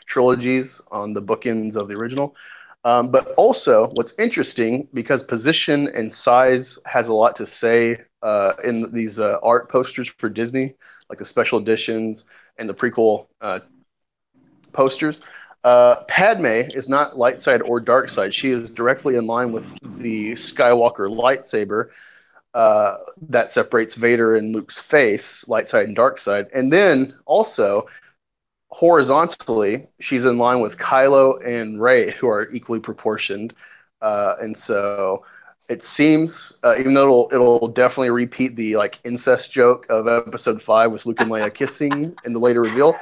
Speaker 3: trilogies on the bookends of the original. But also, what's interesting, because position and size has a lot to say in these art posters for Disney, like the special editions and the prequel posters. Padme is not light side or dark side. She is directly in line with the Skywalker lightsaber that separates Vader and Luke's face, light side and dark side. And then also horizontally, she's in line with Kylo and Rey, who are equally proportioned. And so it seems, even though it'll definitely repeat the like incest joke of Episode 5 with Luke and Leia kissing in the later reveal,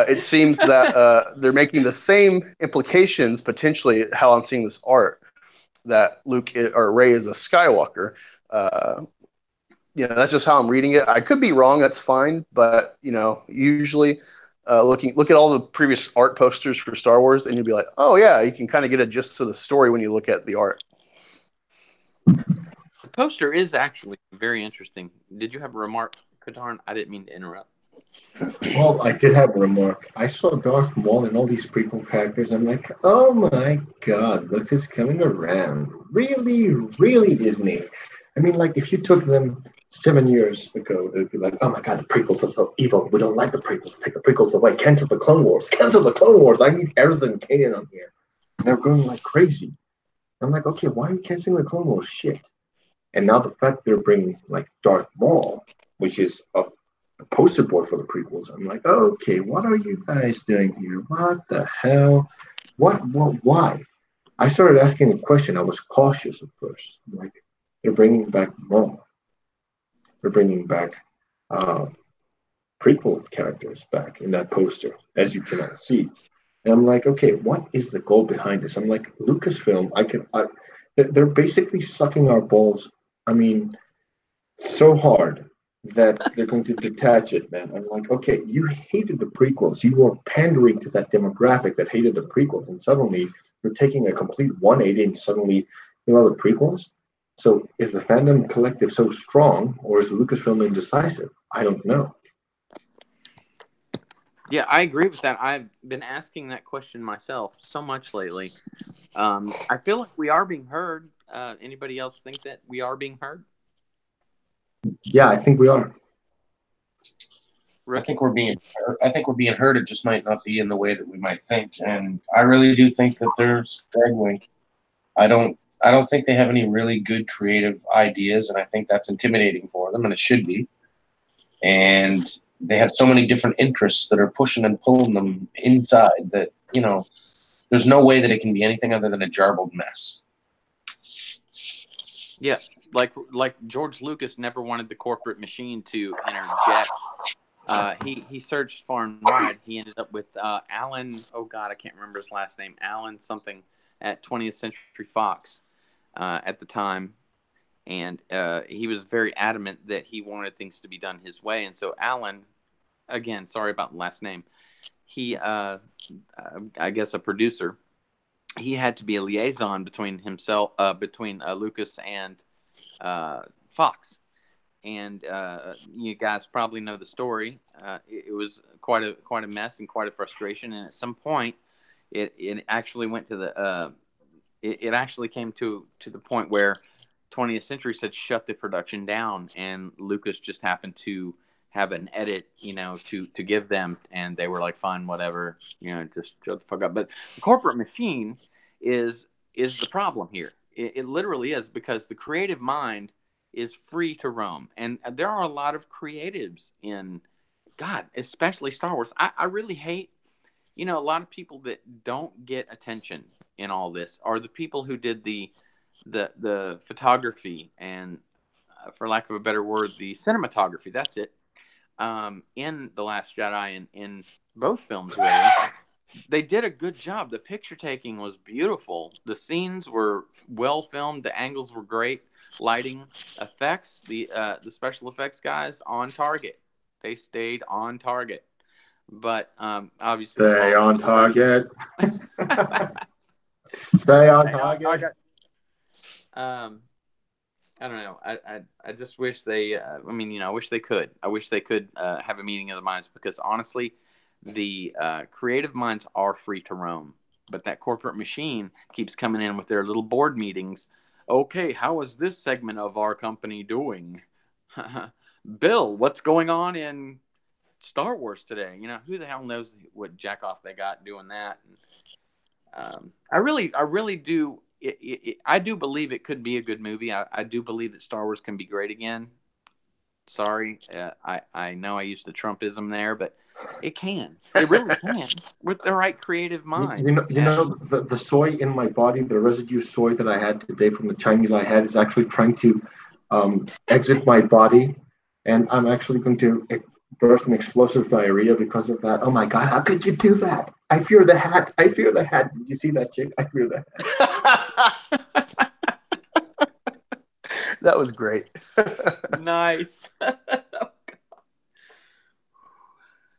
Speaker 3: it seems that they're making the same implications potentially how I'm seeing this art, that or Rey is a Skywalker. That's just how I'm reading it. I could be wrong. That's fine. But usually, look at all the previous art posters for Star Wars, and you'll be like, oh yeah, you can kind of get a gist of the story when you look at the art.
Speaker 2: The poster is actually very interesting. Did you have a remark, Katarn? I didn't mean to interrupt.
Speaker 1: Well, I did have a remark. I saw Darth Maul and all these prequel characters. I'm like, oh my god, look who's coming around. Really, really Disney. I mean, like, if you took them 7 years ago, they'd be like, oh my god, the prequels are so evil. We don't like the prequels. Take the prequels away. Cancel the Clone Wars. Cancel the Clone Wars. I need Erza and Kanan on here. And they're going like crazy. I'm like, okay, why are you canceling the Clone Wars shit? And now the fact they're bringing like Darth Maul, which is a poster board for the prequels, I'm like, okay, what are you guys doing here? What the hell? What, why? I started asking a question. I was cautious at first. I'm like, they're bringing back Maul. They're bringing back prequel characters back in that poster, as you cannot see. And I'm like, okay, what is the goal behind this? I'm like, Lucasfilm, they're basically sucking our balls. I mean, so hard that they're going to detach it, man. I'm like, okay, you hated the prequels. You were pandering to that demographic that hated the prequels, and suddenly you're taking a complete 180 and suddenly the prequels. So is the fandom collective so strong, or is Lucasfilm indecisive? I don't know.
Speaker 2: Yeah, I agree with that. I've been asking that question myself so much lately. I feel like we are being heard. Anybody else think that we are being heard?
Speaker 1: Yeah, I think we are.
Speaker 5: I think we're being heard. It just might not be in the way that we might think. And I really do think that they're struggling. I don't think they have any really good creative ideas, and I think that's intimidating for them, and it should be. And they have so many different interests that are pushing and pulling them inside that, there's no way that it can be anything other than a jarbled mess.
Speaker 2: Yeah, like George Lucas never wanted the corporate machine to interject. He searched far and wide. He ended up with Alan. Oh God, I can't remember his last name. Alan something at 20th Century Fox at the time, and he was very adamant that he wanted things to be done his way. And so Alan, again, sorry about the last name. He, I guess, a producer. He had to be a liaison between himself, between Lucas and Fox. And you guys probably know the story. It was quite a mess and quite a frustration. And at some point, it actually went to the it actually came to the point where 20th Century said shut the production down, and Lucas just happened to have an edit, to give them, and they were like, fine, whatever, just shut the fuck up. But the corporate machine is the problem here. It literally is, because the creative mind is free to roam, and there are a lot of creatives in, God, especially Star Wars. I really hate, a lot of people that don't get attention in all this are the people who did the photography and, for lack of a better word, the cinematography. That's it. In The Last Jedi and in both films, really. They did a good job. The picture taking was beautiful. The scenes were well filmed. The angles were great. Lighting, effects, the special effects guys on target. They stayed on target. But obviously,
Speaker 1: stay on target. Stay on target.
Speaker 2: I don't know. I just wish they. I wish they could. I wish they could have a meeting of the minds, because honestly, the creative minds are free to roam, but that corporate machine keeps coming in with their little board meetings. Okay, how is this segment of our company doing? Bill, what's going on in Star Wars today? You know, who the hell knows what jack off they got doing that? And, I really do. I do believe it could be a good movie. I do believe that Star Wars can be great again. Sorry, I know I used the Trumpism there, but it can. It really can with the right creative minds.
Speaker 1: You know the soy in my body, the residue soy that I had today from the Chinese I had, is actually trying to exit my body, and I'm actually going to burst an explosive diarrhea because of that. Oh my God, how could you do that? I fear the hat. I fear the hat. Did you see that chick? I fear the hat.
Speaker 3: That was great.
Speaker 2: Nice.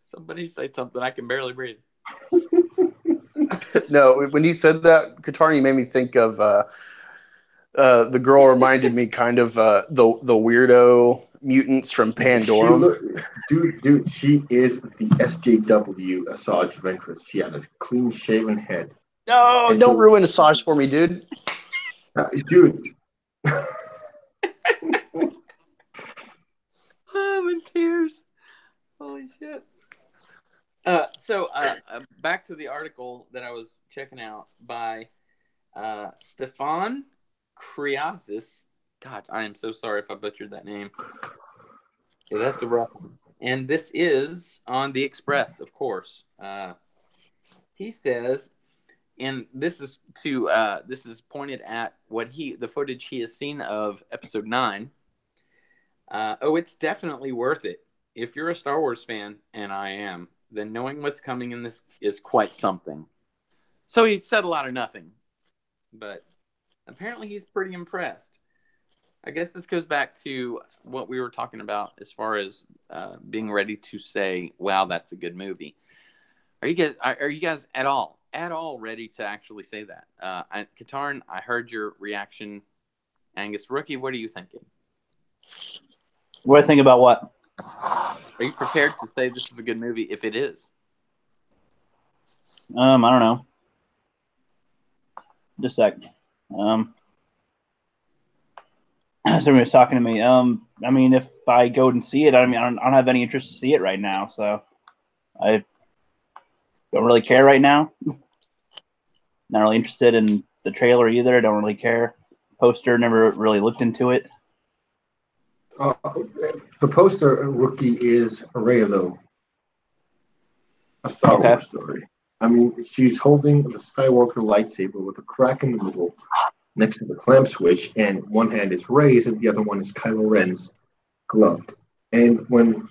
Speaker 2: Somebody say something. I can barely breathe.
Speaker 3: No, when you said that, Qatar, you made me think of the girl reminded me kind of the weirdo mutants from Pandorum.
Speaker 1: Dude, she is the SJW Asajj Ventress. She had a clean shaven head.
Speaker 3: No, and don't ruin Asajj for me, dude.
Speaker 1: Dude.
Speaker 2: I'm in tears. Holy shit. So back to the article that I was checking out by Stefan Kriazis. God, I am so sorry if I butchered that name. Yeah, that's a rough one. And this is on The Express, of course. He says, and this is pointed at the footage he has seen of Episode 9. It's definitely worth it. If you're a Star Wars fan, and I am, then knowing what's coming in this is quite something. So he said a lot of nothing, but apparently he's pretty impressed. I guess this goes back to what we were talking about as far as being ready to say, wow, that's a good movie. Are you guys at all ready to actually say that? Katarn, I heard your reaction. Angus, Rookie, what are you thinking?
Speaker 4: What do I think about what?
Speaker 2: Are you prepared to say this is a good movie if it is?
Speaker 4: I don't know. Just a sec. Somebody was talking to me. I mean, if I go and see it, I don't have any interest to see it right now, so I don't really care right now. Not really interested in the trailer either. I don't really care. Poster, never really looked into it.
Speaker 1: The poster, Rookie, is Reylo, a Star Wars story. I mean, she's holding the Skywalker lightsaber with a crack in the middle next to the clamp switch, and one hand is Rey's and the other one is Kylo Ren's gloved. And when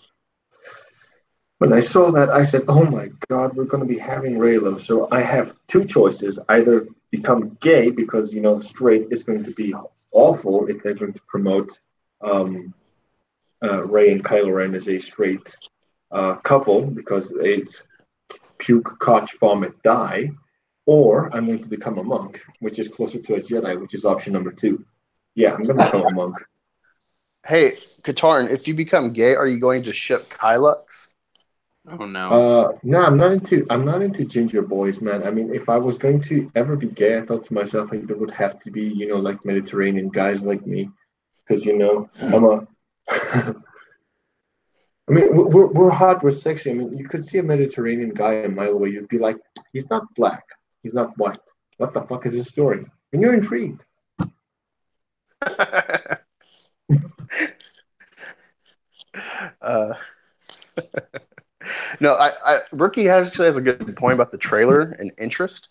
Speaker 1: I saw that, I said, oh my God, we're going to be having Reylo. So I have two choices. Either become gay because, straight is going to be awful if they're going to promote Rey and Kylo Ren as a straight couple because it's puke, cotch, vomit, die, or I'm going to become a monk, which is closer to a Jedi, which is option number 2. Yeah, I'm going to become a monk.
Speaker 3: Hey, Katarn, if you become gay, are you going to ship Kylux?
Speaker 2: Oh no.
Speaker 1: No, I'm not into ginger boys, man. I mean, if I was going to ever be gay, I thought to myself, like, there would have to be, like Mediterranean guys like me, because I'm a. I mean, we're hot, we're sexy. I mean, you could see a Mediterranean guy a mile away, you'd be like, he's not black, he's not white. What the fuck is his story? And you're intrigued.
Speaker 3: No, Rookie actually has a good point about the trailer and interest.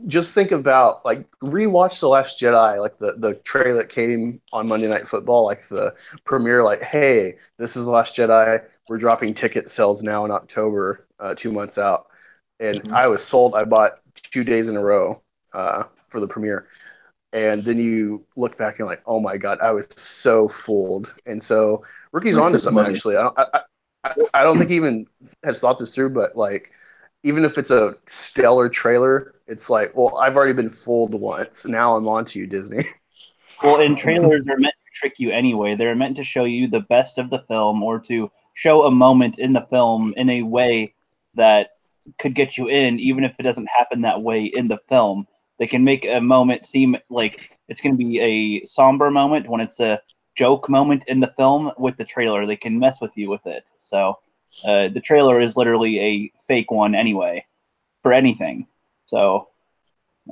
Speaker 3: Just think about, rewatch The Last Jedi, the trailer that came on Monday Night Football, the premiere, hey, this is The Last Jedi. We're dropping ticket sales now in October, 2 months out. And I was sold. I bought 2 days in a row for the premiere. And then you look back and you're like, oh my God, I was so fooled. And so Rookie's onto something, actually. I don't think he even has thought this through, but even if it's a stellar trailer, it's well, I've already been fooled once. Now I'm on to you, Disney.
Speaker 4: Well, and trailers are meant to trick you anyway. They're meant to show you the best of the film or to show a moment in the film in a way that could get you in, even if it doesn't happen that way in the film. They can make a moment seem like it's going to be a somber moment when it's a joke moment in the film with the trailer. They can mess with you with it. So the trailer is literally a fake one anyway for anything. So,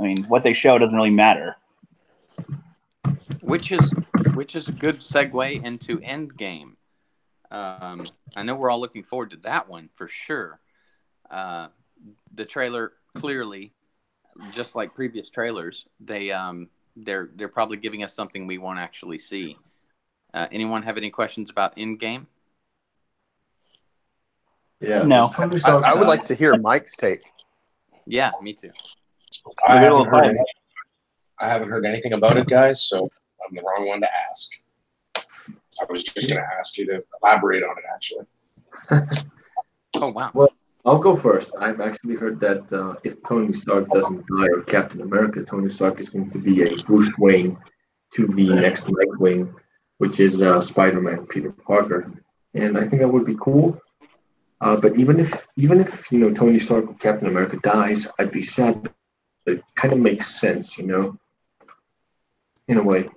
Speaker 4: I mean, what they show doesn't really matter.
Speaker 2: Which is a good segue into Endgame. I know we're all looking forward to that one for sure. The trailer clearly, just like previous trailers, they're probably giving us something we won't actually see. Anyone have any questions about Endgame?
Speaker 1: Yeah,
Speaker 4: No.
Speaker 3: I would like to hear Mike's take.
Speaker 2: Yeah, me too.
Speaker 5: I haven't heard anything about it, guys, so I'm the wrong one to ask. I was just going to ask you to elaborate on it, actually.
Speaker 2: Oh, wow.
Speaker 1: Well, I'll go first. I've actually heard that if Tony Stark doesn't die or Captain America, Tony Stark is going to be a Bruce Wayne to the next Nightwing, which is Spider-Man Peter Parker, and I think that would be cool. But even if Tony Stark or Captain America dies, I'd be sad. But it kind of makes sense, in a way.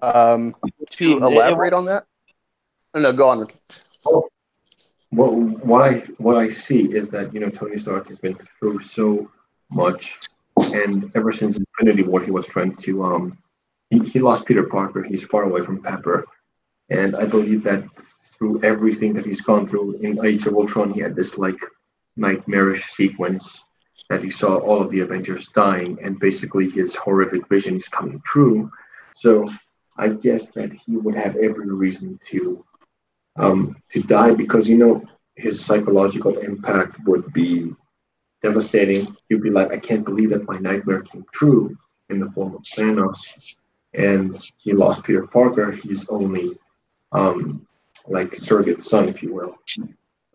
Speaker 3: To elaborate on that? No, go on.
Speaker 1: Well, what I see is that Tony Stark has been through so much, and ever since Infinity War, he was trying to he lost Peter Parker. He's far away from Pepper, and I believe that through everything that he's gone through in Age of Ultron, he had this like nightmarish sequence that he saw all of the Avengers dying, and basically his horrific vision is coming true. So I guess that he would have every reason to die because his psychological impact would be devastating. He'd be like, I can't believe that my nightmare came true in the form of Thanos, and he lost Peter Parker. He's only like surrogate son, if you will,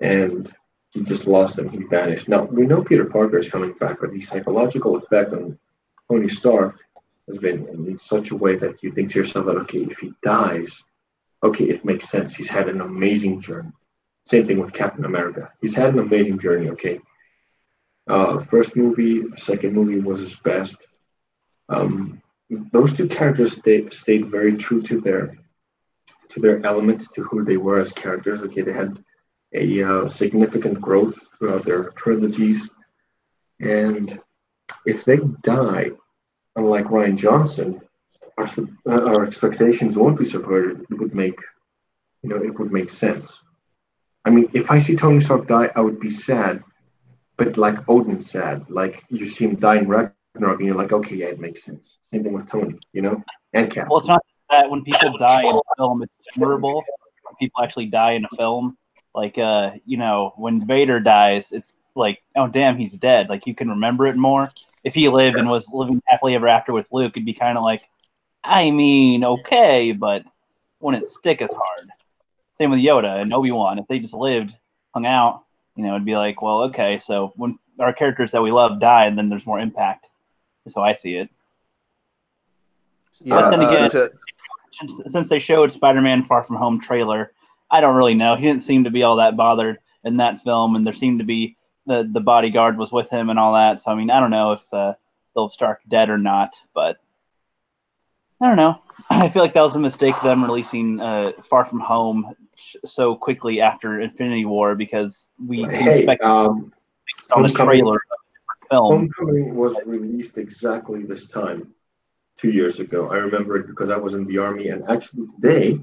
Speaker 1: and he just lost him. He vanished. Now we know Peter Parker is coming back, but the psychological effect on Tony Stark has been in such a way that you think to yourself that okay, if he dies, okay, it makes sense. He's had an amazing journey. Same thing with Captain America. He's had an amazing journey. Okay, first movie, second movie was his best. Those two characters stayed very true to their element, to who they were as characters. Okay, they had a significant growth throughout their trilogies, and if they die, unlike Ryan Johnson, our expectations won't be subverted. It would make sense. I mean, if I see Tony Stark die, I would be sad, but like Odin sad. Like you see him die in Ragnarok, and you're like, okay, yeah, it makes sense. Same thing with Tony, and Cap.
Speaker 4: Well, it's not just that when people die in a film, it's memorable. When people actually die in a film, like when Vader dies, it's like, oh damn, he's dead. Like you can remember it more. If he lived and was living happily ever after with Luke, it'd be kind of like, I mean, okay, but wouldn't stick as hard. Same with Yoda and Obi-Wan. If they just lived, hung out, it'd be like, well, okay, so when our characters that we love die, then there's more impact. That's how I see it.
Speaker 3: Yeah,
Speaker 4: but then again, since they showed Spider-Man Far From Home trailer, I don't really know. He didn't seem to be all that bothered in that film, and there seemed to be the bodyguard was with him and all that. So, I mean, I don't know if they'll Stark dead or not, but I don't know. I feel like that was a mistake, them releasing Far From Home so quickly after Infinity War, because we expect on the trailer of the film.
Speaker 1: Homecoming was released exactly this time 2 years ago. I remember it because I was in the army, and actually today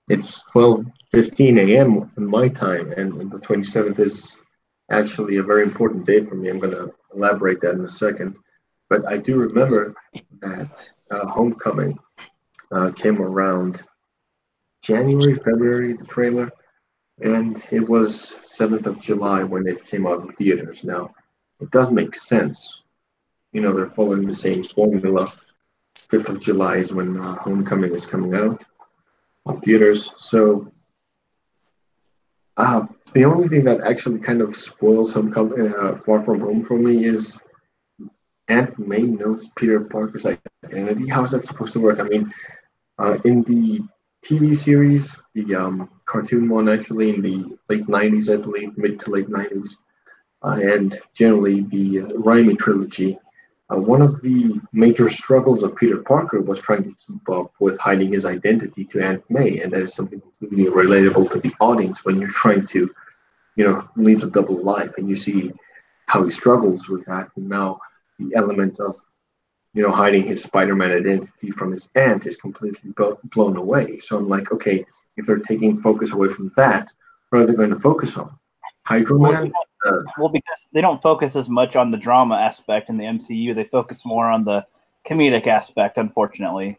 Speaker 1: it's 12:15 a.m. in my time, and the 27th is actually a very important day for me. I'm going to elaborate that in a second, but I do remember that Homecoming came around January, February, the trailer, and it was 7th of July when it came out in theaters. Now, it does make sense. They're following the same formula. 5th of July is when Homecoming is coming out in theaters. So, the only thing that actually kind of spoils Homecoming, Far From Home for me is Aunt May knows Peter Parker's identity. How is that supposed to work? I mean, in the TV series, the cartoon one actually in the late 90s, I believe, mid to late 90s, and generally the Raimi trilogy, one of the major struggles of Peter Parker was trying to keep up with hiding his identity to Aunt May, and that is something completely relatable to the audience when you're trying to, lead a double life, and you see how he struggles with that. And now the element of, hiding his Spider-Man identity from his aunt is completely blown away. So I'm like, okay, if they're taking focus away from that, what are they going to focus on? Hydro Man?
Speaker 4: Well, because they don't focus as much on the drama aspect in the MCU. They focus more on the comedic aspect, unfortunately.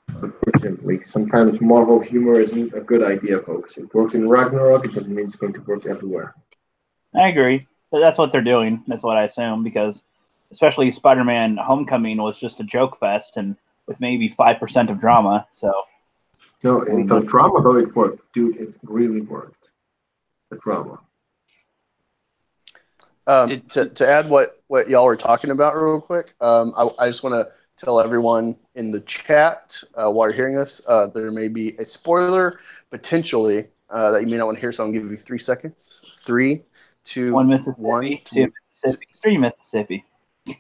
Speaker 1: Unfortunately, sometimes Marvel humor isn't a good idea, folks. It worked in Ragnarok, it doesn't mean it's going to work everywhere.
Speaker 4: I agree. But that's what they're doing. That's what I assume, because especially Spider-Man Homecoming was just a joke fest and with maybe 5% of drama. So
Speaker 1: No, in the drama, though, it worked. Dude, it really worked. The drama.
Speaker 3: To add what y'all were talking about real quick, I just want to tell everyone in the chat while you're hearing us, there may be a spoiler potentially that you may not want to hear, so I'm going to give you 3 seconds. 3, 2,
Speaker 4: 1 Mississippi, 2 Mississippi, 3 Mississippi. You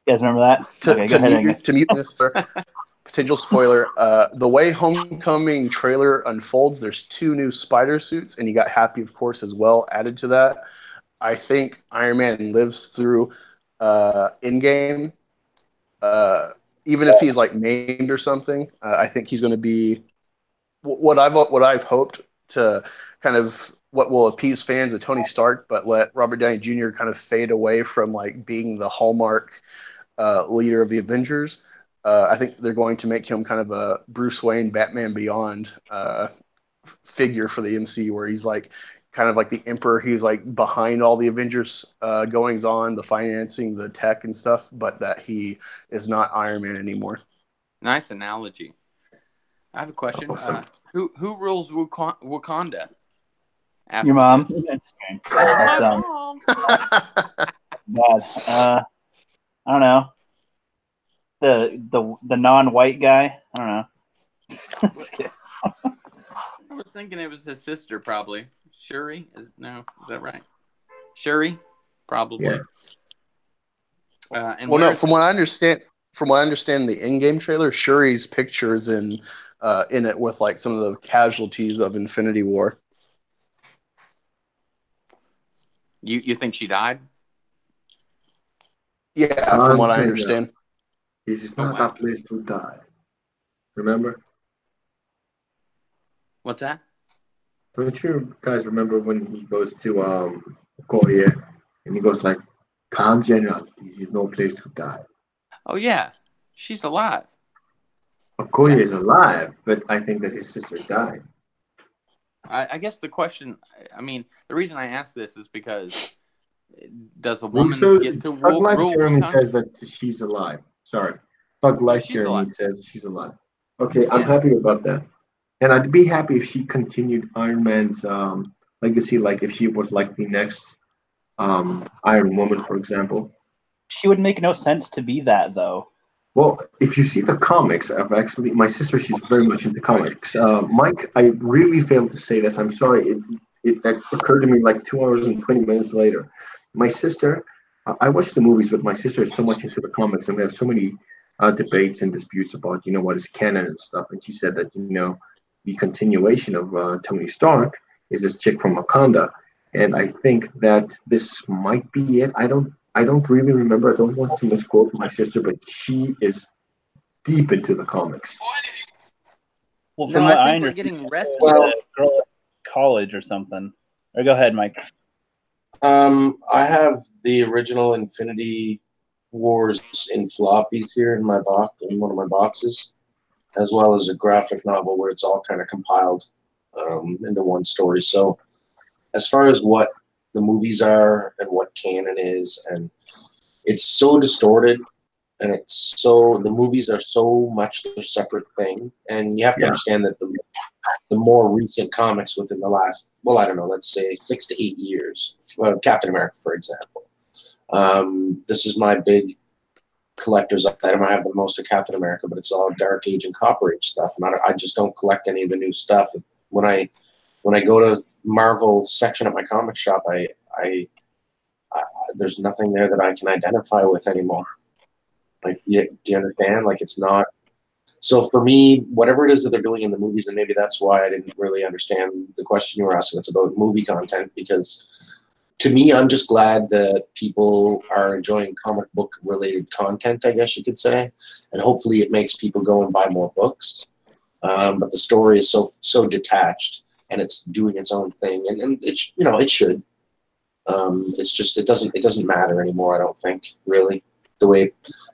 Speaker 4: guys remember that?
Speaker 3: To mute this, potential spoiler. The way Homecoming trailer unfolds, there's 2 new spider suits, and you got Happy, of course, as well added to that. I think Iron Man lives through Endgame. Even if he's like maimed or something, I think he's going to be what I've hoped to kind of what will appease fans of Tony Stark, but let Robert Downey Jr. kind of fade away from like being the hallmark leader of the Avengers. I think they're going to make him kind of a Bruce Wayne, Batman Beyond figure for the MCU, where he's like kind of like the emperor. He's like behind all the Avengers goings on, the financing, the tech and stuff, but that he is not Iron Man anymore.
Speaker 2: Nice analogy. I have a question.
Speaker 1: Awesome.
Speaker 2: Who rules Wakanda?
Speaker 4: Your mom.
Speaker 2: My mom.
Speaker 4: Bad. I don't know. The non-white guy. I don't know.
Speaker 2: I was thinking it was his sister, probably. Shuri? Is that right? Shuri? Probably.
Speaker 3: Yeah. From what I understand, the in-game trailer, Shuri's picture is in it with like some of the casualties of Infinity War.
Speaker 2: You think she died?
Speaker 3: Yeah, from what I understand.
Speaker 1: This is not a place to die. Remember?
Speaker 2: What's that?
Speaker 1: Don't you guys remember when he goes to Korea and he goes like, "Calm, General. This is no place to die."
Speaker 2: Oh yeah, she's alive.
Speaker 1: Okoye is alive, but I think that his sister died.
Speaker 2: I guess the question, I mean, the reason I ask this is because does a woman get to rule?
Speaker 1: Jeremy says that she's alive. Sorry. Thug Life Jeremy says she's alive. Okay, I'm happy about that. And I'd be happy if she continued Iron Man's legacy, like if she was like the next Iron Woman, for example.
Speaker 4: She would make no sense to be that, though.
Speaker 1: Well, if you see the comics, my sister, she's very much into comics. Mike, I really failed to say this. I'm sorry. It occurred to me like 2 hours and 20 minutes later. My sister, I watch the movies, but my sister is so much into the comics, and we have so many debates and disputes about, what is canon and stuff. And she said that, the continuation of Tony Stark is this chick from Wakanda. And I think that this might be it. I don't really remember. I don't want to misquote my sister, but she is deep into the comics.
Speaker 4: Well, from what I understand, getting rescued. Well, girl at college or something. Or go ahead, Mike.
Speaker 5: I have the original Infinity Wars in floppies here in my box, in one of my boxes, as well as a graphic novel where it's all kind of compiled into one story. So as far as what the movies are and what canon is, and it's so distorted, and the movies are so much a separate thing, and you have to understand that the more recent comics within the last, well, I don't know, let's say 6 to 8 years, Captain America, for example. This is my big collector's item. I have the most of Captain America, but it's all Dark Age and Copper Age stuff, and I just don't collect any of the new stuff. When I go to Marvel section at my comic shop, I there's nothing there that I can identify with anymore. Like, do you understand? Like, it's not. So for me, whatever it is that they're doing in the movies, and maybe that's why I didn't really understand the question you were asking. It's about movie content, because to me, I'm just glad that people are enjoying comic book related content, I guess you could say, and hopefully it makes people go and buy more books. But the story is so detached, and it's doing its own thing, and it it should. It's just it doesn't matter anymore. I don't think, really, the way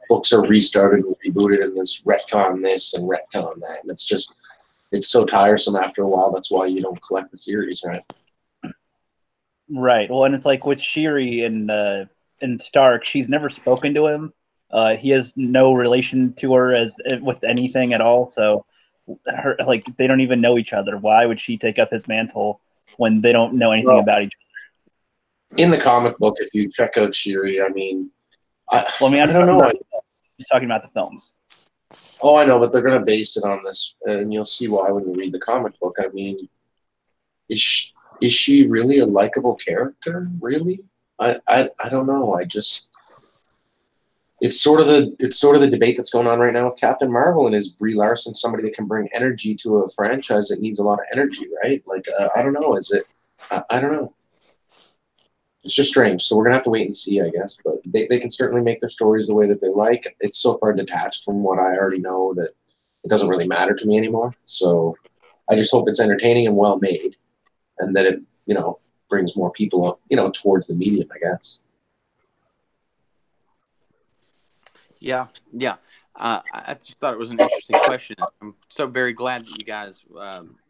Speaker 5: books are restarted and rebooted, and this retcon this and retcon that, and it's so tiresome after a while. That's why you don't collect the series, right?
Speaker 4: Right. Well, and it's like with Shiri and Stark, she's never spoken to him. He has no relation to her as with anything at all. So, they don't even know each other. Why would she take up his mantle when they don't know anything about each other?
Speaker 5: In the comic book, if you check out Shiri, I mean, I
Speaker 4: don't know. He's talking about the films.
Speaker 5: Oh, I know, but they're going to base it on this, and you'll see why when you read the comic book. I mean, is she really a likable character? Really? I don't know. It's sort of the debate that's going on right now with Captain Marvel, and is Brie Larson somebody that can bring energy to a franchise that needs a lot of energy, right? Like, I don't know. Is it? I don't know. It's just strange. So we're gonna have to wait and see, I guess. But they can certainly make their stories the way that they like. It's so far detached from what I already know that it doesn't really matter to me anymore. So I just hope it's entertaining and well made, and that it brings more people up towards the medium, I guess.
Speaker 2: Yeah. I just thought it was an interesting question. I'm so very glad that you guys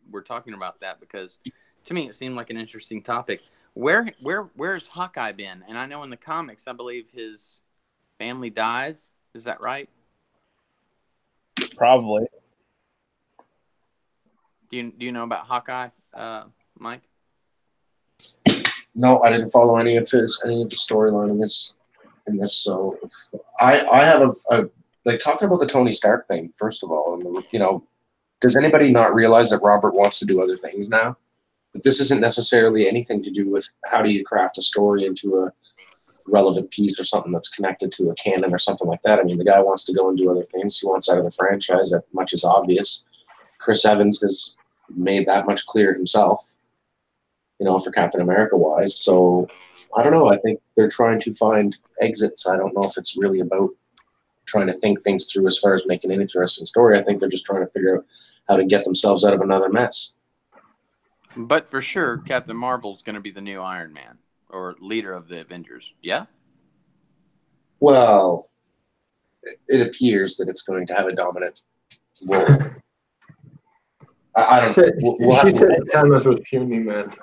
Speaker 2: were talking about that, because to me it seemed like an interesting topic. Where's Hawkeye been? And I know in the comics, I believe his family dies. Is that right?
Speaker 4: Probably.
Speaker 2: Do you know about Hawkeye, Mike?
Speaker 5: No, I didn't follow any of the storyline in this. So I have like, talking about the Tony Stark thing, first of all, and does anybody not realize that Robert wants to do other things now? That this isn't necessarily anything to do with how do you craft a story into a relevant piece or something that's connected to a canon or something like that. I mean, the guy wants to go and do other things. He wants out of the franchise. That much is obvious. Chris Evans has made that much clear himself, for Captain America wise. So I don't know. I think they're trying to find exits. I don't know if it's really about trying to think things through as far as making an interesting story. I think they're just trying to figure out how to get themselves out of another mess.
Speaker 2: But for sure, Captain Marvel's going to be the new Iron Man, or leader of the Avengers. Yeah?
Speaker 5: Well, it appears that it's going to have a dominant role. I don't know.
Speaker 1: She said Thanos was puny, man.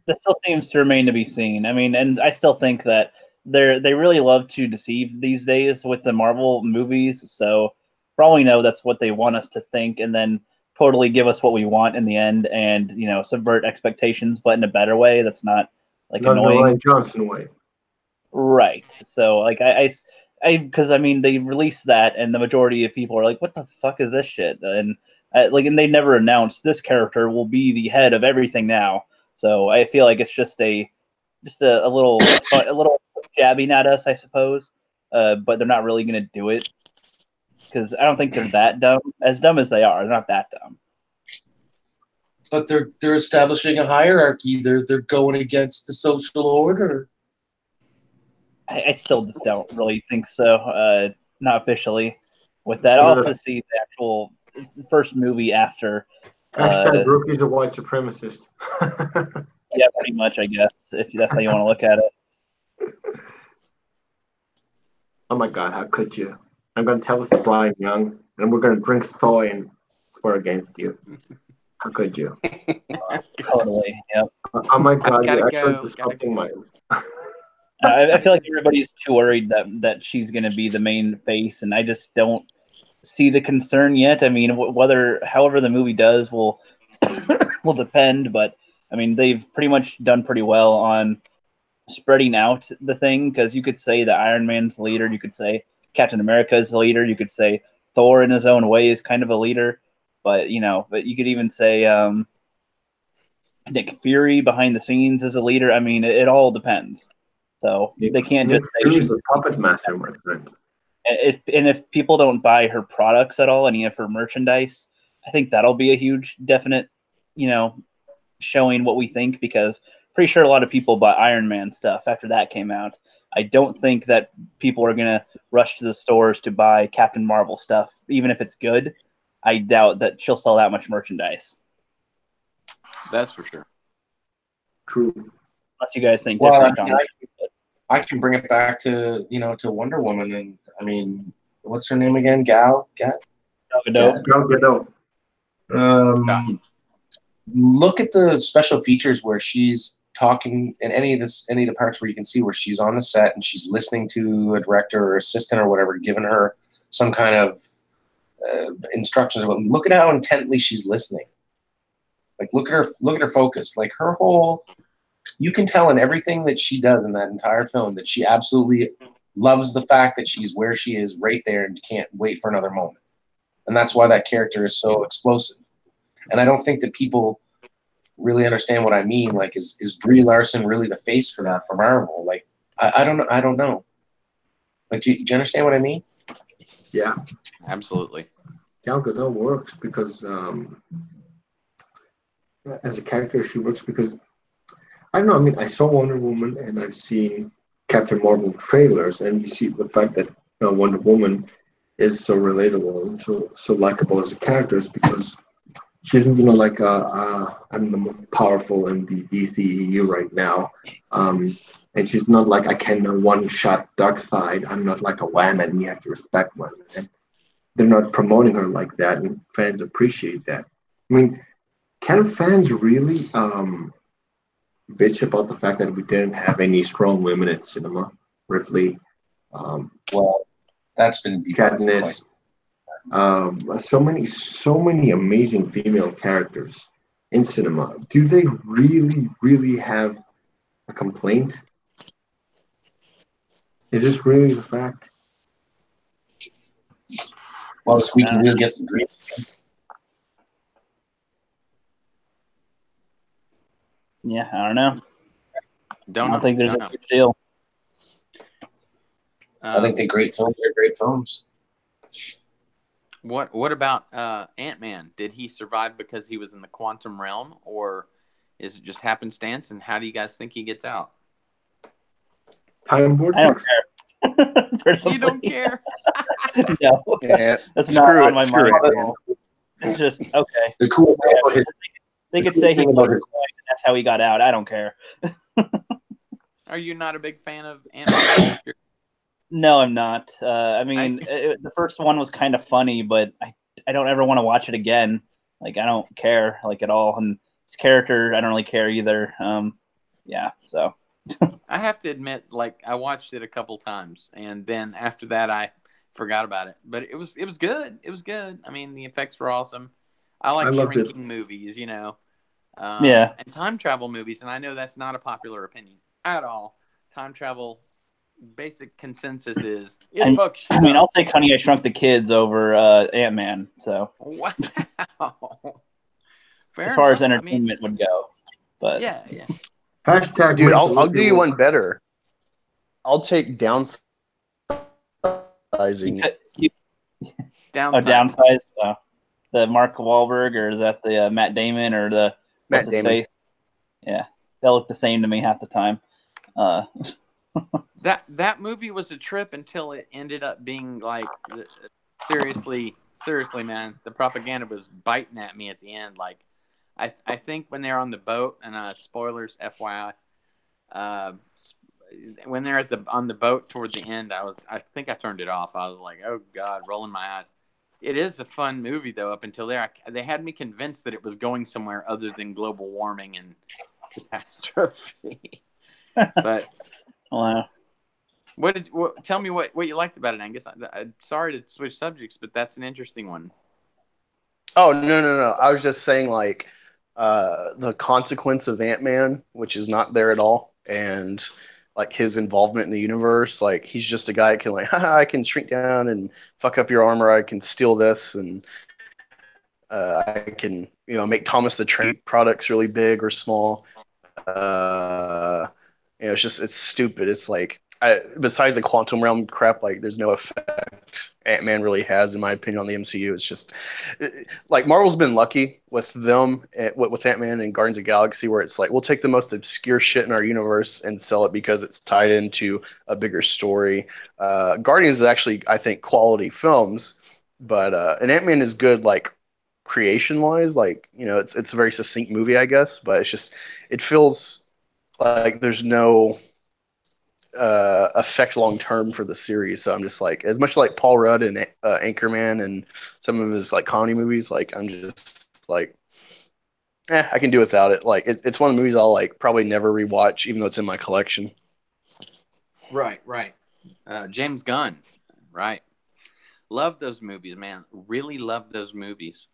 Speaker 4: This still seems to remain to be seen. I mean, and I still think that they really love to deceive these days with the Marvel movies. So for all we know, that's what they want us to think, and then totally give us what we want in the end, and subvert expectations, but in a better way. That's not like
Speaker 1: not
Speaker 4: annoying.
Speaker 1: The Ryan Johnson way.
Speaker 4: Right. So like because they released that, and the majority of people are like, "What the fuck is this shit?" And and they never announced this character will be the head of everything now. So I feel like it's just a little jabbing at us, I suppose. But they're not really going to do it, because I don't think they're that dumb. As dumb as they are, they're not that dumb.
Speaker 5: But they're establishing a hierarchy. They're going against the social order.
Speaker 4: I still just don't really think so. Not officially. With that, I'll have to see the actual first movie after.
Speaker 1: Hashtag Rookie's a white supremacist.
Speaker 4: Yeah, pretty much, I guess, if that's how you want to look at it.
Speaker 1: Oh my God, how could you? I'm going to tell this to Brian Young, and we're going to drink soy and swear against you. How could you?
Speaker 4: Totally, yeah.
Speaker 1: Oh my God, you're actually disrupting my...
Speaker 4: I feel like everybody's too worried that she's going to be the main face, and I just don't see the concern yet. I mean, however the movie does will depend, but I mean, they've pretty much done pretty well on spreading out the thing, because you could say that Iron Man's the leader, you could say Captain America is the leader, you could say Thor in his own way is kind of a leader, but you could even say Nick Fury behind the scenes is a leader. I mean, it all depends. So they can't just say
Speaker 1: she's a puppet master, my friend.
Speaker 4: If people don't buy her products at all, any of her merchandise, I think that'll be a huge, definite, showing what we think, because pretty sure a lot of people bought Iron Man stuff after that came out. I don't think that people are going to rush to the stores to buy Captain Marvel stuff, even if it's good. I doubt that she'll sell that much merchandise.
Speaker 2: That's for sure.
Speaker 1: True.
Speaker 4: Unless you guys think different.
Speaker 5: I can bring it back to to Wonder Woman, and I mean, what's her name again? Gal Gadot. Look at the special features where she's talking in any of the parts where you can see where she's on the set and she's listening to a director or assistant or whatever, giving her some kind of instructions. Look at how intently she's listening. Like, look at her focus. Like, her whole, you can tell in everything that she does in that entire film that she absolutely loves the fact that she's where she is right there and can't wait for another moment. And that's why that character is so explosive. And I don't think that people really understand what I mean. Like, is Brie Larson really the face for that, for Marvel? Like, I don't know. Like, do you understand what I mean?
Speaker 1: Yeah,
Speaker 2: absolutely.
Speaker 1: Gal Gadot works because as a character, she works because I don't know. I mean, I saw Wonder Woman and I've seen Captain Marvel trailers, and you see the fact that Wonder Woman is so relatable and so likable as a character is because she isn't, like I'm the most powerful in the DCEU right now, and she's not like I can one-shot Darkseid. I'm not like a wham and you have to respect one. And they're not promoting her like that, and fans appreciate that. I mean, can fans really bitch about the fact that we didn't have any strong women in cinema? Ripley,
Speaker 5: well, that's been
Speaker 1: Katniss. So many amazing female characters in cinema. Do they really, really have a complaint? Is this really the fact?
Speaker 5: Well, the squeaky wheel gets the green.
Speaker 4: Yeah, I don't know. I don't think there's a big deal.
Speaker 5: I think the great films are great films.
Speaker 2: What about Ant-Man? Did he survive because he was in the quantum realm, or is it just happenstance? And how do you guys think he gets out?
Speaker 1: Time vortex?
Speaker 4: I don't care.
Speaker 2: You don't care?
Speaker 4: No.
Speaker 3: Yeah,
Speaker 4: that's not on my mind at all. It's just, okay.
Speaker 5: The cool thing about his,
Speaker 4: they could say he was and that's how he got out. I don't care.
Speaker 2: Are you not a big fan of Ant-Man?
Speaker 4: No, I'm not. I mean, the first one was kind of funny, but I don't ever want to watch it again. Like, I don't care, like, at all. And his character, I don't really care either. Yeah, so.
Speaker 2: I have to admit, like, I watched it a couple times, and then after that, I forgot about it. But it was good. It was good. I mean, the effects were awesome. I like shrinking movies,
Speaker 4: Yeah.
Speaker 2: and time travel movies. And I know that's not a popular opinion at all. Time travel, basic consensus is it fucks you.
Speaker 4: I mean, I'll take Honey, I Shrunk the Kids over Ant-Man. So.
Speaker 2: Wow.
Speaker 4: As far as entertainment would go, but
Speaker 2: yeah.
Speaker 1: Hashtag,
Speaker 3: dude, I'll do you one better. I'll take downsizing.
Speaker 4: Downsize. The Mark Wahlberg, or is that the Matt Damon, or the
Speaker 3: Matt Damon?
Speaker 4: Face? Yeah, they look the same to me half the time.
Speaker 2: That movie was a trip until it ended up being like seriously, man. The propaganda was biting at me at the end. Like, I think when they're on the boat, and spoilers, FYI, when they're on the boat toward the end, I think I turned it off. I was like, oh God, rolling my eyes. It is a fun movie though. Up until there, they had me convinced that it was going somewhere other than global warming and catastrophe. But
Speaker 4: wow.
Speaker 2: Tell me what you liked about it, Angus. I'm sorry to switch subjects, but that's an interesting one.
Speaker 3: Oh, no. I was just saying, like, the consequence of Ant-Man, which is not there at all, and like his involvement in the universe. Like, he's just a guy who can, like, I can shrink down and fuck up your armor. I can steal this, and I can, make Thomas the Train products really big or small. You know, it's stupid. It's like besides the quantum realm crap, like there's no effect Ant-Man really has, in my opinion, on the MCU. It's just like Marvel's been lucky with them, with Ant-Man and Guardians of the Galaxy, where it's like we'll take the most obscure shit in our universe and sell it because it's tied into a bigger story. Guardians is actually, I think, quality films, but and Ant-Man is good, like creation wise. Like, you know, it's a very succinct movie, I guess, but it's just it feels like there's no effect long term for the series. So I'm just like, as much like Paul Rudd and Anchorman and some of his like comedy movies, like I'm just like, I can do without it. Like it's one of the movies I'll like probably never rewatch, even though it's in my collection.
Speaker 2: Right. James Gunn, right? Love those movies, man. Really love those movies.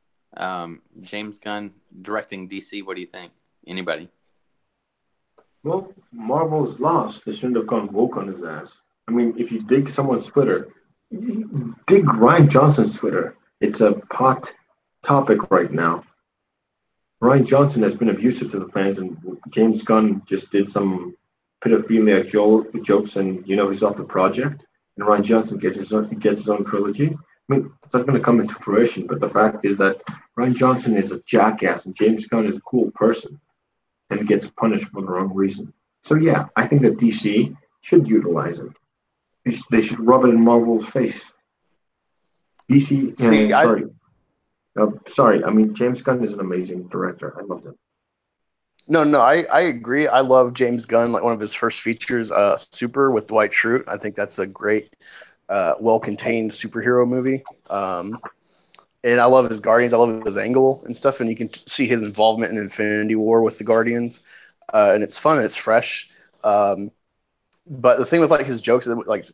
Speaker 2: James Gunn directing DC. What do you think? Anybody?
Speaker 1: Well, Marvel's lost. They shouldn't have gone woke on his ass. I mean, if you dig someone's Twitter, dig Ryan Johnson's Twitter. It's a hot topic right now. Ryan Johnson has been abusive to the fans, and James Gunn just did some pedophilia jokes, and he's off the project. And Ryan Johnson gets his own trilogy. I mean, it's not going to come into fruition, but the fact is that Ryan Johnson is a jackass, and James Gunn is a cool person, and gets punished for the wrong reason. So yeah, I think that DC should utilize it. They should rub it in Marvel's face. DC,
Speaker 3: See,
Speaker 1: sorry. I mean, James Gunn is an amazing director. I loved him.
Speaker 3: No, I agree. I love James Gunn. Like one of his first features, Super with Dwight Schrute. I think that's a great, well-contained superhero movie. And I love his Guardians. I love his angle and stuff. And you can see his involvement in Infinity War with the Guardians. And it's fun and it's fresh. But the thing with like his jokes, like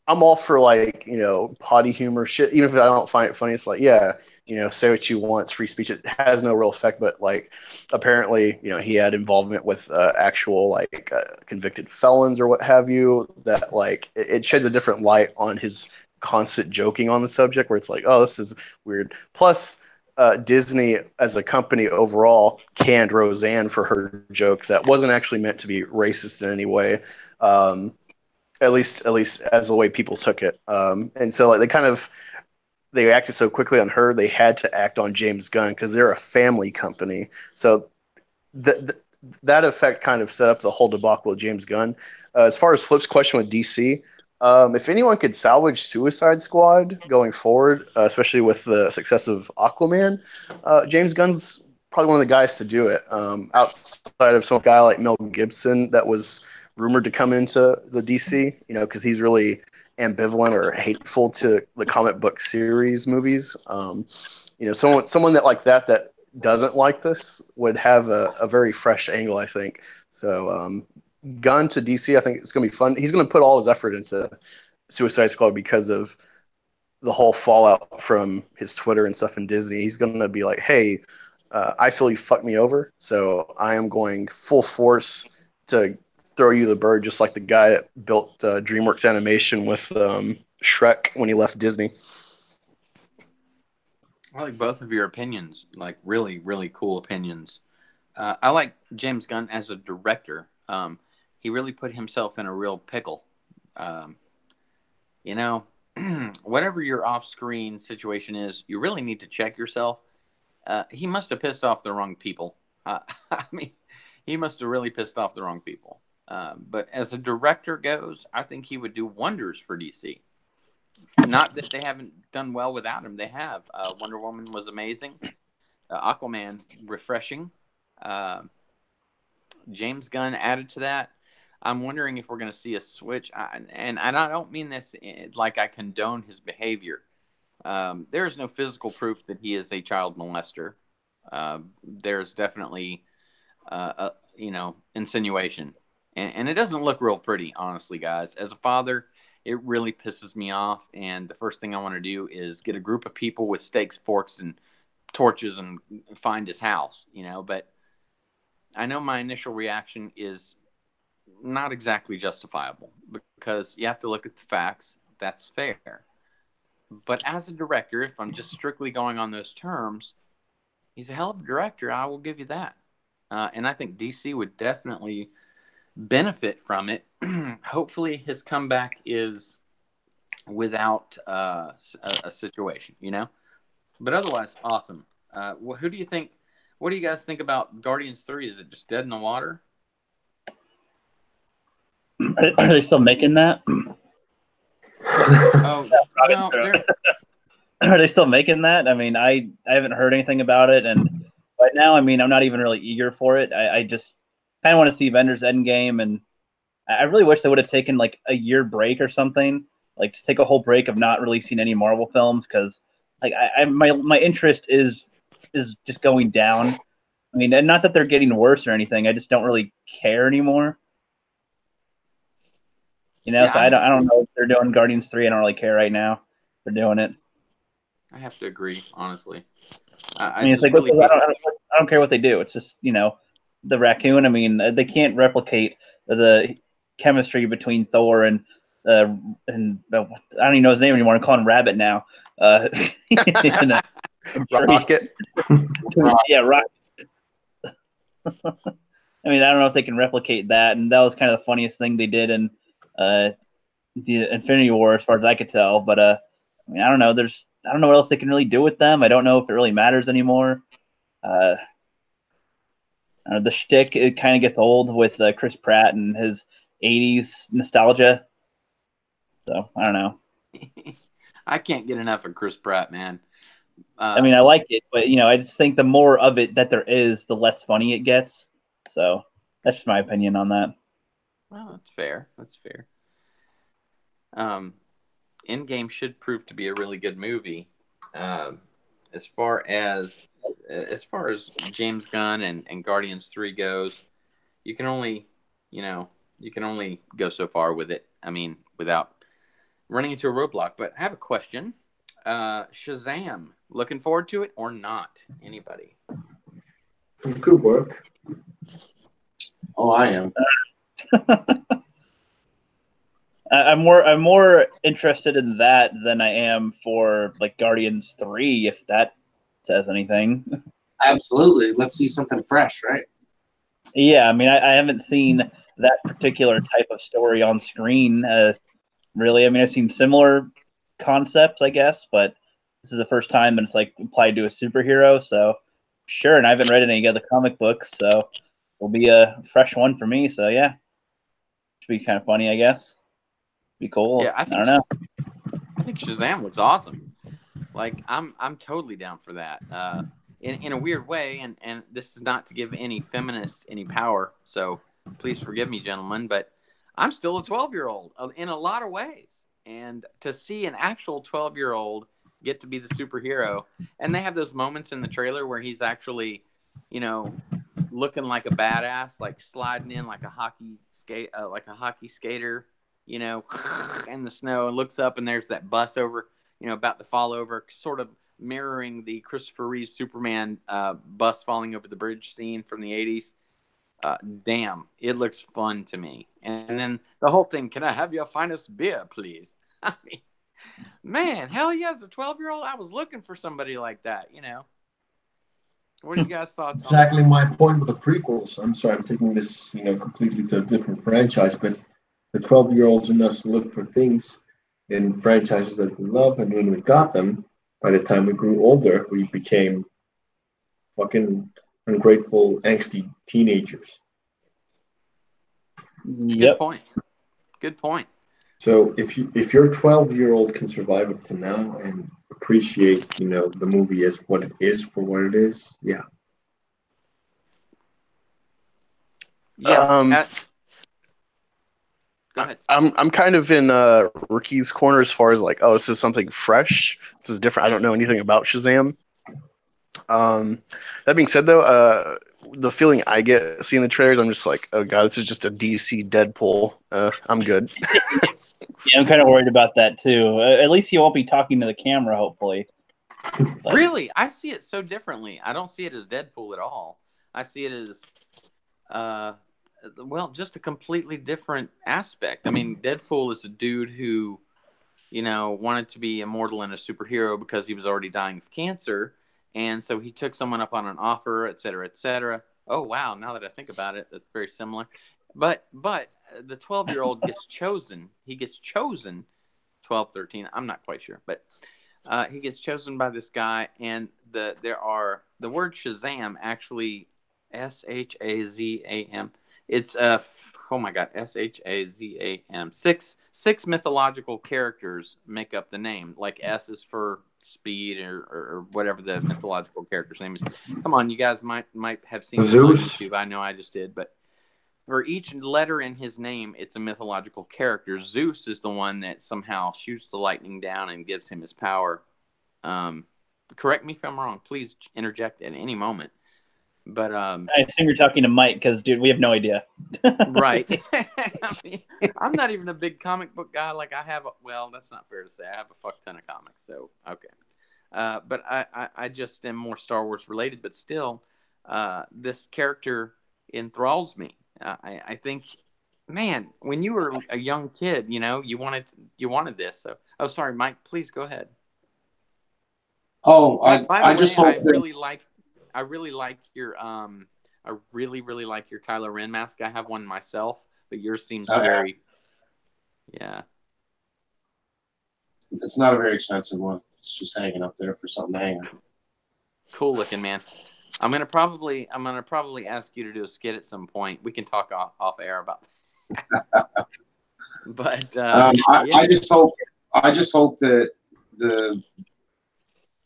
Speaker 3: I'm all for like, potty humor shit. Even if I don't find it funny, it's like, yeah, say what you want. It's free speech. It has no real effect. But like, apparently, he had involvement with actual like convicted felons or what have you. That like it sheds a different light on his constant joking on the subject, where it's like, oh, this is weird. Plus, Disney as a company overall canned Roseanne for her joke that wasn't actually meant to be racist in any way. At least as the way people took it. And so like they acted so quickly on her, they had to act on James Gunn because they're a family company. So that effect kind of set up the whole debacle with James Gunn. As far as Flipp's question with DC, if anyone could salvage Suicide Squad going forward, especially with the success of Aquaman, James Gunn's probably one of the guys to do it. Outside of some guy like Mel Gibson that was rumored to come into the DC, because he's really ambivalent or hateful to the comic book series movies. Someone that like that doesn't like this would have a very fresh angle, I think. So Gunn to DC, I think it's going to be fun. He's going to put all his effort into Suicide Squad because of the whole fallout from his Twitter and stuff in Disney. He's going to be like, hey, I feel you fucked me over, so I am going full force to throw you the bird, just like the guy that built DreamWorks Animation with Shrek when he left Disney.
Speaker 2: I like both of your opinions, like really, really cool opinions. I like James Gunn as a director. He really put himself in a real pickle. Whatever your off-screen situation is, you really need to check yourself. He must have pissed off the wrong people. I mean, he must have really pissed off the wrong people. But as a director goes, I think he would do wonders for DC. Not that they haven't done well without him. They have. Wonder Woman was amazing. Aquaman, refreshing. James Gunn added to that. I'm wondering if we're going to see a switch. And I don't mean this like I condone his behavior. There is no physical proof that he is a child molester. There's definitely, insinuation. And it doesn't look real pretty, honestly, guys. As a father, it really pisses me off. And the first thing I want to do is get a group of people with stakes, forks, and torches and find his house, But I know my initial reaction is not exactly justifiable because you have to look at the facts. That's fair. But as a director, if I'm just strictly going on those terms, he's a hell of a director. I will give you that. And I think DC would definitely benefit from it. Hopefully his comeback is without a situation, you know. But otherwise, awesome. Who do you think? What do you guys think about Guardians 3? Is it just dead in the water?
Speaker 4: Are they still making that?
Speaker 2: Oh, well,
Speaker 4: are they still making that? I mean, I haven't heard anything about it, and right now, I mean, I'm not even really eager for it. I just kind of want to see Avengers Endgame, and I really wish they would have taken like a year break or something, like just take a whole break of not releasing any Marvel films, because like my interest is just going down. I mean, and not that they're getting worse or anything. I just don't really care anymore. You know,
Speaker 2: Yeah,
Speaker 4: so I don't know if they're doing Guardians 3. I don't really care right now. They're doing it.
Speaker 2: I have to agree, honestly.
Speaker 4: I mean, it's like, really I don't care what they do. It's just, you know, the raccoon. I mean, they can't replicate the chemistry between Thor and I don't even know his name anymore. I'm calling him Rabbit now.
Speaker 3: Rocket.
Speaker 4: Yeah, Rocket. I mean, I don't know if they can replicate that, and that was kind of the funniest thing they did in the Infinity War, as far as I could tell. But I mean, I don't know. I don't know what else they can really do with them. I don't know if it really matters anymore. The shtick, it kind of gets old with Chris Pratt and his '80s nostalgia. So I don't know.
Speaker 2: I can't get enough of Chris Pratt, man.
Speaker 4: I mean, I like it, but you know, I just think the more of it that there is, the less funny it gets. So that's just my opinion on that.
Speaker 2: Well, that's fair. That's fair. Endgame should prove to be a really good movie. As far as James Gunn and Guardians 3 goes, you can only go so far with it. I mean, without running into a roadblock. But I have a question. Shazam, looking forward to it or not? Anybody?
Speaker 1: Good work.
Speaker 5: Oh, I am.
Speaker 4: I'm more interested in that than I am for like Guardians 3, if that says anything.
Speaker 5: Absolutely. Let's see something fresh, right?
Speaker 4: Yeah, I mean, I haven't seen that particular type of story on screen. Really, I mean, I've seen similar concepts, I guess, but this is the first time that it's like applied to a superhero. So sure, and I haven't read any of the comic books, so it'll be a fresh one for me. So yeah, should be kind of funny, I guess. Be cool.
Speaker 2: Yeah, I
Speaker 4: don't know.
Speaker 2: I think Shazam looks awesome. Like I'm totally down for that. In a weird way, and this is not to give any feminists any power, so please forgive me, gentlemen, but I'm still a 12-year-old in a lot of ways. And to see an actual 12-year-old get to be the superhero, and they have those moments in the trailer where he's actually, you know, looking like a badass, like sliding in like a hockey skater, you know, in the snow, and looks up and there's that bus over, you know, about to fall over, sort of mirroring the Christopher Reeve Superman bus falling over the bridge scene from the 80s. Damn, it looks fun to me. And then the whole thing, can I have your finest beer, please? I mean, man, hell yeah, as a 12-year-old, I was looking for somebody like that, you know. What are you guys' thoughts on
Speaker 1: Exactly my point with the prequels. I'm sorry, I'm taking this, completely to a different franchise, but the 12-year-olds in us look for things in franchises that we love, and when we got them, by the time we grew older, we became fucking ungrateful, angsty teenagers.
Speaker 4: Yep.
Speaker 2: Good point.
Speaker 1: So if your 12-year-old can survive up to now and appreciate, the movie as what it is for what it is, yeah.
Speaker 2: Yeah. Go ahead.
Speaker 3: I'm kind of in Rookie's corner as far as like, oh, this is something fresh. This is different. I don't know anything about Shazam. That being said, though, the feeling I get seeing the trailers, I'm just like, oh god, this is just a DC Deadpool. I'm good.
Speaker 4: Yeah, I'm kind of worried about that too. At least he won't be talking to the camera, hopefully.
Speaker 2: But really, I see it so differently. I don't see it as Deadpool at all. I see it as, just a completely different aspect. I mean, Deadpool is a dude who, wanted to be immortal and a superhero because he was already dying of cancer. And so he took someone up on an offer, et cetera, et cetera. Oh, wow. Now that I think about it, that's very similar. But the 12-year-old gets chosen. He gets chosen, 12, 13. I'm not quite sure, but he gets chosen by this guy, and the word Shazam actually Shazam. It's oh my god, Shazam. Six mythological characters make up the name. Like S is for speed or whatever the mythological character's name is. Come on, you guys might have seen this on YouTube. I know I just did, but for each letter in his name, it's a mythological character. Zeus is the one that somehow shoots the lightning down and gives him his power. Correct me if I'm wrong. Please interject at any moment. But
Speaker 4: I assume you're talking to Mike because, dude, we have no idea.
Speaker 2: Right. I mean, I'm not even a big comic book guy. Like well, that's not fair to say. I have a fuck ton of comics, so okay. But I just am more Star Wars related. But still, this character enthralls me. I think, man, when you were a young kid, you wanted this. So, oh, sorry, Mike. Please go ahead.
Speaker 5: Oh,
Speaker 2: I
Speaker 5: just hope
Speaker 2: I really like your I really like your Kylo Ren mask. I have one myself, but yours seems very yeah.
Speaker 5: It's not a very expensive one. It's just hanging up there for something to hang on.
Speaker 2: Cool looking, man. I'm gonna probably ask you to do a skit at some point. We can talk off air about that. But yeah.
Speaker 5: I just hope that the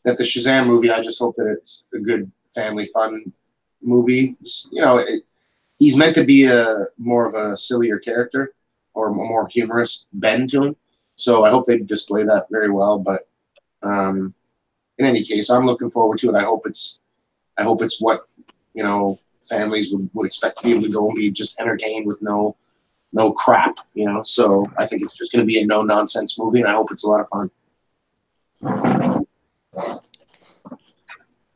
Speaker 5: Shazam movie, I just hope that it's a good family fun movie. He's meant to be more of a sillier character or a more humorous bend to him. So I hope they display that very well. But in any case, I'm looking forward to it. I hope it's what families would expect to be able to go and be just entertained with no crap. So I think it's just going to be a no nonsense movie, and I hope it's a lot of fun.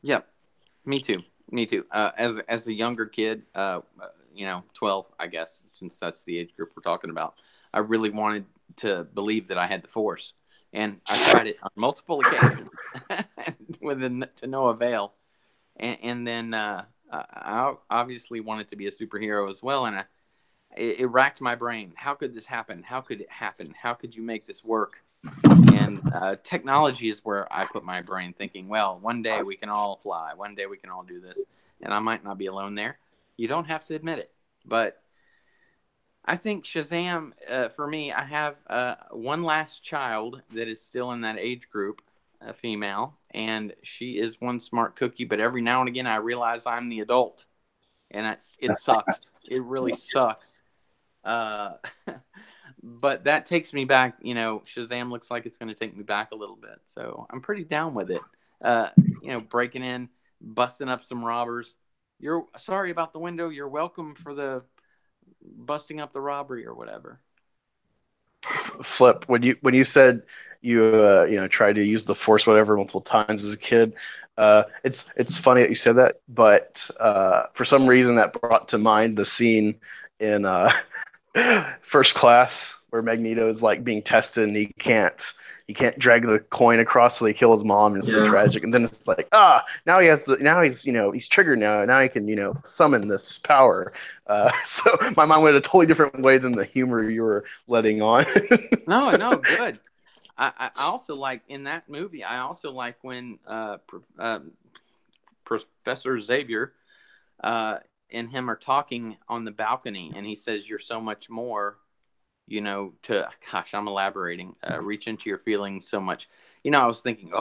Speaker 2: Yep, me too. As a younger kid, 12, I guess, since that's the age group we're talking about, I really wanted to believe that I had the Force, and I tried it on multiple occasions, to no avail. And then I obviously wanted to be a superhero as well, and it racked my brain. How could this happen? How could it happen? How could you make this work? And technology is where I put my brain, thinking, well, one day we can all fly. One day we can all do this. And I might not be alone there. You don't have to admit it. But I think Shazam, for me, I have one last child that is still in that age group, a female. And she is one smart cookie. But every now and again, I realize I'm the adult. And it sucks. It really sucks. But that takes me back, Shazam looks like it's going to take me back a little bit. So I'm pretty down with it. Breaking in, busting up some robbers. You're sorry about the window. You're welcome for the busting up the robbery or whatever.
Speaker 3: Flipp, when you said you tried to use the Force whatever multiple times as a kid, it's funny that you said that, but for some reason that brought to mind the scene in First Class where Magneto is like being tested and he can't drag the coin across, so they kill his mom, and it's so tragic. And then it's like, now he's triggered now he can summon this power. So my mind went a totally different way than the humor you were letting on.
Speaker 2: No, good. I also like in that movie. I also like when Professor Xavier and him are talking on the balcony, and he says, "You're so much more." I'm elaborating. Reach into your feelings so much. I was thinking,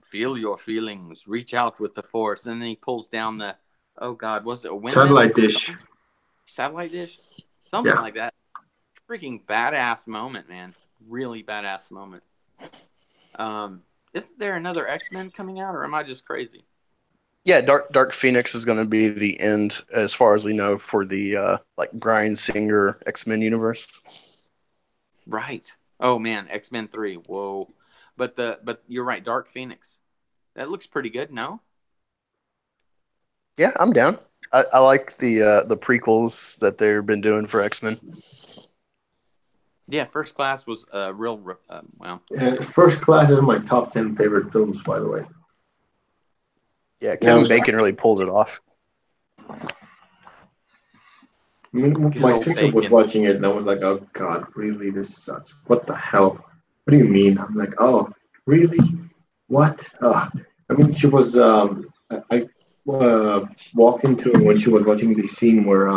Speaker 2: feel your feelings. Reach out with the Force, and then he pulls down the. Oh God, was it a windmill?
Speaker 1: Satellite dish.
Speaker 2: Satellite dish, something like that. Freaking badass moment, man. Really badass moment. Isn't there another X-Men coming out, or am I just crazy?
Speaker 3: Yeah, Dark Phoenix is going to be the end, as far as we know, for the Bryan Singer X-Men universe.
Speaker 2: Right. Oh man, X-Men 3. Whoa. But you're right, Dark Phoenix. That looks pretty good, no?
Speaker 3: Yeah, I'm down. I like the prequels that they've been doing for X-Men.
Speaker 2: Yeah, First Class was real.
Speaker 1: First Class is my top 10 favorite films, by the way.
Speaker 3: Yeah, Kevin Bacon really pulled it off.
Speaker 1: I mean,
Speaker 2: Good
Speaker 1: my
Speaker 2: old
Speaker 1: sister was
Speaker 2: bacon.
Speaker 1: watching it, and I was like, "Oh God, really? This sucks. What the hell? What do you mean?" I'm like, "Oh, really? What?" I mean, she was. I walked into it when she was watching the scene where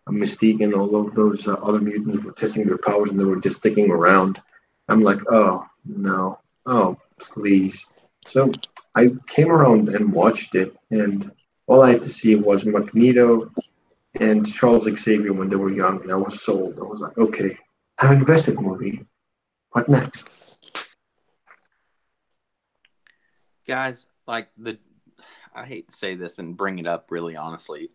Speaker 1: Mystique and all of those other mutants were testing their powers, and they were just sticking around. I'm like, "Oh no, oh please." So I came around and watched it, and all I had to see was Magneto and Charles Xavier when they were young, and I was sold. I was like, okay, I'm invested, movie. What next?
Speaker 2: Guys, like I hate to say this and bring it up really honestly.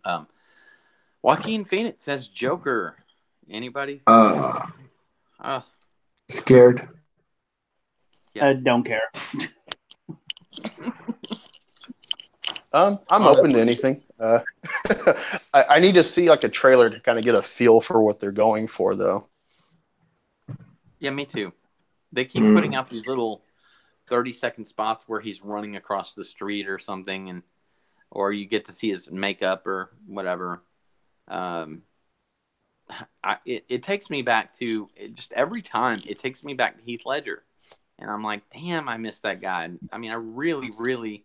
Speaker 2: Joaquin Phoenix as Joker. Anybody? Uh,
Speaker 1: Scared.
Speaker 2: Yeah.
Speaker 4: Don't care.
Speaker 3: I'm open to anything. I need to see like a trailer to kind of get a feel for what they're going for, though.
Speaker 2: Yeah, me too. They keep putting out these little 30-second spots where he's running across the street or something, and or you get to see his makeup or whatever. It takes me back to just every time. It takes me back to Heath Ledger, and I'm like, damn, I miss that guy. I mean, I really, really,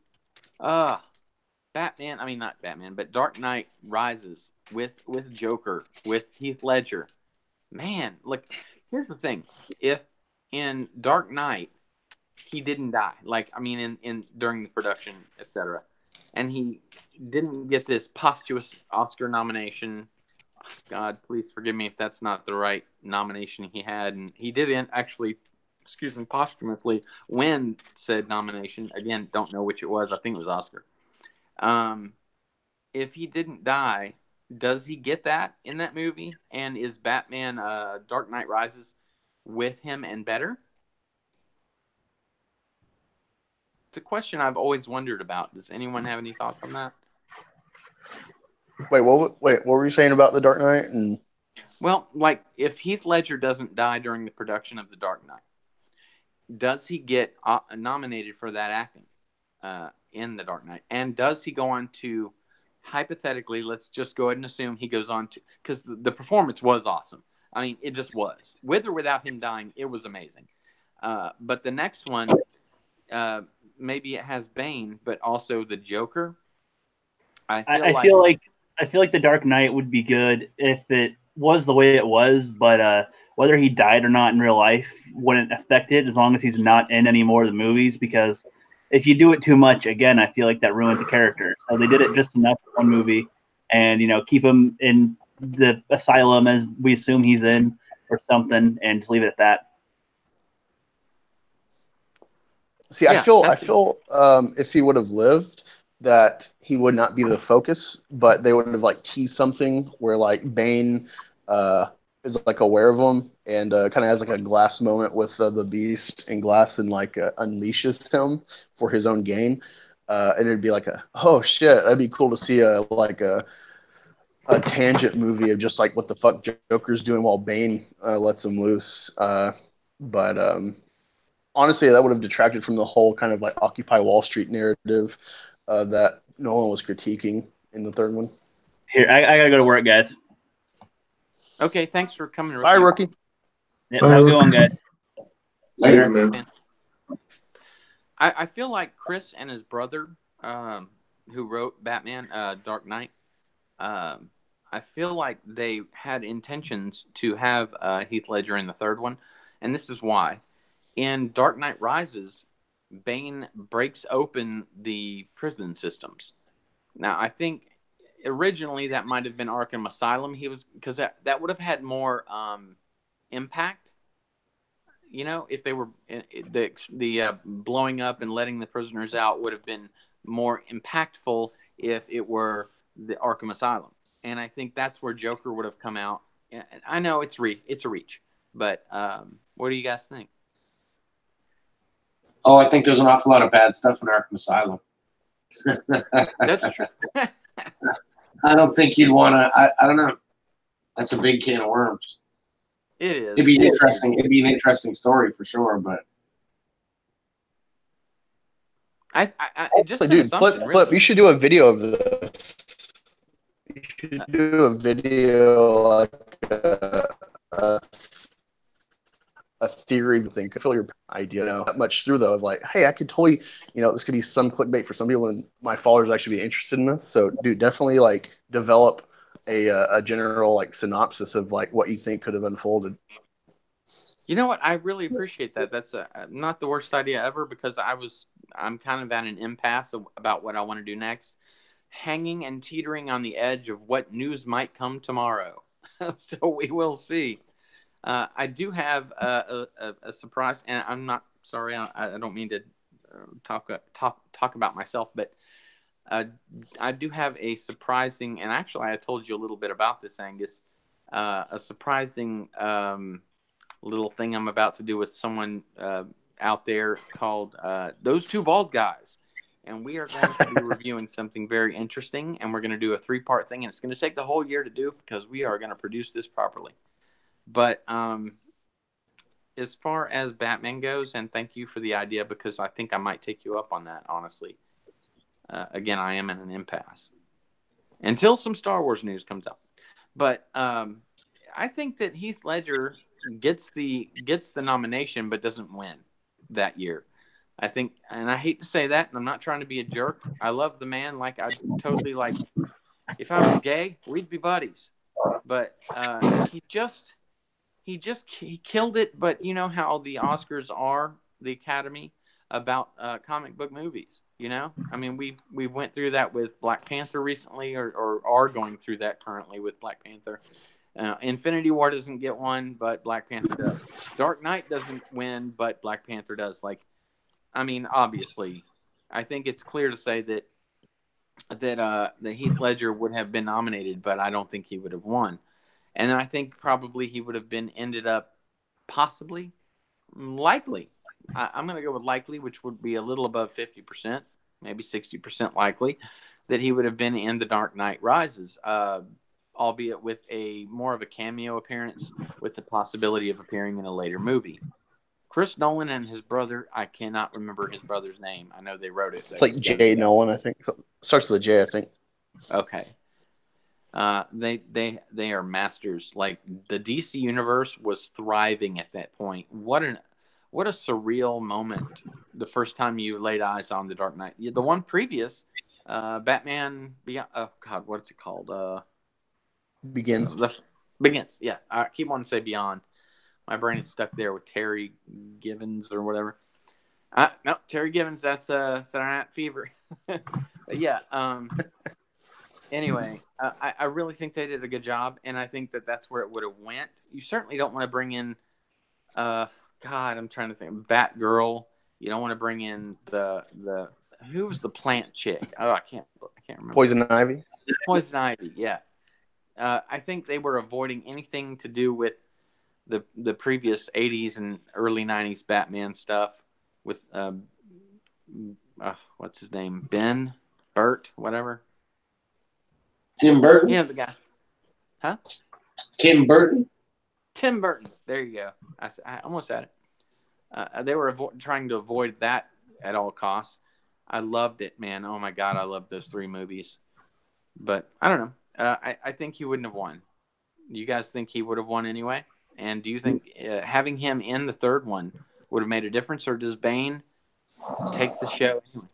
Speaker 2: Batman. I mean, not Batman, but Dark Knight Rises with Joker with Heath Ledger. Man, look. Here's the thing: if in Dark Knight he didn't die, like I mean, in during the production, etc., and he didn't get this posthumous Oscar nomination. God, please forgive me if that's not the right nomination he had, and he didn't actually, excuse me, posthumously win said nomination. Again, don't know which it was. I think it was Oscar. If he didn't die, does he get that in that movie? And is Batman Dark Knight Rises with him and better? It's a question I've always wondered about. Does anyone have any thoughts on that?
Speaker 3: Wait, what were you saying about the Dark Knight? And
Speaker 2: Well, like if Heath Ledger doesn't die during the production of The Dark Knight, does he get nominated for that acting in The Dark Knight? And does he go on to, hypothetically, let's just go ahead and assume he goes on to, because the performance was awesome. I mean, it just was. With or without him dying, it was amazing. But the next one, maybe it has Bane, but also the Joker.
Speaker 4: I feel like the Dark Knight would be good if it was the way it was, but whether he died or not in real life wouldn't affect it as long as he's not in any more of the movies. Because if you do it too much, again, I feel like that ruins the character. So they did it just enough for one movie, and keep him in the asylum as we assume he's in or something, and just leave it at that.
Speaker 3: see, I feel if he would have lived, that he would not be the focus, but they would have like teased something where like Bane is like aware of him and kind of has like a Glass moment with the Beast, and Glass and like unleashes him for his own gain, and it'd be like oh shit, that'd be cool to see a tangent movie of just like what the fuck Joker's doing while Bane lets him loose, but honestly, that would have detracted from the whole kind of like Occupy Wall Street narrative that Nolan was critiquing in the third one.
Speaker 4: Here, I gotta go to work, guys.
Speaker 2: Okay, thanks for coming.
Speaker 3: Bye, Rookie.
Speaker 4: Yep, have a good one, guys.
Speaker 1: Later, man.
Speaker 2: I feel like Chris and his brother, who wrote Batman Dark Knight, I feel like they had intentions to have Heath Ledger in the third one, and this is why. In Dark Knight Rises, Bane breaks open the prison systems. Now, I think originally that might have been Arkham Asylum. He was, because that would have had more impact. If they were the blowing up and letting the prisoners out would have been more impactful if it were the Arkham Asylum. And I think that's where Joker would have come out. I know it's a reach, but what do you guys think?
Speaker 5: Oh, I think there's an awful lot of bad stuff in Arkham Asylum.
Speaker 2: That's true.
Speaker 5: I don't think you'd want to. I don't know. That's a big can of worms.
Speaker 2: It is.
Speaker 5: It'd be interesting. It'd be an interesting story for sure, but
Speaker 2: I just
Speaker 3: Dude, Flipp, you should do a video of this. You should do a video like a theory thing. Could feel your idea that much through though of like, hey, I could totally, this could be some clickbait for some people, and my followers actually be interested in this. So, dude, definitely like develop a general like synopsis of like what you think could have unfolded.
Speaker 2: You know what? I really appreciate that. That's not the worst idea ever, because I'm kind of at an impasse about what I want to do next, hanging and teetering on the edge of what news might come tomorrow. So we will see. I do have a surprise, and I'm not sorry. I don't mean to talk about myself, but I do have a surprising, and actually I told you a little bit about this, Angus. A surprising little thing I'm about to do with someone out there called Those Two Bald Guys. And we are going to be reviewing something very interesting, and we're going to do a 3-part thing, and it's going to take the whole year to do because we are going to produce this properly. But as far as Batman goes, and thank you for the idea, because I think I might take you up on that, honestly. Again, I am in an impasse until some Star Wars news comes out. But I think that Heath Ledger gets the nomination but doesn't win that year. I think, and I hate to say that, and I'm not trying to be a jerk. I love the man. Like, I totally, like, if I was gay, we'd be buddies. But he killed it. But you know how the Oscars are, the Academy, about comic book movies. I mean, we went through that with Black Panther recently, or are going through that currently with Black Panther. Infinity War doesn't get one, but Black Panther does. Dark Knight doesn't win, but Black Panther does. Like, I mean, obviously, I think it's clear to say that Heath Ledger would have been nominated, but I don't think he would have won. And then I think probably he would have ended up possibly, likely. I'm going to go with likely, which would be a little above 50%, maybe 60% likely, that he would have been in The Dark Knight Rises, albeit with more of a cameo appearance, with the possibility of appearing in a later movie. Chris Nolan and his brother, I cannot remember his brother's name. I know they wrote it.
Speaker 3: It's like Jay Nolan, I think. Starts with a J, I think.
Speaker 2: Okay. They are masters. Like, the DC universe was thriving at that point. What a surreal moment the first time you laid eyes on The Dark Knight. The one previous, Batman Beyond. Oh God, what's it called?
Speaker 3: Begins.
Speaker 2: Begins. Yeah, I keep wanting to say Beyond. My brain is stuck there with Terry Givens or whatever. No, Terry Givens. That's Saturday Night Fever. But yeah. Anyway, I really think they did a good job, and I think that's where it would have went. You certainly don't want to bring in, God, I'm trying to think, Batgirl. You don't want to bring in the who was the plant chick? Oh, I can't remember.
Speaker 3: Poison Ivy.
Speaker 2: Poison Ivy. Yeah. I think they were avoiding anything to do with the previous 80s and early 90s Batman stuff with what's his name? Burt, whatever.
Speaker 5: Tim Burton?
Speaker 2: Yeah, the guy. Huh?
Speaker 5: Tim Burton?
Speaker 2: Tim Burton. There you go. I almost had it. They were trying to avoid that at all costs. I loved it, man. Oh, my God. I loved those 3 movies. But I don't know. I think he wouldn't have won. You guys think he would have won anyway? And do you think having him in the 3rd one would have made a difference, or does Bane take the show anyway?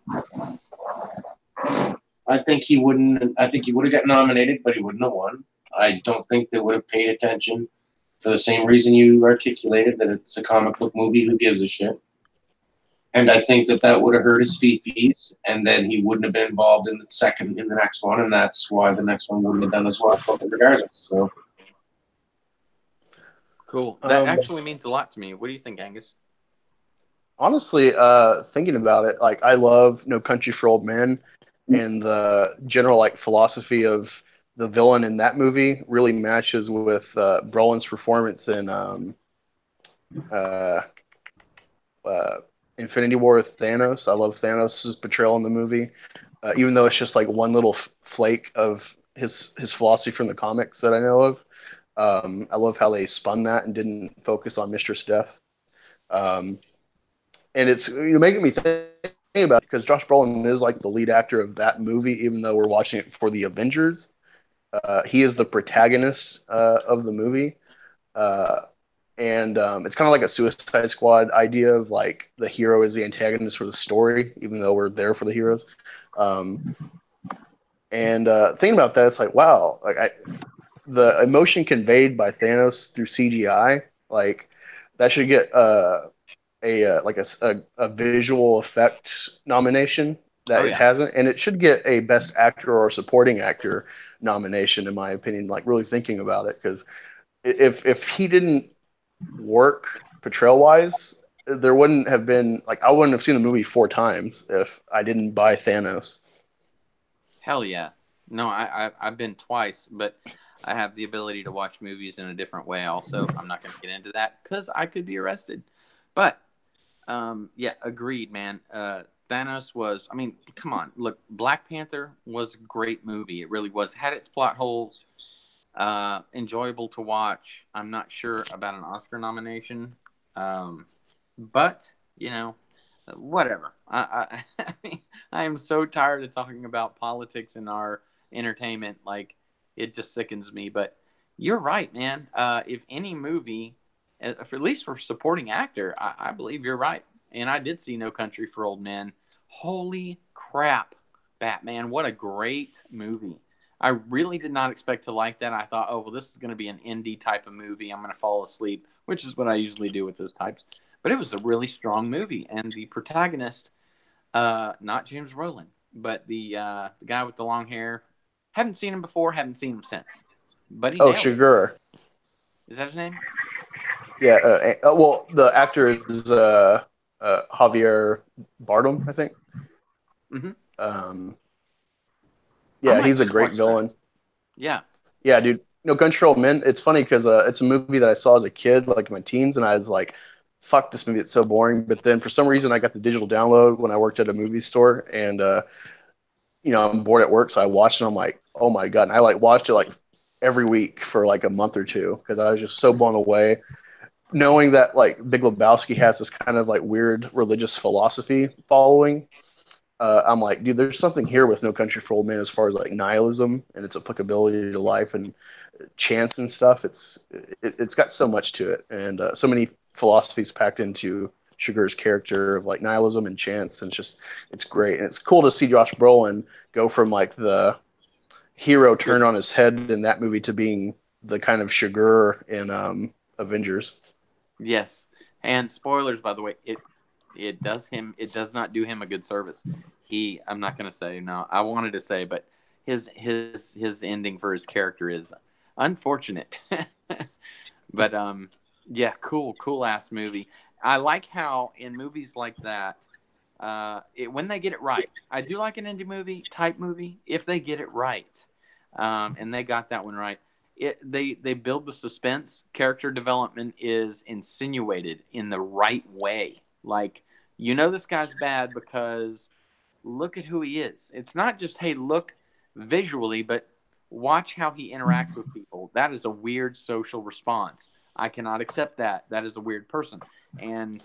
Speaker 5: I think he wouldn't. I think he would have got nominated, but he wouldn't have won. I don't think they would have paid attention for the same reason you articulated, that it's a comic book movie. Who gives a shit? And I think that would have hurt his fees, and then he wouldn't have been involved in the next one, and that's why the next one wouldn't have done as well, regardless. So.
Speaker 2: Cool. That actually means a lot to me. What do you think, Angus?
Speaker 3: Honestly, thinking about it, like, I love No Country for Old Men, and the general like philosophy of the villain in that movie really matches with Brolin's performance in Infinity War with Thanos. I love Thanos' portrayal in the movie, even though it's just like one little flake of his philosophy from the comics that I know of. I love how they spun that and didn't focus on Mistress Death. And it's making me think about it, because Josh Brolin is like the lead actor of that movie, even though we're watching it for the Avengers. he is the protagonist of the movie. And it's kind of like a Suicide Squad idea of like the hero is the antagonist for the story, even though we're there for the heroes. Um, and thinking about that, it's like, wow, the emotion conveyed by Thanos through CGI, like that should get a visual effect nomination that
Speaker 2: Oh
Speaker 3: it
Speaker 2: yeah.
Speaker 3: hasn't, and it should get a Best Actor or Supporting Actor nomination, in my opinion. Like really thinking about it, because if he didn't work portrayal wise, there wouldn't have been like I wouldn't have seen the movie 4 times if I didn't buy Thanos.
Speaker 2: Hell yeah. No, I've been twice, but I have the ability to watch movies in a different way also. I'm not going to get into that because I could be arrested. But, yeah, agreed, man. Thanos was, I mean, come on. Look, Black Panther was a great movie. It really was. Had its plot holes. Enjoyable to watch. I'm not sure about an Oscar nomination. But, you know, whatever. I mean, I am so tired of talking about politics in our entertainment. Like, it just sickens me. But you're right, man. If any movie, at least for supporting actor, I believe you're right. And I did see No Country for Old Men. Holy crap, Batman! What a great movie. I really did not expect to like that. I thought, oh well, this is going to be an indie type of movie. I'm going to fall asleep, which is what I usually do with those types. But it was a really strong movie, and the protagonist, not James Brolin, but the guy with the long hair. Haven't seen him before. Haven't seen him since. But he
Speaker 3: Oh,
Speaker 2: nailed it.
Speaker 3: Shigur.
Speaker 2: Is that his name?
Speaker 3: Yeah. Well, the actor is Javier Bardem, I think.
Speaker 2: Mm-hmm.
Speaker 3: Yeah, he's a great villain.
Speaker 2: Yeah.
Speaker 3: Yeah, dude. No Country for Old Men. It's funny because it's a movie that I saw as a kid, like in my teens, and I was like, "Fuck this movie! It's so boring." But then for some reason, I got the digital download when I worked at a movie store, and I'm bored at work, so I watched it. And I'm like, "Oh my god!" And I like watched it like every week for like a month or two because I was just so blown away, knowing that like Big Lebowski has this kind of like weird religious philosophy following. I'm like, dude, there's something here with No Country for Old Men as far as like nihilism and its applicability to life and chance and stuff. It's got so much to it, and so many philosophies packed into Sugar's character of like nihilism and chance, and it's great, and it's cool to see Josh Brolin go from like the hero turn on his head in that movie to being the kind of Sugar in Avengers.
Speaker 2: Yes. And spoilers, by the way, it does not do him a good service. I'm not going to say, no, I wanted to say, but his ending for his character is unfortunate. But yeah, cool ass movie. I like how in movies like that, when they get it right, I do like an indie movie type movie if they get it right, and they got that one right. They build the suspense. Character development is insinuated in the right way. Like, you know, this guy's bad because look at who he is. It's not just, hey, look visually, but watch how he interacts with people. That is a weird social response. I cannot accept that. That is a weird person. And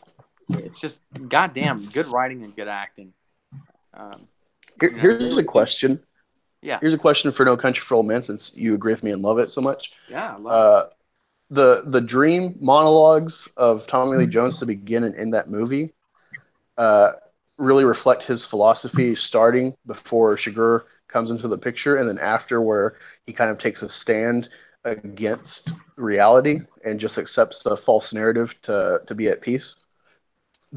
Speaker 2: it's just goddamn good writing and good acting.
Speaker 3: Here's a question.
Speaker 2: Yeah.
Speaker 3: Here's a question for No Country for Old Men, since you agree with me and love it so much.
Speaker 2: Yeah, I love it.
Speaker 3: The dream monologues of Tommy Lee Jones to begin and end that movie really reflect his philosophy, starting before Shigur comes into the picture, and then after, where he kind of takes a stand against reality and just accepts the false narrative to be at peace.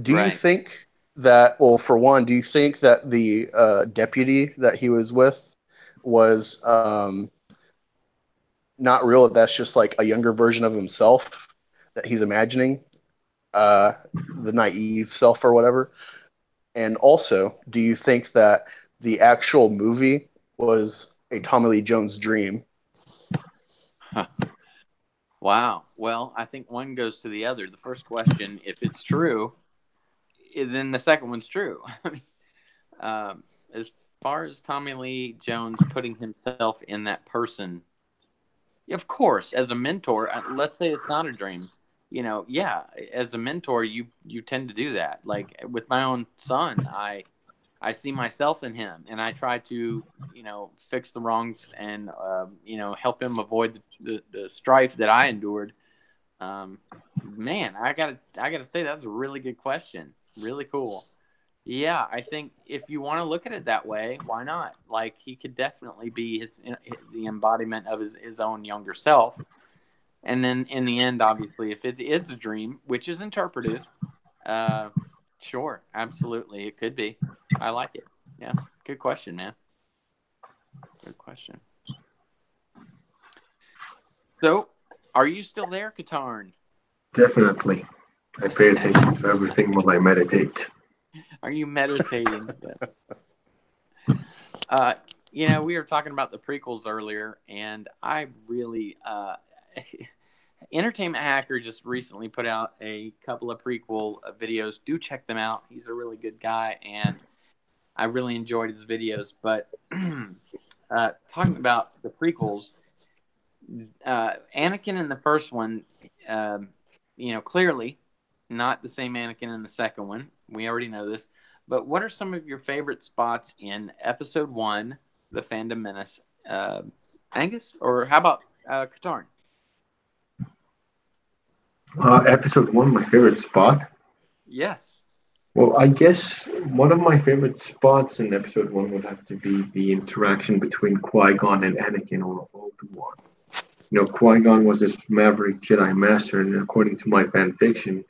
Speaker 3: Do you think that, well, for one, do you think that the deputy that he was with was not real? That's just like a younger version of himself that he's imagining, the naive self or whatever? And also, do you think that the actual movie was a Tommy Lee Jones dream?
Speaker 2: Huh. Wow. Well, I think one goes to the other. The first question, if it's true, then the second one's true. I mean, as far as Tommy Lee Jones putting himself in that person, of course, as a mentor, let's say it's not a dream. You know, yeah, as a mentor, you tend to do that. Like with my own son, I see myself in him, and I try to, fix the wrongs and, help him avoid the strife that I endured. Man, I gotta say that's a really good question. Really cool. Yeah, I think if you want to look at it that way, why not? Like, he could definitely be the embodiment of his own younger self. And then in the end, obviously, if it is a dream, which is interpretive, sure, absolutely, it could be. I like it. Yeah, good question, man. Good question. So, are you still there, Katarn?
Speaker 1: Definitely. I pay attention to everything while I meditate.
Speaker 2: Are you meditating? We were talking about the prequels earlier, and I really, Entertainment Hacker just recently put out a couple of prequel videos. Do check them out. He's a really good guy, and I really enjoyed his videos. But talking about the prequels, Anakin in the first one, clearly not the same Anakin in the second one. We already know this. But what are some of your favorite spots in Episode 1, The Phantom Menace? Angus? Or how about Katarn?
Speaker 1: Episode 1, my favorite spot?
Speaker 2: Yes.
Speaker 1: Well, I guess one of my favorite spots in Episode 1 would have to be the interaction between Qui-Gon and Anakin or Obi-Wan. Qui-Gon was this maverick Jedi Master, and according to my fan fiction,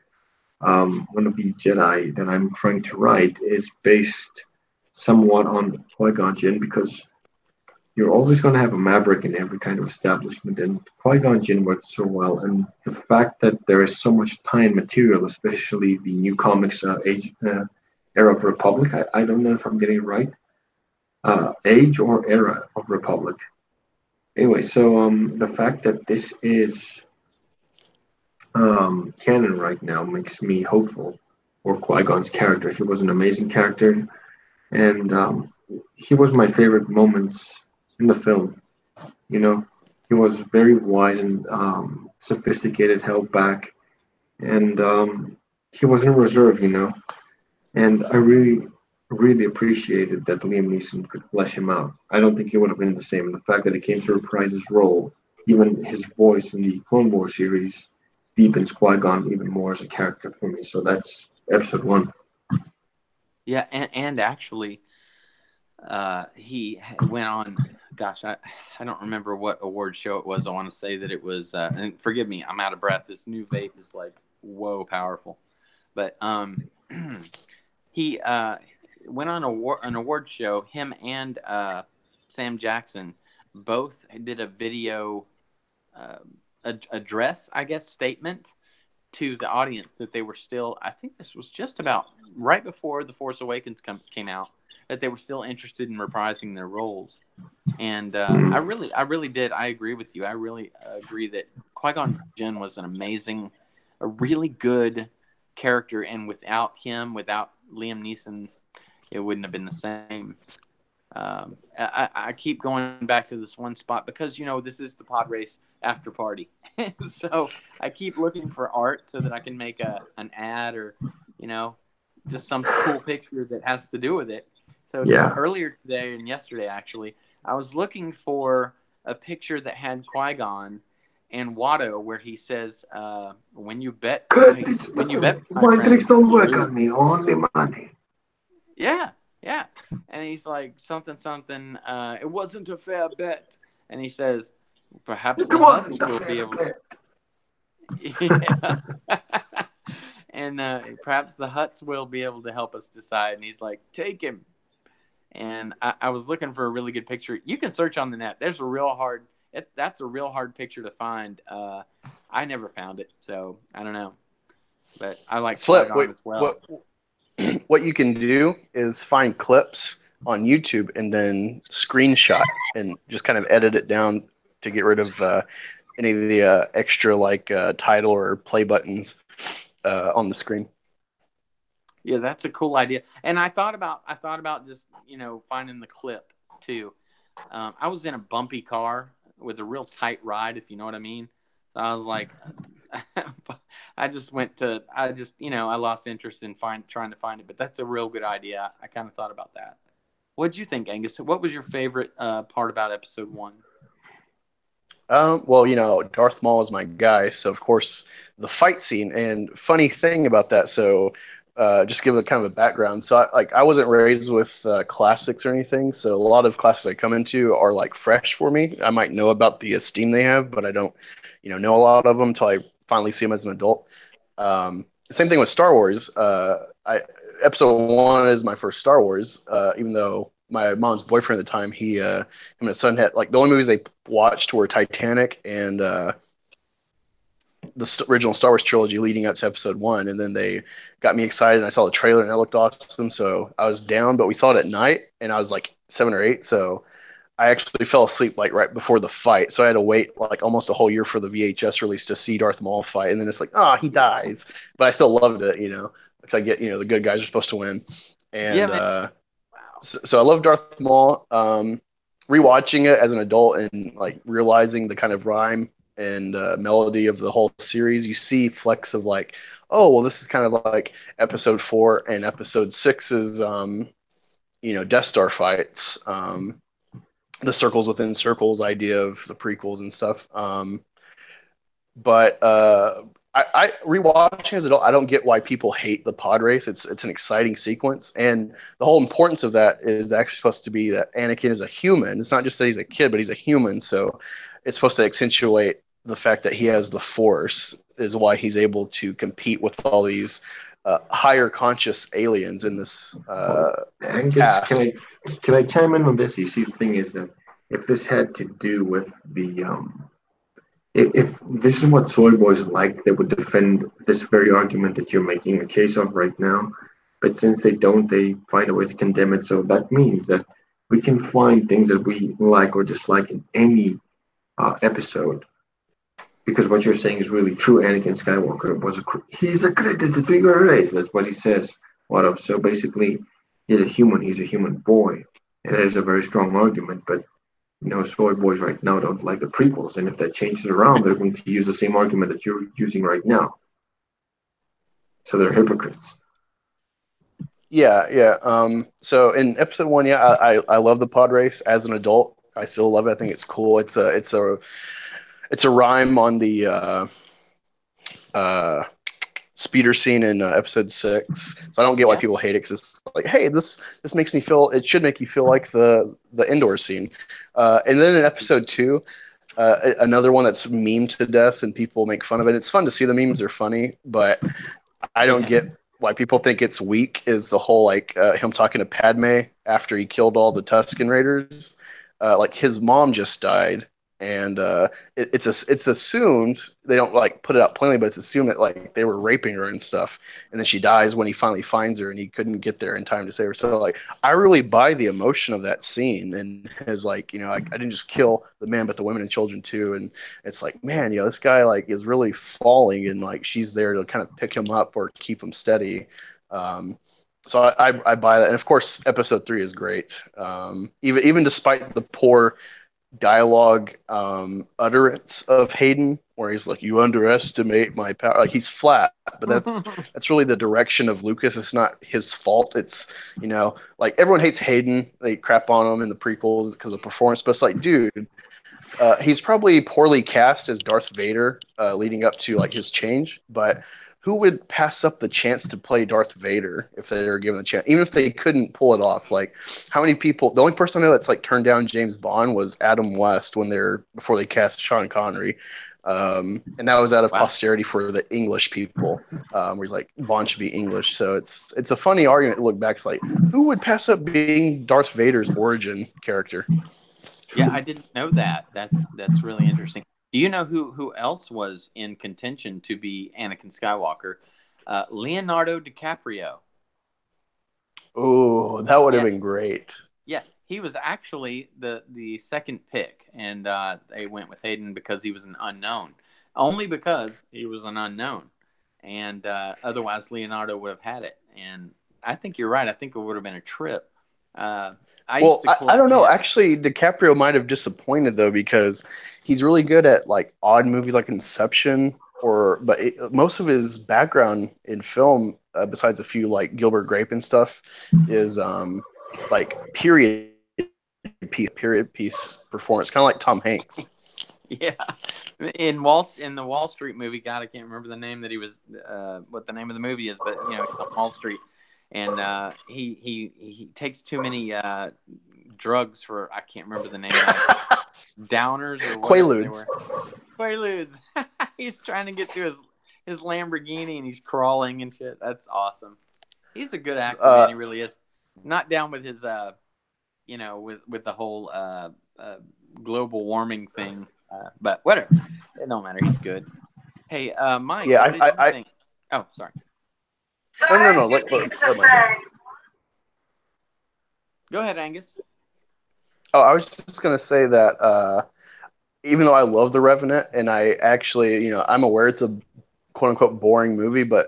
Speaker 1: one of the Jedi that I'm trying to write is based somewhat on Qui-Gon Jinn, because you're always going to have a maverick in every kind of establishment, and Qui-Gon Jinn worked so well. And the fact that there is so much tie-in material, especially the new comics Era of Republic, I don't know if I'm getting it right, Age or Era of Republic. Anyway, so the fact that this is canon right now makes me hopeful for Qui-Gon's character. He was an amazing character, and he was my favorite moments in the film. He was very wise and sophisticated, held back, and he was in reserve. And I really, really appreciated that Liam Neeson could flesh him out. I don't think he would have been the same. The fact that he came to reprise his role, even his voice in the Clone Wars series, deepens Qui-Gon even more as a character for me. So that's Episode 1.
Speaker 2: Yeah, and actually, he went on. Gosh, I don't remember what award show it was. I want to say that it was. And forgive me, I'm out of breath. This new vape is like whoa powerful. But he went on an award show. Him and Sam Jackson both did a video address, I guess, statement to the audience that they were still. I think this was just about right before The Force Awakens came out. That they were still interested in reprising their roles, and I really did. I agree with you. I really agree that Qui-Gon Jinn was a really good character, and without Liam Neeson, it wouldn't have been the same. I keep going back to this one spot because this is the Podrace After Party, so I keep looking for art so that I can make an ad or just some cool picture that has to do with it. So earlier today and yesterday, actually, I was looking for a picture that had Qui-Gon and Watto, where he says, "When you bet,
Speaker 1: my tricks don't work on me, only money."
Speaker 2: Yeah, and he's like something. It wasn't a fair bet, and he says, "Perhaps the Hutts will be able to." Yeah. And perhaps the Hutts will be able to help us decide. And he's like, "Take him." And I was looking for a really good picture. You can search on the net. That's a real hard picture to find. I never found it, so I don't know. But I like
Speaker 3: Flipp,
Speaker 2: as well.
Speaker 3: What you can do is find clips on YouTube and then screenshot and just kind of edit it down to get rid of any of the extra title or play buttons on the screen.
Speaker 2: Yeah, that's a cool idea. And I thought about just finding the clip too. I was in a bumpy car with a real tight ride, if you know what I mean. So I was like, I lost interest in trying to find it, but that's a real good idea. I kind of thought about that. What'd you think, Angus? What was your favorite part about episode 1?
Speaker 3: Well, Darth Maul is my guy, so of course the fight scene. And funny thing about that, so just give a kind of a background. So I wasn't raised with classics or anything, so a lot of classes I come into are like fresh for me. I might know about the esteem they have, but I don't, know a lot of them until I finally see them as an adult. Same thing with Star Wars. Episode 1 is my first Star Wars, even though my mom's boyfriend at the time, him and his son had like the only movies they watched were Titanic and the original Star Wars trilogy leading up to episode 1. And then they got me excited and I saw the trailer and that looked awesome. So I was down, but we saw it at night and I was like 7 or 8. So I actually fell asleep like right before the fight. So I had to wait like almost a whole year for the VHS release to see Darth Maul fight. And then it's like, he dies. But I still loved it, because I get, the good guys are supposed to win. And
Speaker 2: Yeah, man. Wow.
Speaker 3: So I love Darth Maul. Rewatching it as an adult and like realizing the kind of rhyme and melody of the whole series, you see flecks of like, oh, well, this is kind of like episode 4 and episode 6's, Death Star fights. The circles within circles idea of the prequels and stuff. But I rewatching as an adult, I don't get why people hate the pod race. It's an exciting sequence, and the whole importance of that is actually supposed to be that Anakin is a human. It's not just that he's a kid, but he's a human. So it's supposed to accentuate the fact that he has the Force is why he's able to compete with all these higher conscious aliens in this
Speaker 1: Angus, can I chime in on this? You see, the thing is that if this had to do with the if this is what soy boys like, they would defend this very argument that you're making a case of right now. But since they don't, they find a way to condemn it. So that means that we can find things that we like or dislike in any episode. Because what you're saying is really true. Anakin Skywalker he's a credited to bigger race. That's what he says. So basically, he's a human. He's a human boy. And that is a very strong argument. But soy boys right now don't like the prequels, and if that changes around, they're going to use the same argument that you're using right now. So they're hypocrites.
Speaker 3: Yeah. So in episode 1, I love the pod race as an adult. I still love it. I think it's cool. It's a rhyme on the speeder scene in episode 6. So I don't get why people hate it, because it's like, hey, this makes me feel. It should make you feel like the indoor scene. And then in episode 2, another one that's memed to death and people make fun of it. It's fun to see the memes; they're funny, but I don't get why people think it's weak. Is the whole like him talking to Padme after he killed all the Tusken Raiders? Like his mom just died. And it's assumed, they don't like put it out plainly, but it's assumed that like they were raping her and stuff, and then she dies when he finally finds her, and he couldn't get there in time to save her. So like I really buy the emotion of that scene, and is like, I didn't just kill the man, but the women and children too. And it's like, man, this guy like is really falling, and like she's there to kind of pick him up or keep him steady. So I buy that, and of course episode 3 is great. Even despite the poor dialogue utterance of Hayden, where he's like, you underestimate my power. Like he's flat, but that's really the direction of Lucas. It's not his fault. It's like everyone hates Hayden. They crap on him in the prequels because of performance, but it's like, dude, he's probably poorly cast as Darth Vader leading up to like his change, but who would pass up the chance to play Darth Vader if they were given the chance, even if they couldn't pull it off? Like, how many people? The only person I know that's like turned down James Bond was Adam West before they cast Sean Connery, and that was out of posterity for the English people, where he's like, Bond should be English. So it's a funny argument to look back. It's like, who would pass up being Darth Vader's origin character?
Speaker 2: Yeah, I didn't know that. That's really interesting. Do you know who else was in contention to be Anakin Skywalker? Leonardo DiCaprio.
Speaker 3: Oh, that would have been great.
Speaker 2: Yeah, he was actually the second pick, and they went with Hayden because he was an unknown. Only because he was an unknown. And otherwise, Leonardo would have had it. And I think you're right. I think it would have been a trip. I
Speaker 3: don't know. Actually, DiCaprio might have disappointed though, because he's really good at like odd movies like Inception most of his background in film, besides a few like Gilbert Grape and stuff, is like period piece performance, kind of like Tom Hanks.
Speaker 2: Yeah, in the Wall Street movie, God, I can't remember the name that he was, what the name of the movie is, but he's on Wall Street, and he takes too many drugs for, I can't remember the name of it, downers or whatever they were. Quaaludes. He's trying to get to his Lamborghini and he's crawling and shit. That's awesome. He's a good actor, man. He really is. Not down with his with the whole global warming thing. But whatever. It don't matter. He's good. Hey, Mike, what did you think? Oh, sorry.
Speaker 3: No. Let Mike
Speaker 2: go ahead, Angus.
Speaker 3: Oh, I was just gonna say that even though I love The Revenant, and I actually, I'm aware it's a quote unquote boring movie, but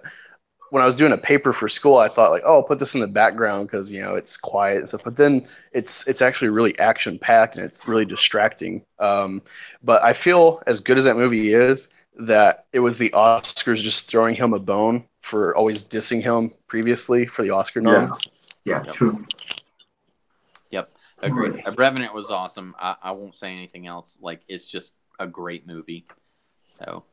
Speaker 3: when I was doing a paper for school, I thought like, oh, I'll put this in the background because it's quiet and stuff. But then it's actually really action packed and it's really distracting. But I feel, as good as that movie is, that it was the Oscars just throwing him a bone for always dissing him previously for the Oscar noms.
Speaker 1: Yeah, true.
Speaker 2: Yep, agreed. Revenant was awesome. I won't say anything else. Like, it's just a great movie. So.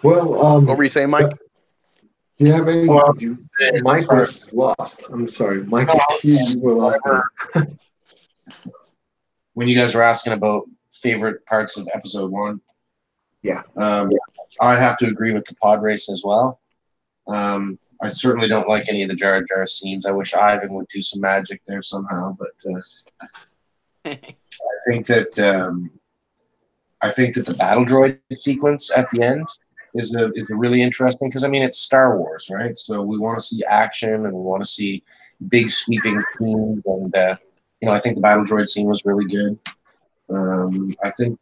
Speaker 1: Well,
Speaker 3: what were you saying, Mike?
Speaker 1: Do you have any? Mike was lost. I'm sorry, Mike. You were lost.
Speaker 5: When you guys were asking about favorite parts of episode 1, I have to agree with the pod race as well. I certainly don't like any of the Jar Jar scenes. I wish Ivan would do some magic there somehow, but I think that the battle droid sequence at the end is a really interesting, because it's Star Wars, right? So we want to see action and we want to see big sweeping scenes, and I think the battle droid scene was really good. I think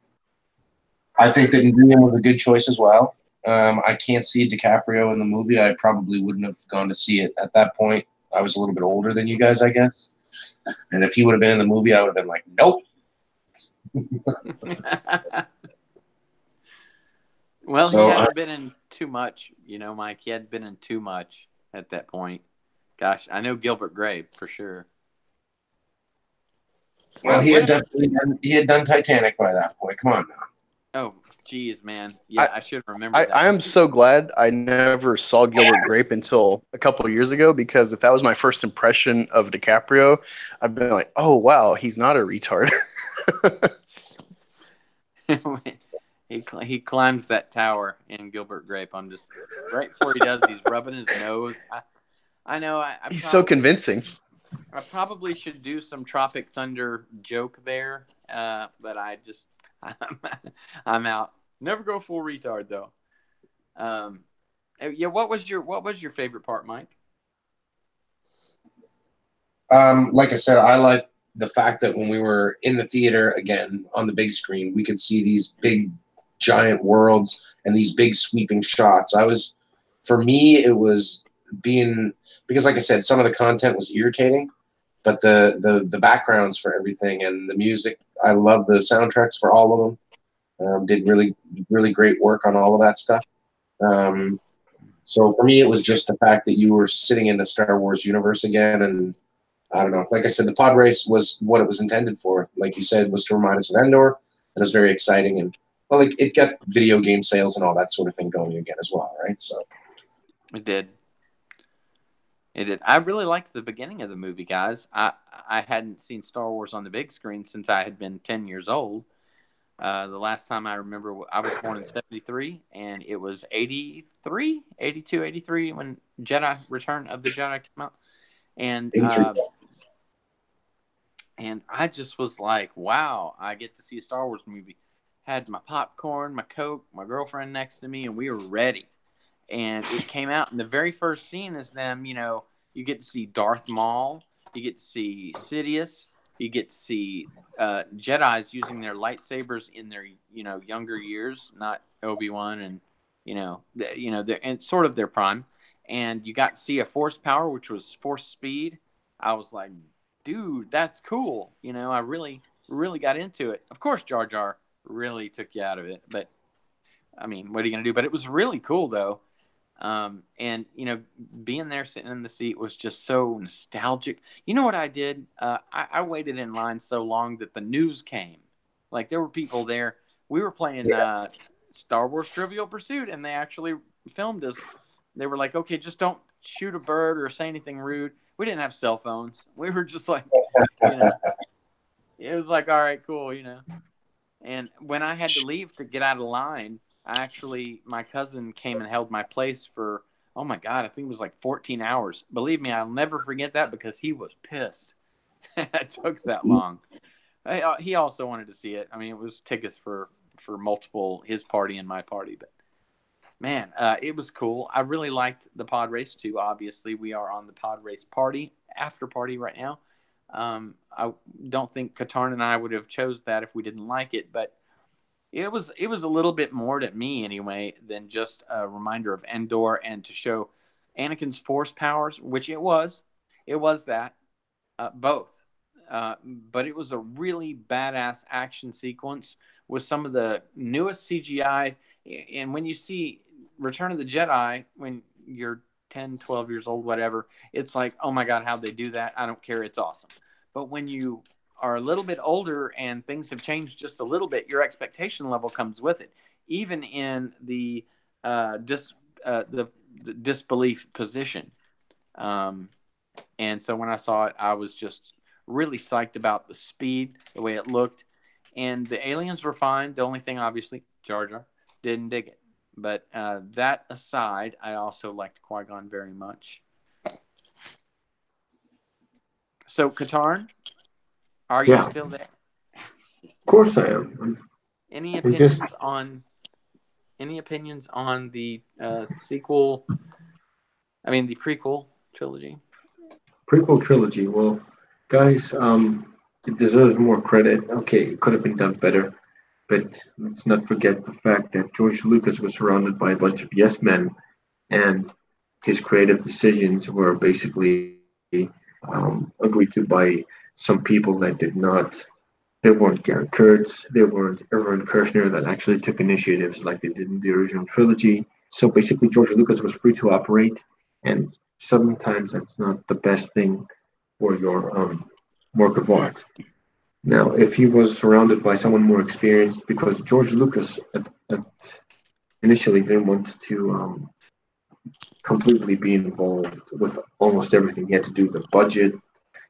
Speaker 5: that Nguyen was a good choice as well. I can't see DiCaprio in the movie. I probably wouldn't have gone to see it at that point. I was a little bit older than you guys, I guess. And if he would have been in the movie, I would have been like, nope.
Speaker 2: Well, he hadn't been in too much, Mike. He hadn't been in too much at that point. Gosh, I know Gilbert Grape for sure.
Speaker 5: Well, he had done Titanic by that point. Come on now.
Speaker 2: Oh, geez, man. Yeah, I should remember that.
Speaker 3: I am so glad I never saw Gilbert Grape until a couple of years ago, because if that was my first impression of DiCaprio, I've been like, oh, wow, he's not a retard.
Speaker 2: He climbs that tower in Gilbert Grape. I'm just, right before he does, he's rubbing his nose. I know.
Speaker 3: He's so convincing.
Speaker 2: I probably should do some Tropic Thunder joke there, but I'm out. Never go full retard though. What was your favorite part, Mike?
Speaker 5: Like I said, I like the fact that when we were in the theater again on the big screen, we could see these big, giant worlds and these big sweeping shots. For me, it was because, like I said, some of the content was irritating, but the backgrounds for everything and the music, I love the soundtracks for all of them. Did really, really great work on all of that stuff. So for me, it was just the fact that you were sitting in the Star Wars universe again, and I don't know. Like I said, the pod race was what it was intended for. Like you said, was to remind us of Endor, and it was very exciting. And it got video game sales and all that sort of thing going again as well, right? So
Speaker 2: it did. I really liked the beginning of the movie, guys. I hadn't seen Star Wars on the big screen since I had been 10 years old. The last time I remember, I was born in 73, and it was 82, 83 when Return of the Jedi came out. And I just was like, wow, I get to see a Star Wars movie. Had my popcorn, my Coke, my girlfriend next to me, and we were ready. And it came out, and the very first scene is them, you get to see Darth Maul, you get to see Sidious, you get to see Jedis using their lightsabers in their, younger years, not Obi-Wan and, and sort of their prime. And you got to see a force power, which was force speed. I was like, dude, that's cool. I really, really got into it. Of course, Jar Jar really took you out of it. But I mean, what are you going to do? But it was really cool, though. And, you know, being there sitting in the seat was just so nostalgic. You know what I did? I waited in line so long that the news came. Like, there were people there. We were playing Star Wars Trivial Pursuit, and they actually filmed us. They were like, okay, just don't shoot a bird or say anything rude. We didn't have cell phones. We were just like, you know, it was like, all right, cool, you know. And when I had to leave to get out of line, my cousin came and held my place for, oh my God, I think it was like 14 hours. Believe me, I'll never forget that because he was pissed. It took that long. He also wanted to see it. I mean, it was tickets for multiple, his party and my party. But man, it was cool. I really liked the pod race too. Obviously, we are on the pod race party after party right now. I don't think Katarn and I would have chose that if we didn't like it, but it was a little bit more to me anyway than just a reminder of Endor and to show Anakin's Force powers, which it was that both, but it was a really badass action sequence with some of the newest CGI. And when you see Return of the Jedi, when you're 10, 12 years old, whatever, it's like, oh my God, how'd they do that? I don't care. It's awesome. But when you are a little bit older and things have changed just a little bit, your expectation level comes with it, even in the disbelief position. And so when I saw it, I was just really psyched about the speed, the way it looked, and the aliens were fine. The only thing, obviously, Jar Jar didn't dig it. But that aside, I also liked Qui-Gon very much. So, Katarn, are you still there?
Speaker 1: Of course I am.
Speaker 2: Any opinions on the sequel? I mean, the prequel trilogy.
Speaker 1: Prequel trilogy. Well, guys, it deserves more credit. Okay, it could have been done better, but let's not forget the fact that George Lucas was surrounded by a bunch of yes men, and his creative decisions were basically agreed to by some people that did not. They weren't Gary Kurtz, they weren't Irvin Kershner that actually took initiatives like they did in the original trilogy. So basically, George Lucas was free to operate, and sometimes that's not the best thing for your work of art. Now, if he was surrounded by someone more experienced, because George Lucas initially didn't want to completely be involved with almost everything. He had to do the budget,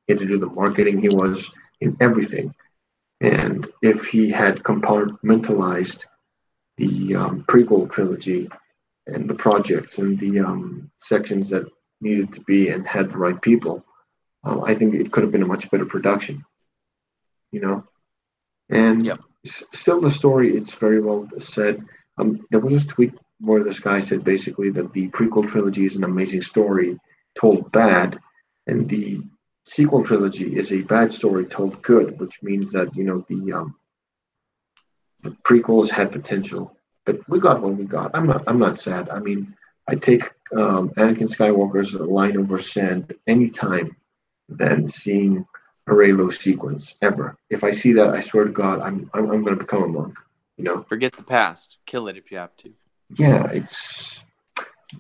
Speaker 1: he had to do the marketing, he was in everything. And if he had compartmentalized the prequel trilogy and the projects and the sections that needed to be and had the right people, I think it could have been a much better production, you know. And
Speaker 2: Yep.
Speaker 1: Still, the story, it's very well said. There was this tweet where this guy said basically that the prequel trilogy is an amazing story told bad, and the sequel trilogy is a bad story told good, which means that the prequels had potential, but we got what we got. I'm not sad. I mean, I take Anakin Skywalker's line over sand anytime than seeing a Reylo sequence ever. If I see that, I swear to God, I'm going to become a monk. You know.
Speaker 2: Forget the past. Kill it if you have to.
Speaker 1: Yeah, it's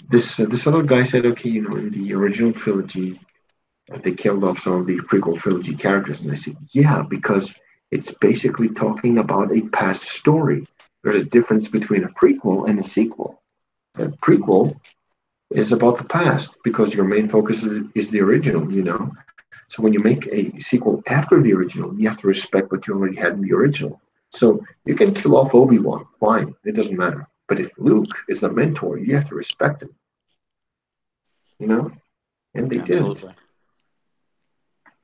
Speaker 1: this other guy said, okay, you know, in the original trilogy, they killed off some of the prequel trilogy characters, and I said, yeah, because it's basically talking about a past story. There's a difference between a prequel and a sequel. A prequel is about the past because your main focus is the original, you know. So when you make a sequel after the original, you have to respect what you already had in the original. So you can kill off Obi-Wan, fine, it doesn't matter. But if Luke is the mentor, you have to respect him. You know? And they
Speaker 2: Absolutely.
Speaker 1: did.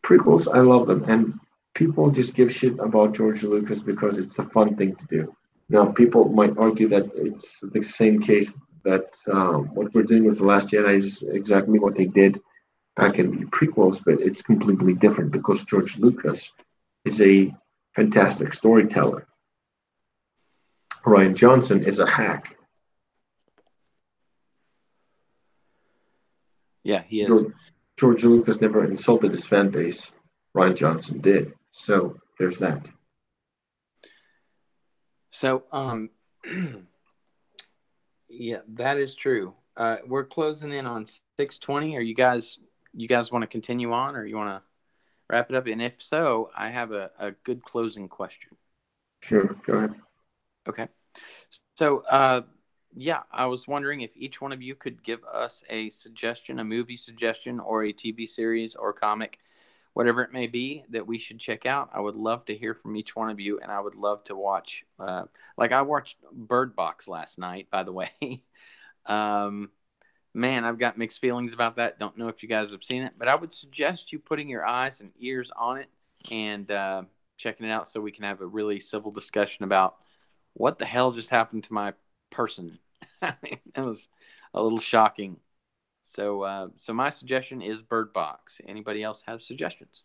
Speaker 1: Prequels, I love them. And people just give shit about George Lucas because it's a fun thing to do. Now, people might argue that it's the same case that what we're doing with The Last Jedi is exactly what they did back in the prequels, but it's completely different because George Lucas is a fantastic storyteller. Rian Johnson is a hack.
Speaker 2: Yeah, he is.
Speaker 1: George Lucas never insulted his fan base. Rian Johnson did. So there's that.
Speaker 2: So, yeah, that is true. We're closing in on 6:20. Are you guys want to continue on, or you want to wrap it up? And if so, I have a good closing question.
Speaker 1: Sure, go ahead.
Speaker 2: Okay. So, yeah, I was wondering if each one of you could give us a suggestion, a movie suggestion, or a TV series or comic, whatever it may be, that we should check out. I would love to hear from each one of you, and I would love to watch. Like I watched Bird Box last night, by the way. Man, I've got mixed feelings about that. Don't know if you guys have seen it, but I would suggest you putting your eyes and ears on it and checking it out so we can have a really civil discussion about what the hell just happened to my person. It was a little shocking. So, so my suggestion is Bird Box. Anybody else have suggestions?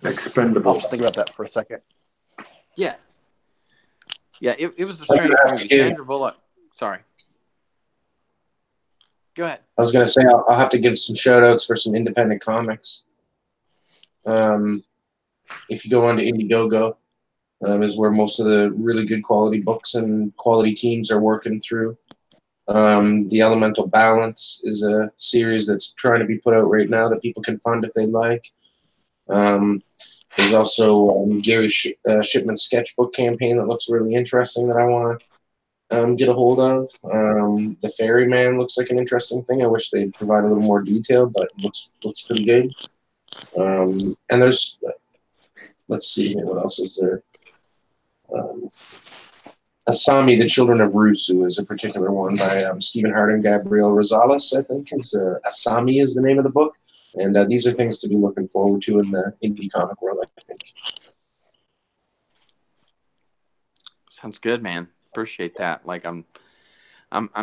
Speaker 1: Expendables.
Speaker 3: I'll just think about that for a second.
Speaker 2: Yeah. Yeah, it was a strange movie. Sandra Bullock. Sorry. Go ahead.
Speaker 5: I was going to say I'll have to give some shout outs for some independent comics. If you go onto Indiegogo, is where most of the really good quality books and quality teams are working through. The Elemental Balance is a series that's trying to be put out right now that people can fund if they'd like. There's also Gary Shipman's sketchbook campaign that looks really interesting that I want to get a hold of. The Ferryman looks like an interesting thing. I wish they'd provide a little more detail, but looks pretty good. And there's, let's see here, what else is there? Asami, the Children of Rusu is a particular one by Stephen Hart and Gabriel Rosales, I think. Asami is the name of the book. And these are things to be looking forward to in the indie comic world, I think.
Speaker 2: Sounds good, man. Appreciate that. Like I'm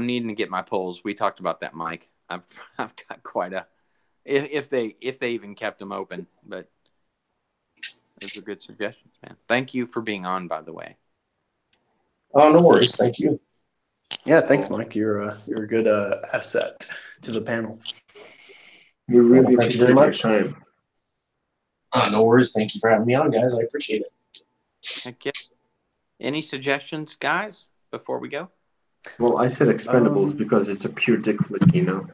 Speaker 2: needing to get my polls. We talked about that, Mike. I've got quite a if they even kept them open, but those are good suggestions, man. Thank you for being on, by the way.
Speaker 5: Oh, no worries. Thank you.
Speaker 3: Yeah, thanks, Mike. You're a good asset to the panel.
Speaker 1: We really
Speaker 5: Thank you very
Speaker 1: appreciate
Speaker 5: much.
Speaker 1: your time.
Speaker 5: No worries. Thank you for having me on, guys. I appreciate it.
Speaker 2: Heck yeah. Any suggestions, guys, before we go?
Speaker 1: Well, I said Expendables because it's a pure dick flick, you know.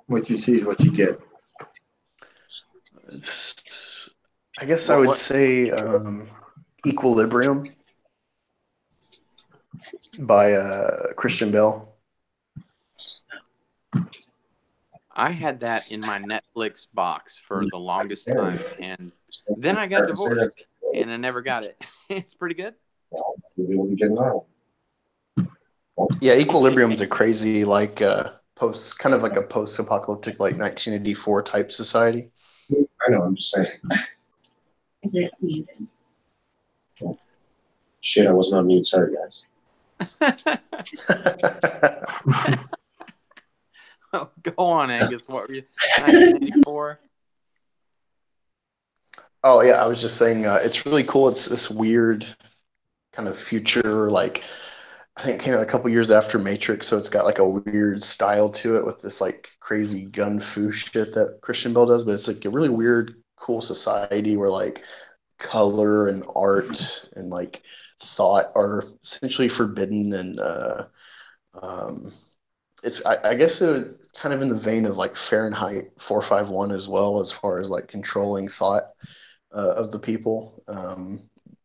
Speaker 1: What you see is what you get.
Speaker 3: I guess I would say Equilibrium by Christian Bale.
Speaker 2: I had that in my Netflix box for the longest time, and then I got divorced, and I never got it. It's pretty good.
Speaker 3: Yeah, Equilibrium's a crazy, like, kind of like a post-apocalyptic, like 1984 type society.
Speaker 5: I know, I'm just saying.
Speaker 6: Is it music?
Speaker 5: Shit, I wasn't on mute. Sorry, guys.
Speaker 2: Oh, go on, Angus. What were you? 1984.
Speaker 3: Oh yeah, I was just saying it's really cool. It's this weird kind of future, like I think it came out a couple years after Matrix, so it's got like a weird style to it with this like crazy gun fu shit that Christian Bale does. But it's like a really weird, cool society where like color and art and like thought are essentially forbidden, and it's I guess it kind of in the vein of like Fahrenheit 451 as well, as far as like controlling thought of the people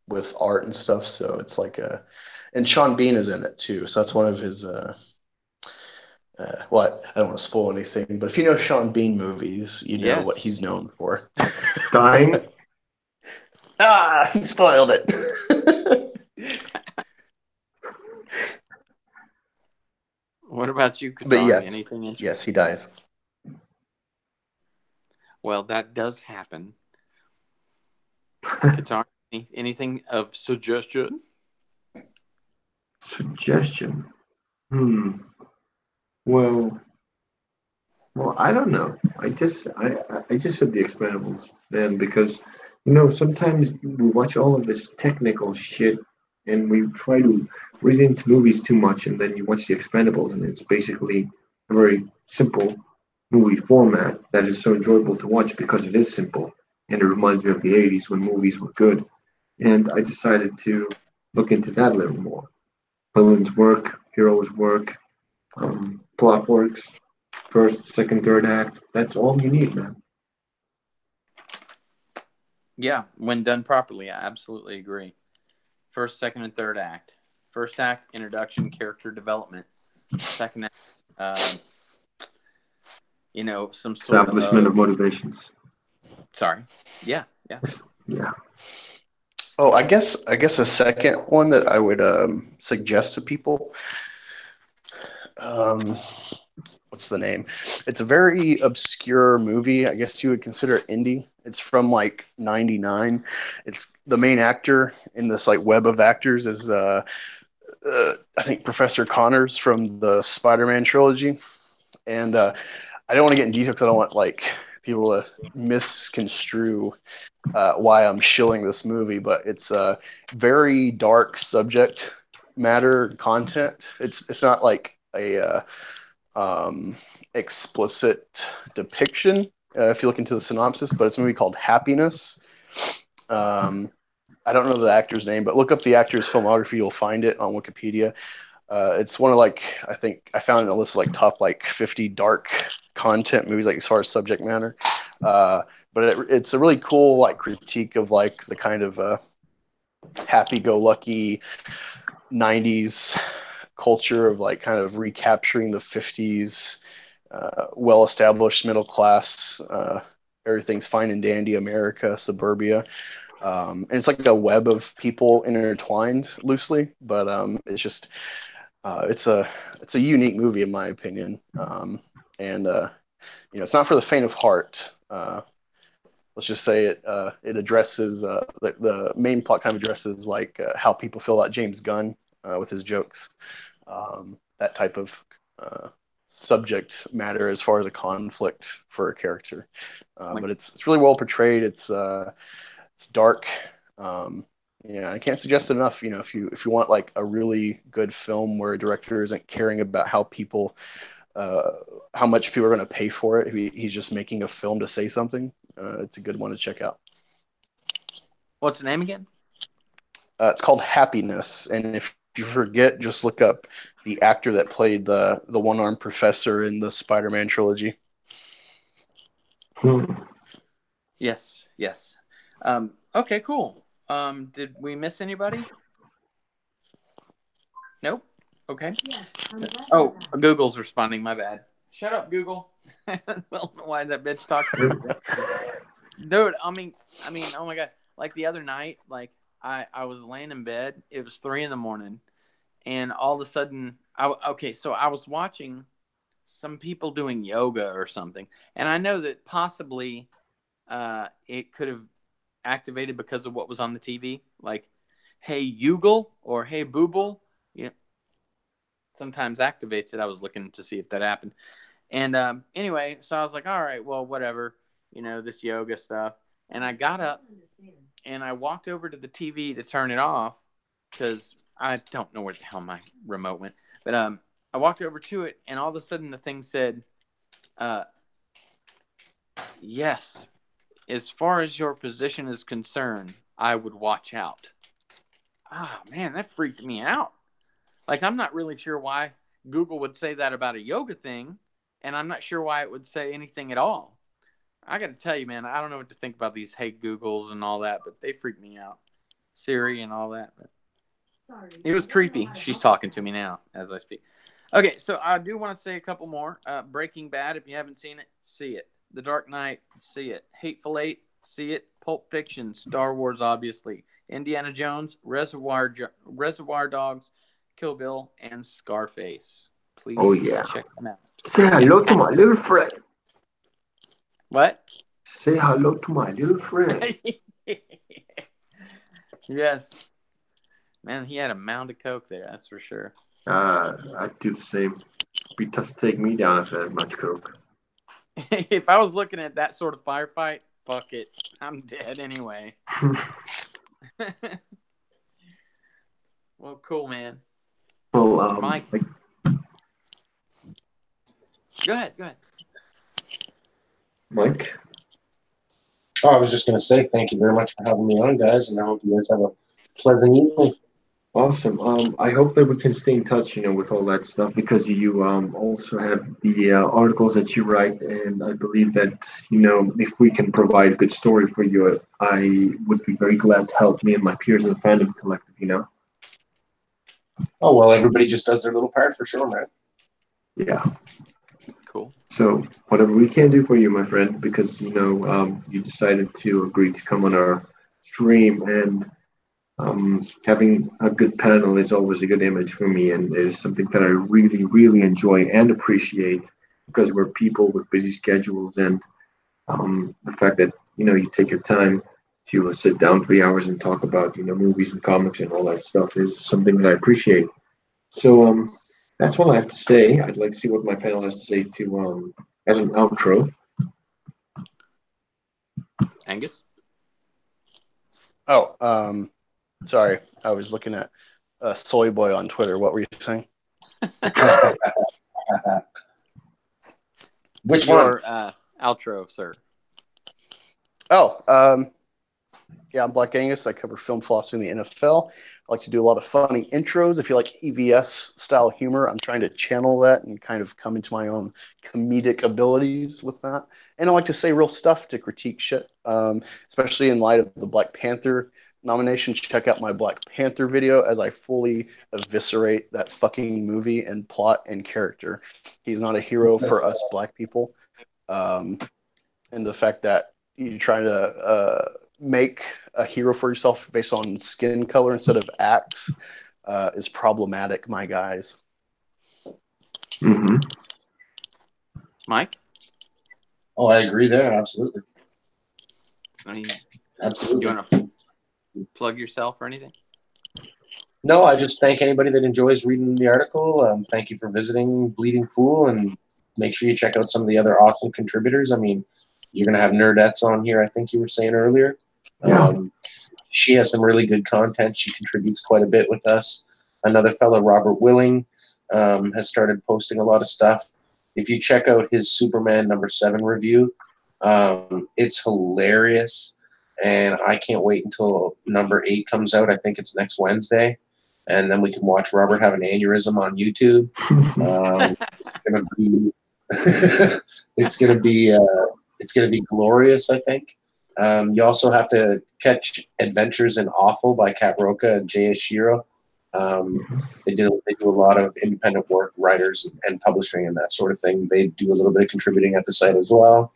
Speaker 3: with art and stuff. So it's like and Sean Bean is in it too. So that's one of his what, I don't want to spoil anything, but if you know Sean Bean movies, you know what he's known for.
Speaker 1: Dying.
Speaker 3: He spoiled it.
Speaker 2: What about you, Katar?
Speaker 3: But yes,
Speaker 2: Anything interesting?
Speaker 3: yes, he dies.
Speaker 2: Well, that does happen. Katar, anything of suggestion?
Speaker 1: Suggestion. Well, I don't know. I just said the Expendables then, because sometimes we watch all of this technical shit and we try to read into movies too much, and then you watch the Expendables and it's basically a very simple movie format that is so enjoyable to watch because it is simple. and it reminds me of the 80s when movies were good. And I decided to look into that a little more. Villains work, heroes work, plot works, first, second, third act. That's all you need, man.
Speaker 2: Yeah, when done properly, I absolutely agree. First, second, and third act. First act, introduction, character development. Second act, some sort
Speaker 1: Establishment of
Speaker 2: of.
Speaker 1: motivations.
Speaker 2: Sorry. Yeah.
Speaker 1: Yeah.
Speaker 3: Oh, I guess a second one that I would suggest to people. What's the name? It's a very obscure movie. I guess you would consider it indie. It's from like '99. It's the main actor in this like web of actors is I think Professor Connors from the Spider-Man trilogy. And I don't want to get in detail because I don't want like people to misconstrue why I'm shilling this movie, but it's a very dark subject matter content. It's not like a explicit depiction if you look into the synopsis, but it's a movie called Happiness. I don't know the actor's name, but look up the actor's filmography. You'll find it on Wikipedia. It's one of I think I found it in a list of top 50 dark content movies, as far as subject matter. But it's a really cool critique of the kind of happy-go-lucky 90s culture of kind of recapturing the 50s well-established middle class, everything's fine and dandy America, suburbia. And it's like a web of people intertwined loosely, but it's just it's a unique movie in my opinion. And it's not for the faint of heart. Let's just say it addresses the main plot kind of addresses how people feel about James Gunn with his jokes, that type of subject matter as far as a conflict for a character. But it's really well portrayed. It's dark. I can't suggest it enough. If you want a really good film where a director isn't caring about how much people are going to pay for it, he's just making a film to say something. It's a good one to check out.
Speaker 2: What's the name again?
Speaker 3: It's called Happiness, and if you forget, just look up the actor that played the one-armed professor in the Spider-Man trilogy.
Speaker 2: Yes. Okay, cool. Did we miss anybody? Nope. Okay. Oh, Google's responding. My bad. Shut up, Google. I don't know why that bitch talks to me. Dude, I mean, oh my god! The other night, I was laying in bed. It was 3 a.m, and all of a sudden, I was watching some people doing yoga or something, and I know that possibly, it could have activated because of what was on the TV, "Hey Google" or "Hey Booble," sometimes activates it. I was looking to see if that happened. And anyway, so I was like, all right, well, whatever, this yoga stuff. And I got up and I walked over to the TV to turn it off because I don't know where the hell my remote went. But I walked over to it, and all of a sudden the thing said, yes, as far as your position is concerned, I would watch out. Ah, man, that freaked me out. I'm not really sure why Google would say that about a yoga thing, and I'm not sure why it would say anything at all. I got to tell you, man, I don't know what to think about these "Hey Googles" and all that, but they freak me out. Siri and all that. But it was creepy. She's talking to me now as I speak. Okay, so I do want to say a couple more. Breaking Bad, if you haven't seen it, see it. The Dark Knight, see it. Hateful Eight, see it. Pulp Fiction, Star Wars, obviously. Indiana Jones, Reservoir Dogs, Kill Bill, and Scarface. Please check them out.
Speaker 1: Say hello to my little friend.
Speaker 2: What?
Speaker 1: Say hello to my little friend.
Speaker 2: Yes. Man, he had a mound of coke there, that's for sure.
Speaker 1: I'd do the same. Be tough to take me down if I had much coke.
Speaker 2: If I was looking at that sort of firefight, fuck it. I'm dead anyway. Well, cool, man.
Speaker 1: Well,
Speaker 2: Mike. Go ahead.
Speaker 1: Mike?
Speaker 5: Oh, I was just going to say thank you very much for having me on, guys, and I hope you guys have a pleasant evening.
Speaker 1: Awesome. I hope that we can stay in touch, with all that stuff because you also have the articles that you write, and I believe that if we can provide a good story for you, I would be very glad to help me and my peers in the fandom collective.
Speaker 5: Oh, well, everybody just does their little part for sure, man.
Speaker 1: Yeah.
Speaker 2: Cool.
Speaker 1: So whatever we can do for you, my friend, because you decided to agree to come on our stream and. Having a good panel is always a good image for me, and it is something that I really, really enjoy and appreciate because we're people with busy schedules, and the fact that you take your time to sit down 3 hours and talk about movies and comics and all that stuff is something that I appreciate. So that's all I have to say. I'd like to see what my panel has to say to as an outro.
Speaker 2: Angus?
Speaker 3: Oh, sorry. I was looking at Soy Boy on Twitter. What were you saying?
Speaker 5: Which
Speaker 2: Your
Speaker 5: one?
Speaker 2: outro, sir.
Speaker 3: Oh, yeah, I'm Black Angus. I cover film philosophy in the NFL. I like to do a lot of funny intros. If you like EVS style humor, I'm trying to channel that and kind of come into my own comedic abilities with that. And I like to say real stuff to critique shit, especially in light of the Black Panther nomination. Check out my Black Panther video as I fully eviscerate that fucking movie and plot and character. He's not a hero for us Black people. And the fact that you try to make a hero for yourself based on skin color instead of acts is problematic, my guys.
Speaker 1: Mm-hmm.
Speaker 2: Mike?
Speaker 5: Oh, I agree there. Absolutely.
Speaker 2: I mean,
Speaker 5: Absolutely.
Speaker 2: you want to plug yourself or anything?
Speaker 5: No, I just thank anybody that enjoys reading the article. Thank you for visiting Bleeding Fool, and make sure you check out some of the other awesome contributors. I mean, you're going to have Nerdettes on here, I think you were saying earlier.
Speaker 1: Yeah.
Speaker 5: She has some really good content. She contributes quite a bit with us. Another fellow, Robert Willing, has started posting a lot of stuff. If you check out his Superman #7 review, it's hilarious. And I can't wait until #8 comes out. I think it's next Wednesday. And then we can watch Robert have an aneurysm on YouTube. It's gonna be glorious, I think. You also have to catch Adventures in Awful by Kat Roca and Jay Ashiro. They do a lot of independent work, writers and publishing and that sort of thing. They do a little bit of contributing at the site as well.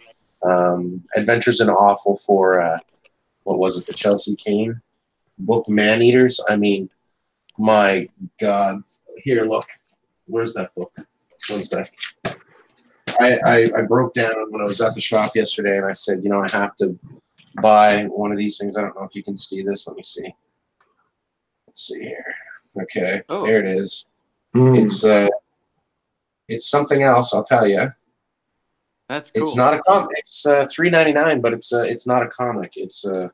Speaker 5: Adventures in Awful for what was it, the Chelsea Kane book, Man Eaters. I mean, my God. Here, look. Where's that book? One sec. I broke down when I was at the shop yesterday, and I said, I have to buy one of these things. I don't know if you can see this. Let me see. Let's see here. Okay, There it is. It's something else. I'll tell you.
Speaker 2: That's cool.
Speaker 5: It's not a comic. It's $3.99, but it's not a comic. It's I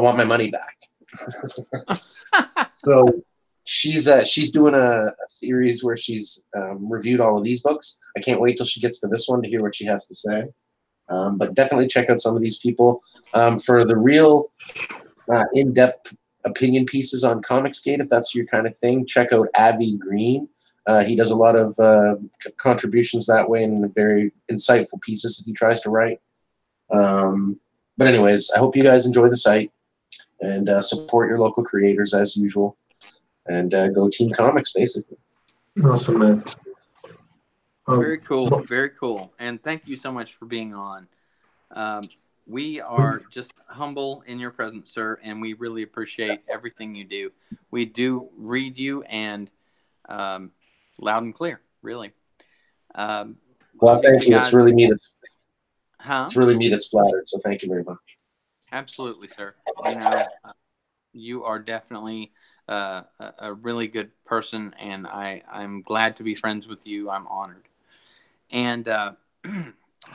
Speaker 5: want my money back. So she's doing a series where she's reviewed all of these books. I can't wait till she gets to this one to hear what she has to say. But definitely check out some of these people for the real in-depth opinion pieces on Comicsgate. If that's your kind of thing, check out Avi Green. He does a lot of contributions that way and very insightful pieces that he tries to write. But anyways, I hope you guys enjoy the site and support your local creators as usual. And go Team Comics, basically.
Speaker 1: Awesome, man.
Speaker 2: Very cool. Very cool. And thank you so much for being on. We are just humble in your presence, sir, and we really appreciate everything you do. We do read you and loud and clear, really.
Speaker 5: Well, thank you.
Speaker 2: Guys,
Speaker 5: it's really me that's
Speaker 2: It's
Speaker 5: really me that's flattered, so thank you very much.
Speaker 2: Absolutely, sir. You are definitely a really good person, and I'm glad to be friends with you. I'm honored. And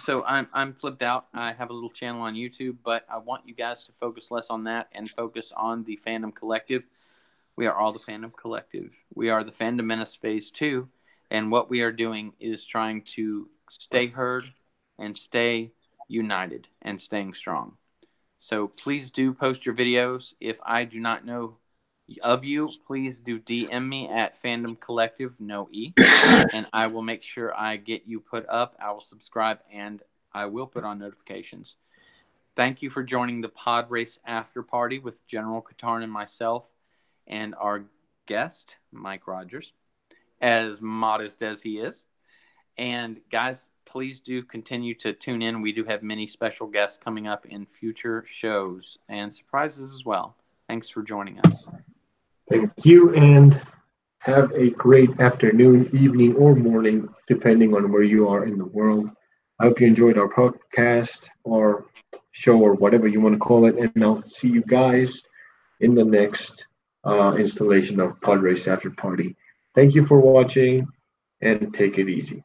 Speaker 2: so I'm Flipped Out. I have a little channel on YouTube, but I want you guys to focus less on that and focus on the Fandom Collective. We are all the Fandom Collective. We are the Fandom Menace Phase 2, and what we are doing is trying to stay heard and stay united and staying strong. So please do post your videos. If I do not know of you, please do DM me at Fandom Collective, no E, and I will make sure I get you put up. I will subscribe, and I will put on notifications. Thank you for joining the Podrace After Party with General Katarn and myself, and our guest, Mike Rogers, as modest as he is. And guys, please do continue to tune in. We do have many special guests coming up in future shows and surprises as well. Thanks for joining us.
Speaker 1: Thank you, and have a great afternoon, evening, or morning, depending on where you are in the world. I hope you enjoyed our podcast or show or whatever you want to call it, and I'll see you guys in the next installation of Podrace After Party. Thank you for watching, and take it easy.